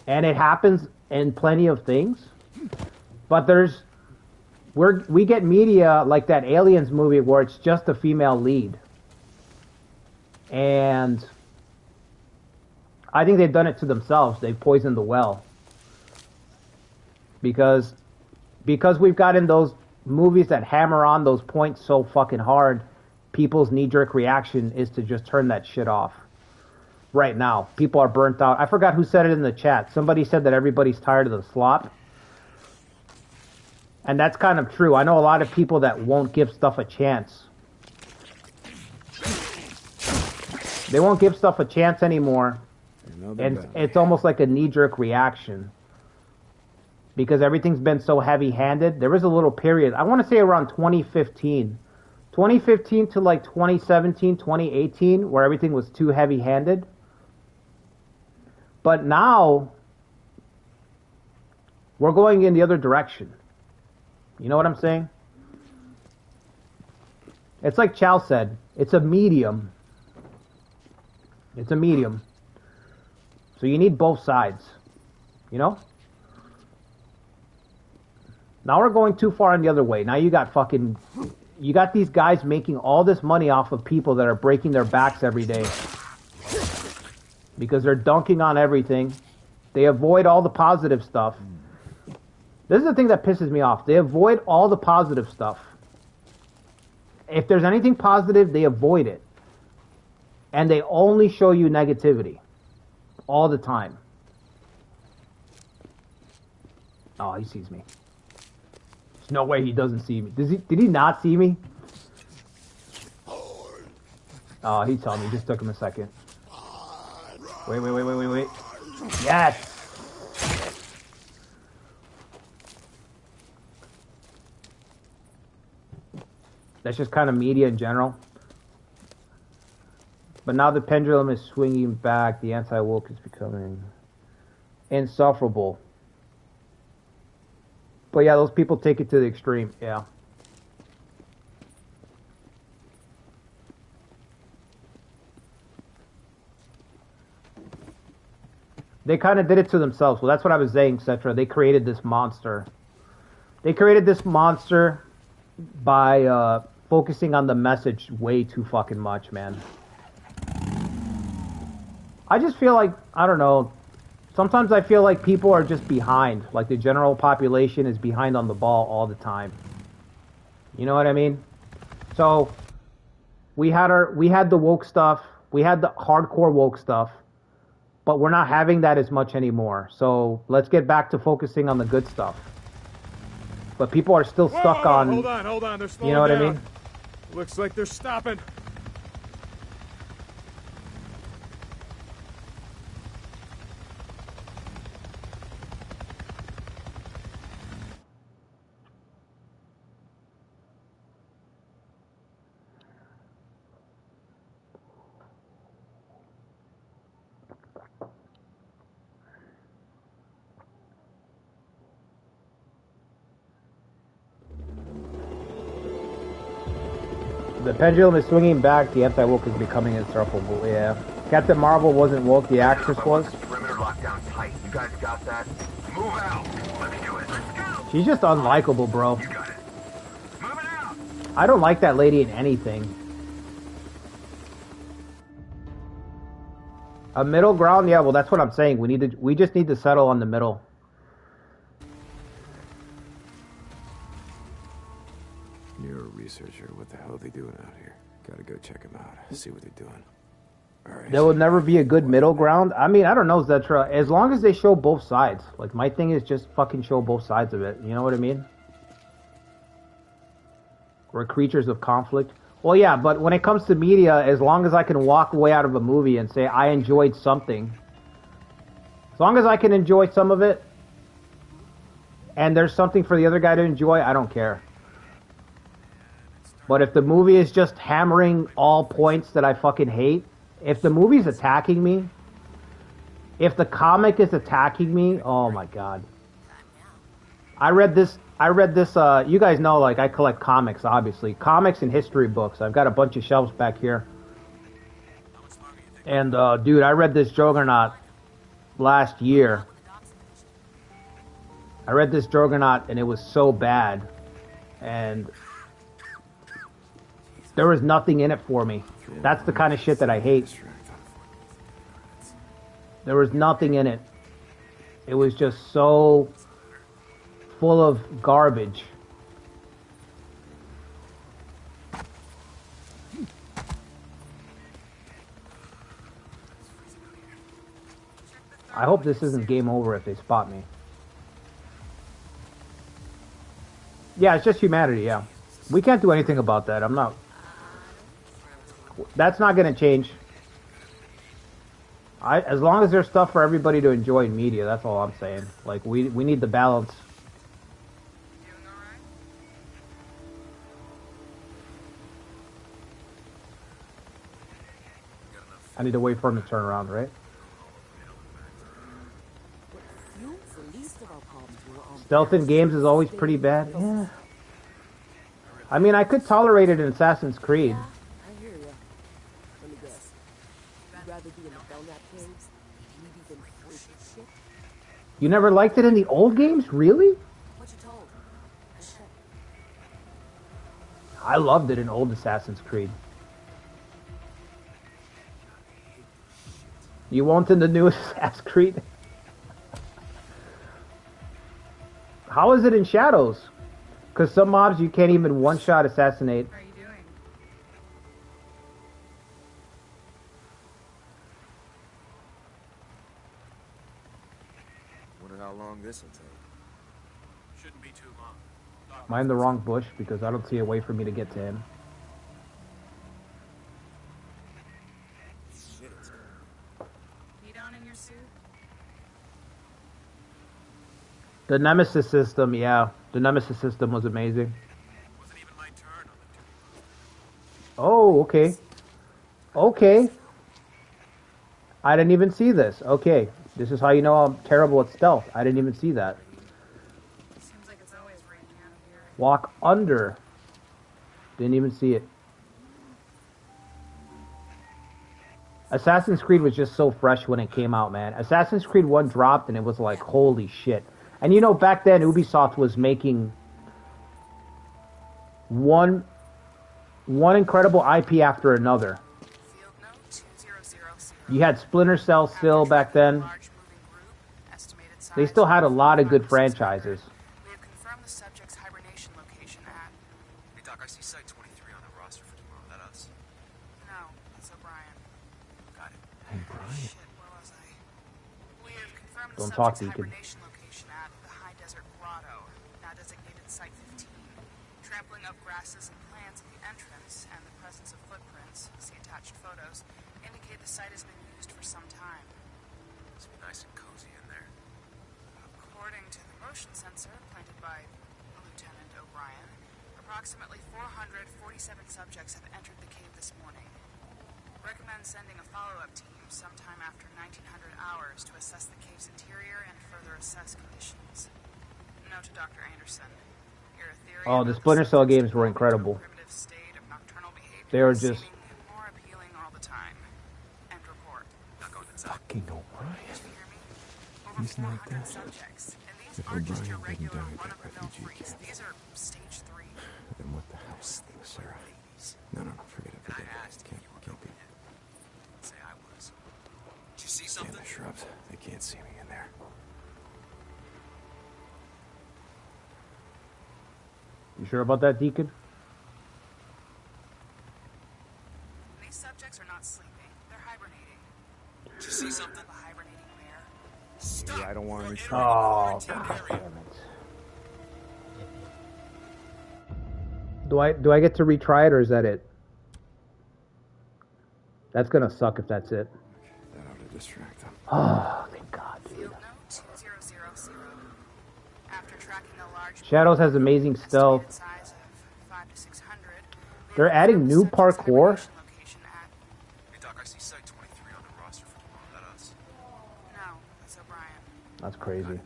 And it happens in plenty of things. But we get media like that Aliens movie where it's just a female lead. And I think they've done it to themselves. They've poisoned the well. Because we've gotten those movies that hammer on those points so fucking hard, people's knee-jerk reaction is to just turn that shit off. Right now, people are burnt out. I forgot who said it in the chat. Somebody said that everybody's tired of the slop. And that's kind of true. I know a lot of people that won't give stuff a chance. They won't give stuff a chance anymore. And it's almost like a knee-jerk reaction. Because everything's been so heavy-handed. There was a little period, I want to say around 2015. 2015 to like 2017, 2018, where everything was too heavy-handed. But now, we're going in the other direction. You know what I'm saying? It's like Chow said, it's a medium. It's a medium. So you need both sides. You know? Now we're going too far in the other way. Now you got these guys making all this money off of people that are breaking their backs every day. Because they're dunking on everything. They avoid all the positive stuff. This is the thing that pisses me off. They avoid all the positive stuff. If there's anything positive, they avoid it. And they only show you negativity. All the time. Oh, he sees me. There's no way he doesn't see me. Did he not see me? Oh, he saw me. It just took him a second. Wait. Yes! That's just kind of media in general. But now the pendulum is swinging back. The anti-woke is becoming insufferable. But yeah, those people take it to the extreme. Yeah. They kind of did it to themselves. Well, that's what I was saying, etc. They created this monster. They created this monster by focusing on the message way too fucking much, man. I just feel like, I don't know, sometimes I feel like people are just behind. Like the general population is behind on the ball all the time. You know what I mean? So, we had the woke stuff. We had the hardcore woke stuff. But we're not having that as much anymore. So, let's get back to focusing on the good stuff. But people are still stuck on... Hold on. They're slowing You know what down. I mean? Looks like they're stopping. The pendulum is swinging back. The anti-woke is becoming insufferable. Yeah. Captain Marvel wasn't woke. The actress was. Perimeter lockdown tight. You guys got that? Move out. Let's do it. Let's go. She's just unlikable, bro. You got it. Moving out. I don't like that lady in anything. A middle ground? Yeah, well, that's what I'm saying. We just need to settle on the middle. You're a researcher. What the hell are they doing out here? Gotta go check them out. See what they're doing. All right. There will never be a good middle ground. I mean, I don't know, Zetra. As long as they show both sides. Like, my thing is just fucking show both sides of it. You know what I mean? We're creatures of conflict. Well, yeah, but when it comes to media, as long as I can walk away out of a movie and say I enjoyed something, as long as I can enjoy some of it, and there's something for the other guy to enjoy, I don't care. But if the movie is just hammering all points that I fucking hate, if the movie's attacking me, if the comic is attacking me, oh my god. I read this, you guys know, like, I collect comics, obviously. Comics and history books. I've got a bunch of shelves back here. And, dude, I read this Juggernaut last year. I read this Juggernaut, and it was so bad. And there was nothing in it for me. That's the kind of shit that I hate. There was nothing in it. It was just so full of garbage. I hope this isn't game over if they spot me. Yeah, it's just humanity, yeah. We can't do anything about that. I'm not... That's not going to change. As long as there's stuff for everybody to enjoy in media, that's all I'm saying. Like, we need the balance. I need to wait for him to turn around, right? Stealth in games is always pretty bad. Yeah. I mean, I could tolerate it in Assassin's Creed. I hear ya. Let me guess. You'd rather be in the Belknap caves? You'd even force shit? You never liked it in the old games? Really? What you told? I loved it in old Assassin's Creed. You won't in the new Assassin's Creed? How is it in Shadows? Because some mobs you can't even one-shot assassinate. What are you doing? Wonder how long this will take. Shouldn't be too long. Am I in the wrong bush? Because I don't see a way for me to get to him. Heat on in your suit? The Nemesis system, yeah. The Nemesis system was amazing. Wasn't even my turn on the two. Oh, okay. Okay. I didn't even see this. Okay. This is how you know I'm terrible at stealth. I didn't even see that. Seems like it's always raining out here. Walk under. Didn't even see it. Assassin's Creed was just so fresh when it came out, man. Assassin's Creed 1 dropped and it was like, holy shit. And you know, back then Ubisoft was making one incredible IP after another. Field note 2000. You had Splinter Cell still back then. Large moving group. Estimated size. They still had a lot of good franchises. We have confirmed the subject's hibernation location at... Hey, Doc, I see Site 23 on the roster for tomorrow. That us? No, that's O'Brien. Got it. Shit, where was I? We have confirmed the Don't talk, subject's Deacon. hibernation location at the High Desert Grotto, now designated Site 15. Trampling of grasses and plants at the entrance and the presence of footprints, see attached photos, indicate the site has been used for some time. Must be nice and cozy in there. According to the motion sensor planted by Lieutenant O'Brien, approximately 447 subjects have entered the cave this morning. Recommend sending a follow-up team sometime after 1900 hours to assess the cave's interior and further assess conditions. Note to Dr. Anderson. Your theory Oh, the about Splinter Cell subject's games were incredible. primitive state of nocturnal behavior They were is just seeming more appealing all the time. End report. Not going inside. Fucking O'Brien. You hear me? Over He's not 400 that. subjects, and these If aren't just your O'Brien didn't regular die at that run-of-the-mill refugee freaks. camp. These are stage 3. Then what the hell, Sarah? No, forget it. And I Forget it. asked if Can't you were be. going in. Say I was. sure about that, Deacon? These subjects are not sleeping. They're hibernating. Did you see something? A hibernating bear. Stop! Yeah, I don't want We're any entering Oh, the quarantine God area. damn it. Do I get to retry it, or is that it? That's gonna suck if that's it. That ought to distract them. Oh, thank God, dude. Field note 2000. After tracking a large Shadows has amazing stealth. estimated size of 5 to 600, we They're have adding confirmed new the subject's parkour? hibernation location at... Hey, Doc, I see Site 23 on the roster for tomorrow. That us? No, that's O'Brien. That's crazy.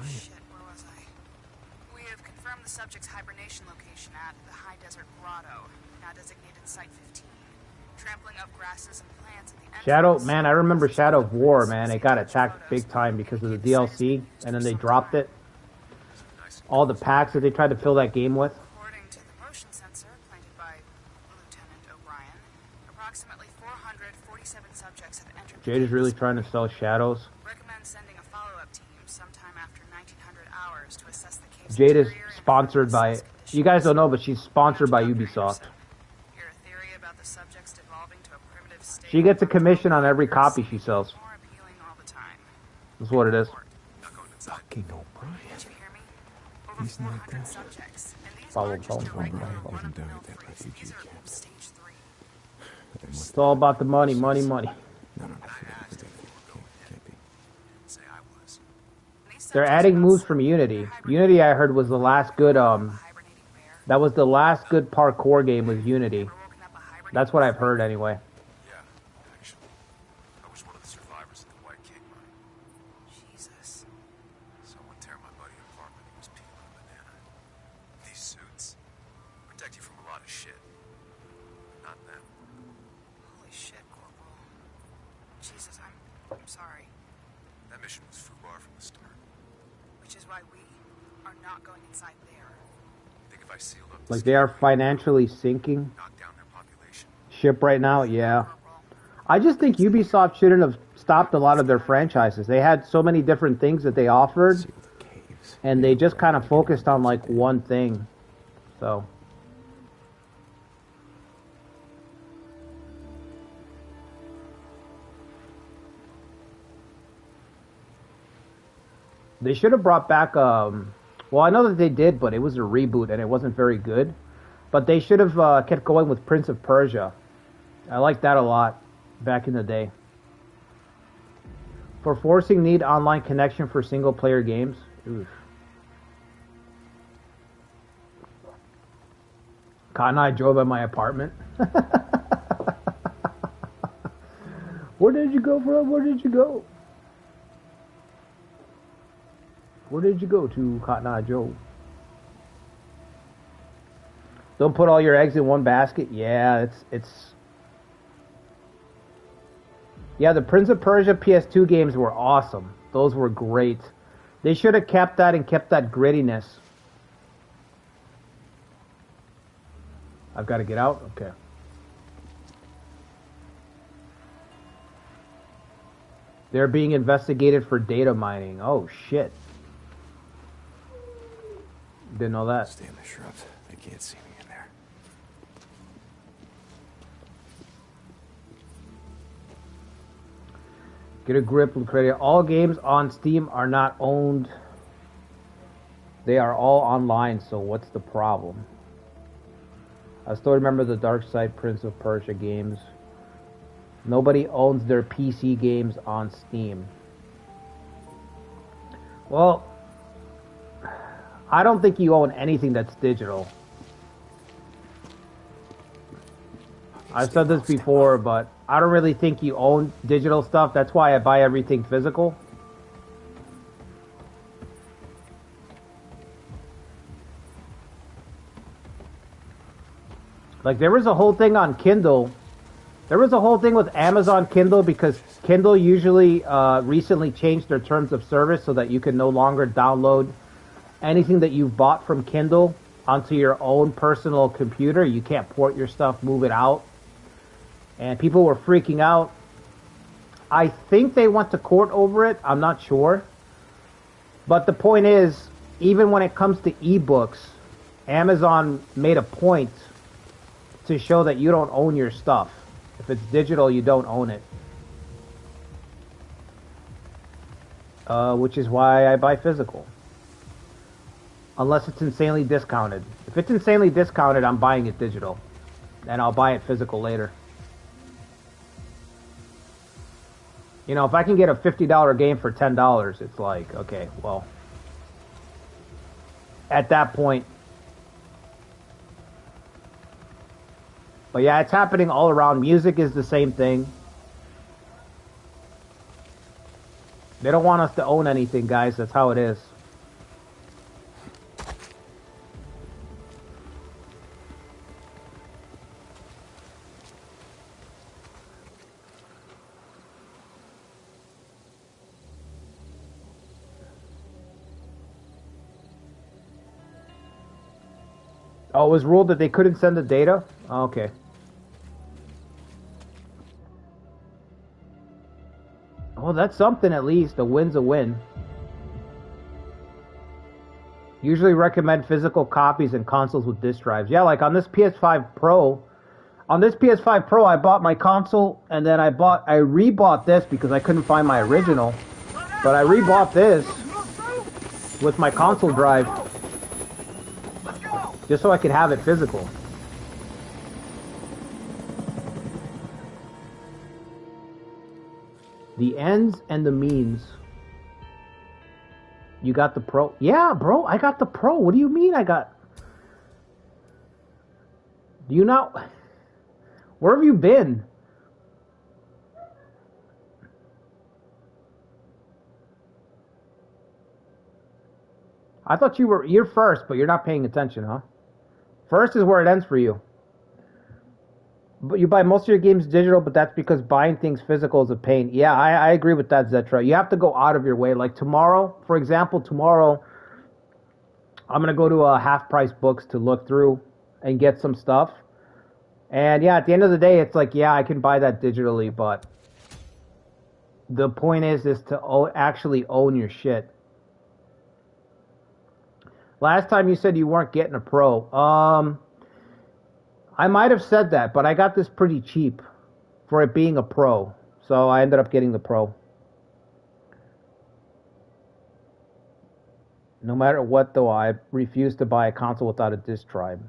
Shit, where was I? We have confirmed the subject's hibernation location at the High Desert Grotto, now designated Site 15. Trampling of grasses and plants at the entrance. Shadow, man, I remember Shadow of War, man. It got attacked big time because of the DLC, and then they dropped it. All the packs that they tried to fill that game with. According to the motion sensor planted by Lieutenant O'Brien, approximately 447 subjects have entered. Jade is really trying to sell Shadows. Recommend sending a follow-up team sometime after 1900 hours to assess the cave's Jade is interior and sponsored by, you guys don't know, but she's sponsored by Ubisoft. Hear a theory about the subjects devolving to a primitive state. She gets a commission on every copy she sells. More appealing all the time. That's what it is. Fucking O'Brien. Did you hear me? Over He's not 400 that. subjects, and these Follow aren't just him, your follow him, regular follow him. run-of-the-mill Down at that freaks. refugee These are camp. stage 3. It's all about the money, money, money. No. Can't be. Say I was. They're adding moves from Unity. Unity, I heard, was the last good, that was the last good parkour game with Unity. That's what I've heard anyway. Yeah, actually. I was one of the survivors of the White King run. Jesus. Someone tear my buddy apart when he was peeling a banana. These suits protect you from a lot of shit. Not them. Holy shit, Corporal. Jesus, I'm sorry. That mission was FUBAR from the start. Which is why we are not going inside there. I think if I sealed up Like, they are financially sinking knock down their population. ship right now, yeah. I just think Ubisoft shouldn't have stopped a lot of their franchises. They had so many different things that they offered, Seal the caves. and they just kind of focused on, like, one thing. So... They should have brought back, well, I know that they did, but it was a reboot and it wasn't very good. But they should have kept going with Prince of Persia. I liked that a lot back in the day. For forcing need online connection for single player games. Oof. Cotton Eye Joe by my apartment. Where did you go from? Where did you go? Where did you go to, Cotton Eye Joe? Don't put all your eggs in one basket. Yeah, it's. Yeah, the Prince of Persia PS2 games were awesome. Those were great. They should have kept that and kept that grittiness. I've got to get out? Okay. They're being investigated for data mining. Oh, shit. Didn't know that. Stay in the shrubs. They can't see me in there. Get a grip, Lucretia. All games on Steam are not owned. They are all online, so what's the problem? I still remember the Dark Side Prince of Persia games. Nobody owns their PC games on Steam. Well, I don't think you own anything that's digital. I've said this before, but I don't really think you own digital stuff. That's why I buy everything physical. Like, there was a whole thing on Kindle. There was a whole thing with Amazon Kindle because Kindle usually recently changed their terms of service so that you can no longer download anything that you've bought from Kindle onto your own personal computer. You can't port your stuff, move it out. And people were freaking out. I think they went to court over it. I'm not sure. But the point is, even when it comes to ebooks, Amazon made a point to show that you don't own your stuff. If it's digital, you don't own it. Which is why I buy physical. Unless it's insanely discounted. If it's insanely discounted, I'm buying it digital. And I'll buy it physical later. You know, if I can get a $50 game for $10, it's like, okay, well, at that point. But yeah, it's happening all around. Music is the same thing. They don't want us to own anything, guys. That's how it is. Oh, it was ruled that they couldn't send the data? Oh, okay. Well, that's something at least. A win's a win. Usually recommend physical copies and consoles with disk drives. Yeah, like on this PS5 Pro. On this PS5 Pro, I bought my console, and then I rebought this because I couldn't find my original. But I rebought this with my console drive. Just so I could have it physical. The ends and the means. You got the Pro? Yeah, bro, I got the Pro. What do you mean I got... Do you not... Where have you been? I thought you're first, but you're not paying attention, huh? First is where it ends for you. But you buy most of your games digital, but that's because buying things physical is a pain. Yeah, I agree with that, Zetra. You have to go out of your way. Like tomorrow, for example, tomorrow, I'm going to go to a half-price books to look through and get some stuff. And yeah, at the end of the day, it's like, yeah, I can buy that digitally, but the point is to actually own your shit. Last time you said you weren't getting a Pro. I might have said that, but I got this pretty cheap for it being a Pro. So I ended up getting the Pro. No matter what, though, I refuse to buy a console without a disc drive.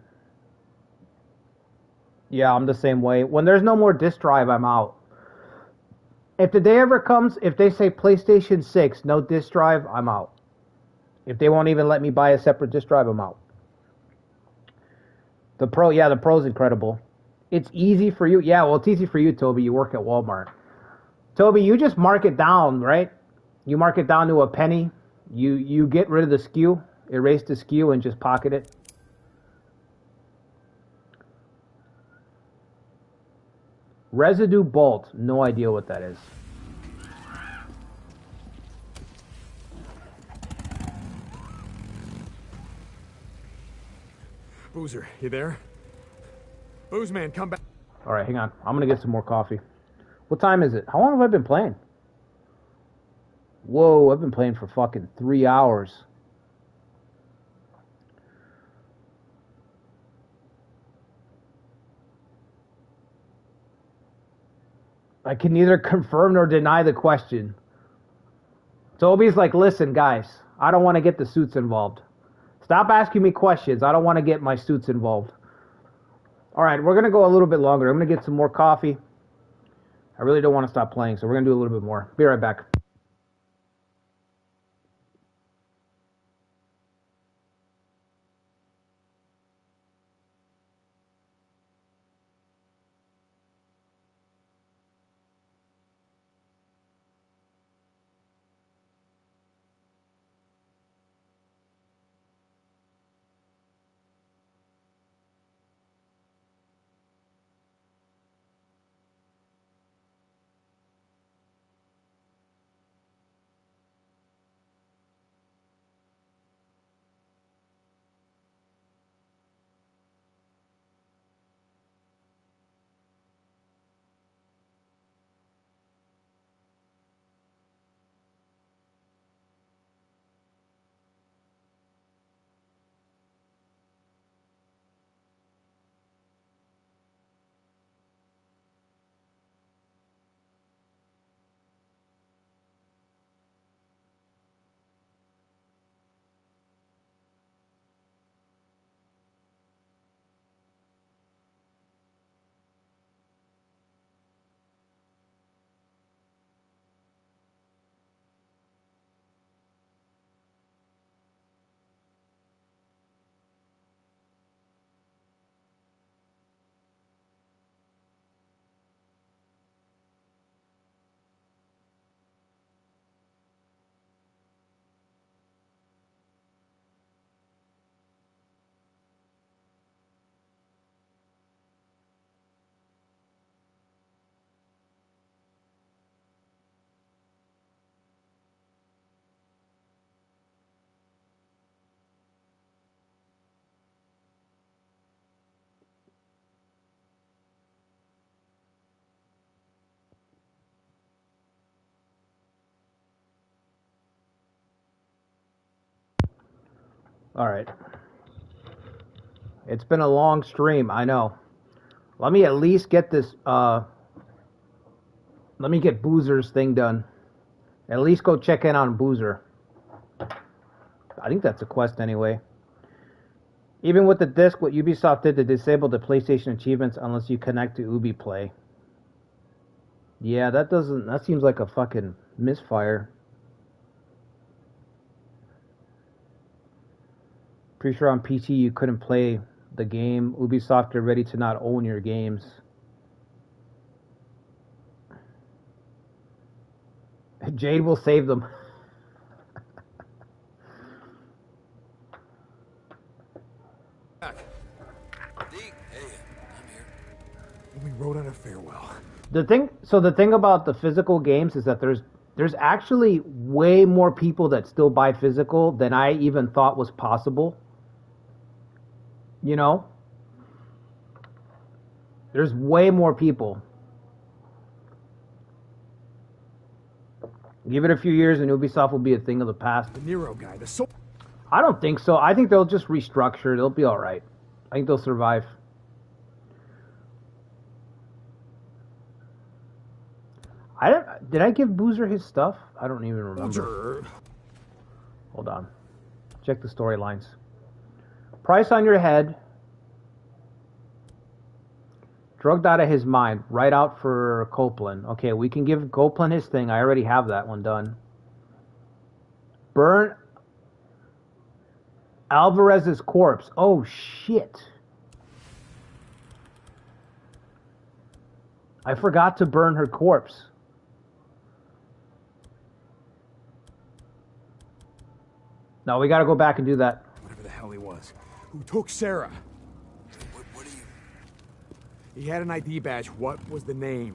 Yeah, I'm the same way. When there's no more disc drive, I'm out. If the day ever comes, if they say PlayStation 6, no disc drive, I'm out. If they won't even let me buy a separate disc drive, I'm out. The Pro, yeah, the Pro's incredible. It's easy for you. Yeah, well, it's easy for you, Toby. You work at Walmart. Toby, you just mark it down, right? You mark it down to a penny. You get rid of the SKU, erase the SKU, and just pocket it. Residue bolt. No idea what that is. Boozer, you there? Booze man, come back. All right, hang on. I'm going to get some more coffee. What time is it? How long have I been playing? Whoa, I've been playing for fucking 3 hours. I can neither confirm nor deny the question. Toby's like, listen, guys, I don't want to get the suits involved. Stop asking me questions. I don't want to get my suits involved. All right, we're going to go a little bit longer. I'm going to get some more coffee. I really don't want to stop playing, so we're going to do a little bit more. Be right back. Alright. It's been a long stream, I know. Let me at least get this, let me get Boozer's thing done. At least go check in on Boozer. I think that's a quest anyway. Even with the disc, what Ubisoft did to disable the PlayStation achievements unless you connect to Ubi Play. Yeah, that seems like a fucking misfire. Pretty sure on PC you couldn't play the game. Ubisoft are ready to not own your games. Jade will save them. We wrote out a farewell. The thing about the physical games is that there's actually way more people that still buy physical than I even thought was possible. You know? There's way more people. Give it a few years and Ubisoft will be a thing of the past. The Nero guy, I don't think so. I think they'll just restructure. They'll be alright. I think they'll survive. Did I give Boozer his stuff? I don't even remember. Boozer. Hold on. Check the storylines. Price on your head. Drugged out of his mind. Right out for Copeland. Okay, we can give Copeland his thing. I already have that one done. Burn Alvarez's corpse. Oh, shit. I forgot to burn her corpse. No, we gotta go back and do that. Whatever the hell he was. Who took Sarah? What are you... He had an ID badge. What was the name?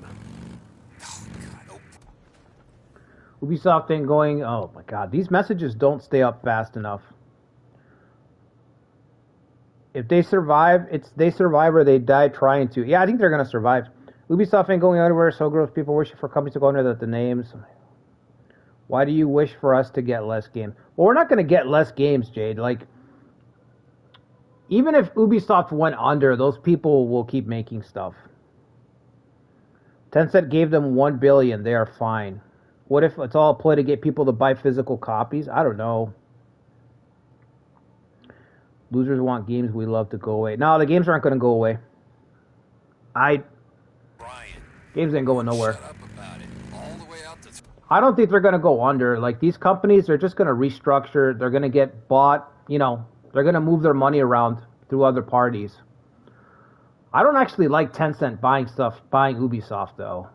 Oh, God. Oh. Ubisoft ain't going... Oh, my God. These messages don't stay up fast enough. If they survive, they survive or they die trying to. Yeah, I think they're gonna survive. Ubisoft ain't going anywhere, so gross. People wishing for companies to go under the names. Why do you wish for us to get less games? Well, we're not going to get less games, Jade. Like, even if Ubisoft went under, those people will keep making stuff. Tencent gave them $1 billion. They are fine. What if it's all a play to get people to buy physical copies? I don't know. Losers want games we love to go away. No, the games aren't going to go away. Games ain't going nowhere. I don't think they're going to go under. Like, these companies are just going to restructure. They're going to get bought. You know, they're going to move their money around through other parties. I don't actually like Tencent buying Ubisoft, though.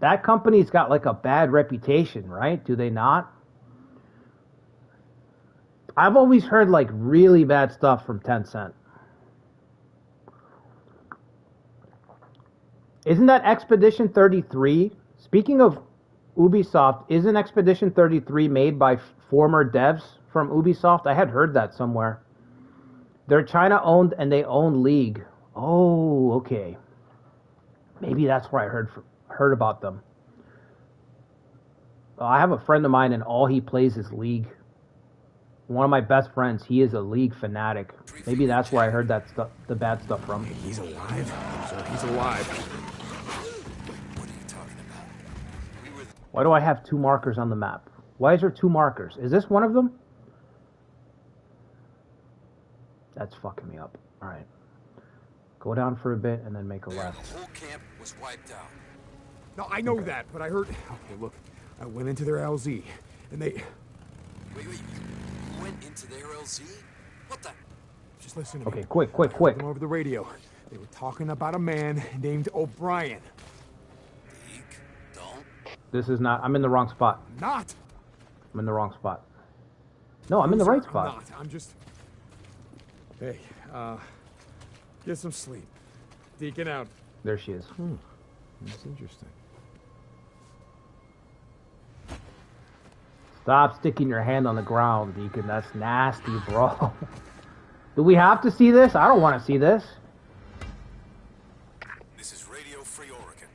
That company's got, like, a bad reputation, right? Do they not? I've always heard, like, really bad stuff from Tencent. Isn't that Expedition 33? Speaking of Ubisoft, isn't Expedition 33 made by former devs from Ubisoft? I had heard that somewhere. They're China-owned and they own League. Oh, okay. Maybe that's where I heard about them. I have a friend of mine and all he plays is League. One of my best friends, he is a League fanatic. Maybe that's where I heard that stuff, the bad stuff from. He's alive. Sir, he's alive. Why do I have 2 markers on the map? Why is there 2 markers? Is this one of them? That's fucking me up. Alright. Go down for a bit and then make a left. The whole camp was wiped out. No, I know that, but I heard... Okay, look. I went into their LZ, and they... Wait. You went into their LZ? What the... Just listen to me. Okay, quick. Them over the radio. They were talking about a man named O'Brien. This is not... I'm in the wrong spot. Not! I'm in the wrong spot. No, I'm in the right spot. I'm just... Hey, get some sleep. Deacon out. There she is. That's interesting. Stop sticking your hand on the ground, Deacon. That's nasty, bro. Do we have to see this? I don't want to see this. This is Radio Free Oregon.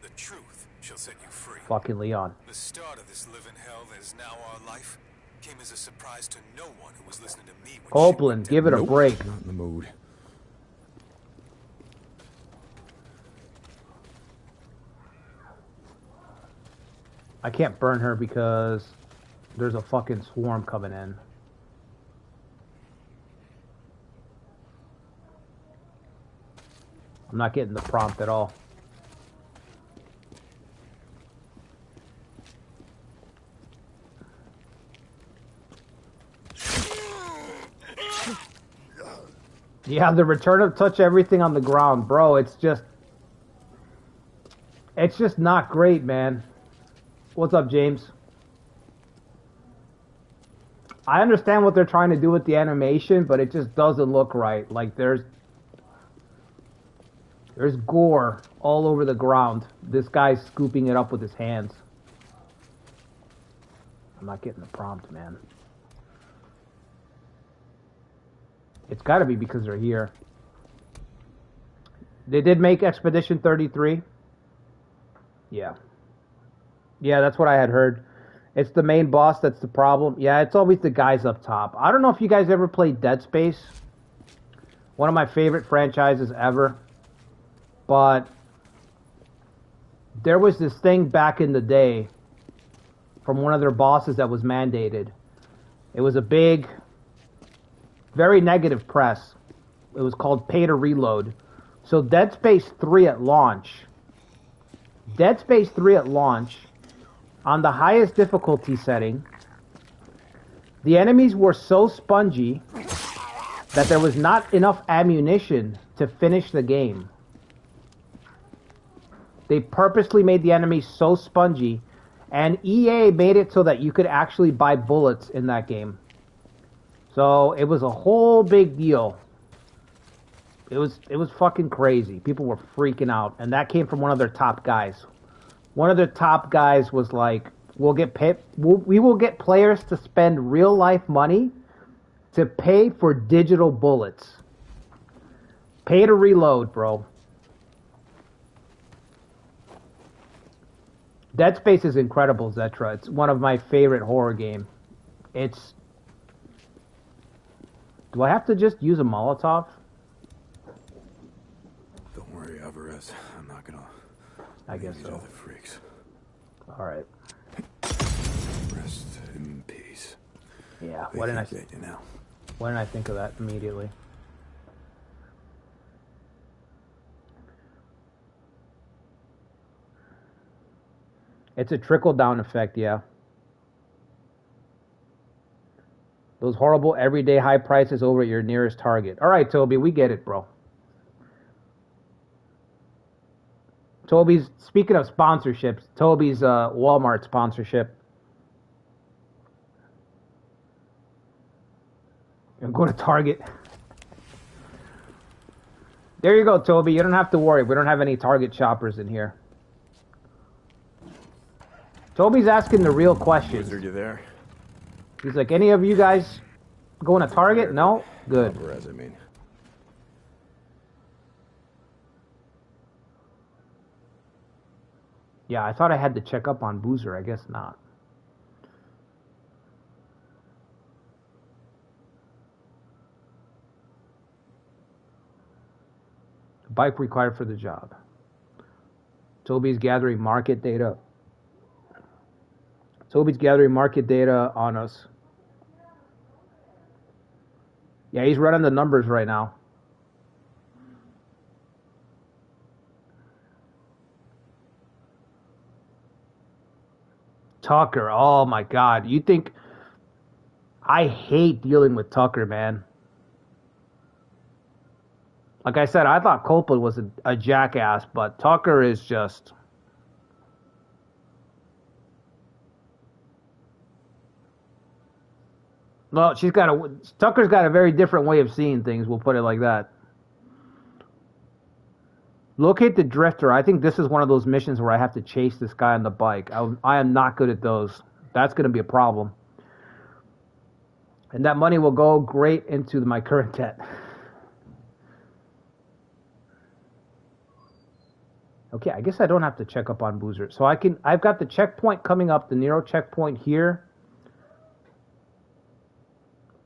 The truth shall set you free. Fucking Leon. The start of this living hell that is now our life came as a surprise to no one who was listening to me when Copeland, give it a break. Not in the mood. I can't burn her because there's a fucking swarm coming in. I'm not getting the prompt at all. Yeah, the return of touch everything on the ground, bro. It's just not great, man. What's up, James? I understand what they're trying to do with the animation, but it just doesn't look right. Like there's gore all over the ground. This guy's scooping it up with his hands. I'm not getting the prompt, man. It's got to be because they're here. They did make Expedition 33. Yeah. Yeah, that's what I had heard. It's the main boss that's the problem. Yeah, it's always the guys up top. I don't know if you guys ever played Dead Space. One of my favorite franchises ever. But there was this thing back in the day from one of their bosses that was mandated. It was a big, very negative press. It was called pay to reload. So Dead Space 3 at launch. Dead Space 3 at launch, on the highest difficulty setting, the enemies were so spongy that there was not enough ammunition to finish the game. They purposely made the enemies so spongy, and EA made it so that you could actually buy bullets in that game. So it was a whole big deal. It was fucking crazy. People were freaking out, and that came from one of their top guys. One of their top guys was like, we will get players to spend real life money to pay for digital bullets. Pay to reload, bro. Dead Space is incredible, Zetra. It's one of my favorite horror game. It's... Do I have to just use a Molotov? Don't worry, Alvarez. I'm not gonna... I guess these so. other freaks. Alright. Rest in peace. Yeah, They why didn't I... can't get you now. Why didn't I think of that immediately? It's a trickle-down effect, yeah. Those horrible everyday high prices over at your nearest Target. All right, Toby, we get it, bro. Toby's, speaking of sponsorships, Toby's Walmart sponsorship. And go to Target. There you go, Toby. You don't have to worry. We don't have any Target shoppers in here. Toby's asking the real questions. Wizard, you there? He's like, any of you guys going to Target? No? Good. Alvarez, I mean. Yeah, I thought I had to check up on Boozer. I guess not. Bike required for the job. Toby's gathering market data. Toby's gathering market data on us. Yeah, he's running the numbers right now. Tucker, oh my God. You think... I hate dealing with Tucker, man. Like I said, I thought Copeland was a jackass, but Tucker is just... Well, Tucker's got a very different way of seeing things, we'll put it like that. Locate the drifter. I think this is one of those missions where I have to chase this guy on the bike. I am not good at those. That's going to be a problem. And that money will go great into my current debt. Okay, I guess I don't have to check up on Boozer. So I've got the checkpoint coming up, the Nero checkpoint here.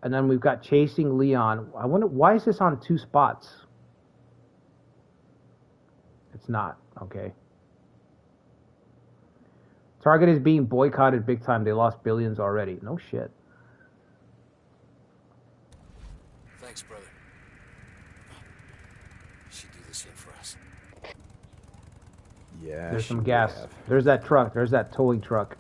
And then we've got Chasing Leon. I wonder, why is this on 2 spots? It's not. Okay. Target is being boycotted big time. They lost billions already. No shit. Thanks, brother. You should do the same for us. Yeah, There's some gas. There's that truck. There's that towing truck.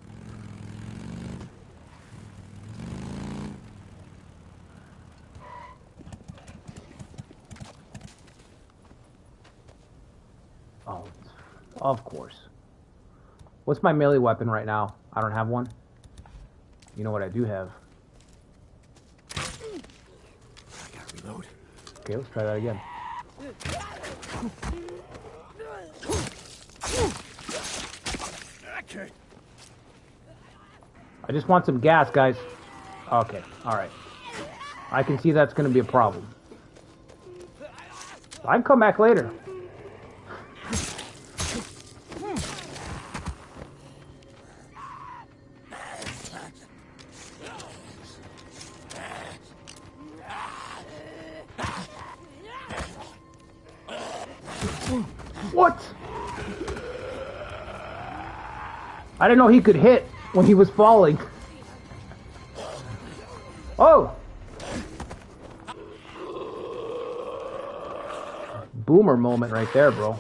Oh, of course. What's my melee weapon right now? I don't have one. You know what I do have? I gotta reload. Okay, let's try that again. Okay. I just want some gas, guys. Okay, alright. I can see that's going to be a problem. I can come back later. What? I didn't know he could hit when he was falling. Oh! Boomer moment right there, bro.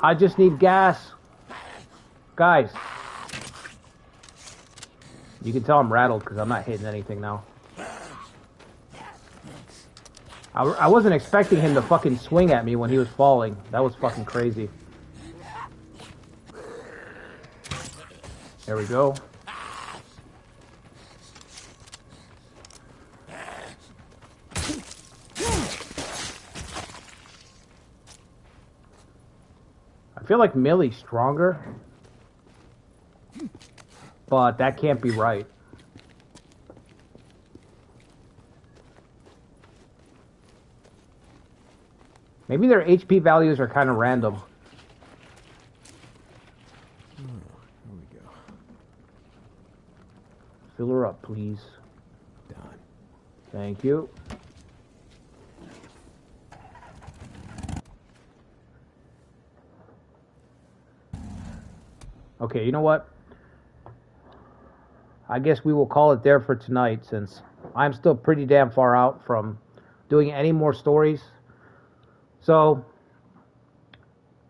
I just need gas. Guys. You can tell I'm rattled because I'm not hitting anything now. I wasn't expecting him to fucking swing at me when he was falling. That was fucking crazy. There we go. I feel like Millie's stronger. But that can't be right. Maybe their HP values are kind of random. Here we go. Fill her up, please. Done. Thank you. Okay, you know what? I guess we will call it there for tonight, since I'm still pretty damn far out from doing any more stories. So,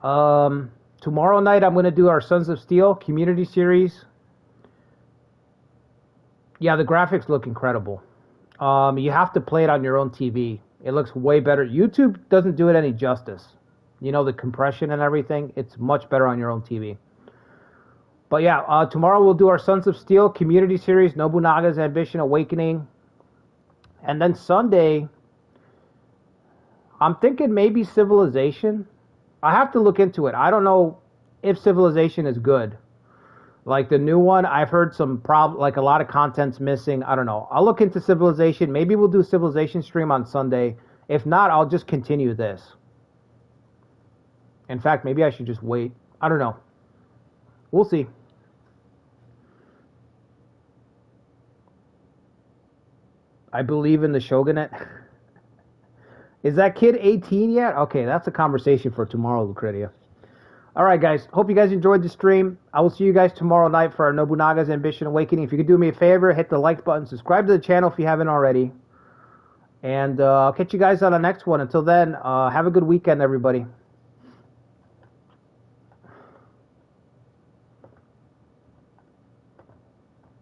tomorrow night I'm going to do our Sons of Steel community series. Yeah, the graphics look incredible. You have to play it on your own TV. It looks way better. YouTube doesn't do it any justice. You know, the compression and everything, it's much better on your own TV. But yeah, tomorrow we'll do our Sons of Steel community series, Nobunaga's Ambition Awakening. And then Sunday, I'm thinking maybe Civilization. I have to look into it. I don't know if Civilization is good. Like the new one, I've heard some like a lot of content's missing. I don't know. I'll look into Civilization. Maybe we'll do a Civilization stream on Sunday. If not, I'll just continue this. In fact, maybe I should just wait. I don't know. We'll see. I believe in the Shogunate. Is that kid 18 yet? Okay, that's a conversation for tomorrow, Lucretia. All right, guys. Hope you guys enjoyed the stream. I will see you guys tomorrow night for our Nobunaga's Ambition Awakening. If you could do me a favor, hit the like button, subscribe to the channel if you haven't already. And I'll catch you guys on the next one. Until then, have a good weekend, everybody.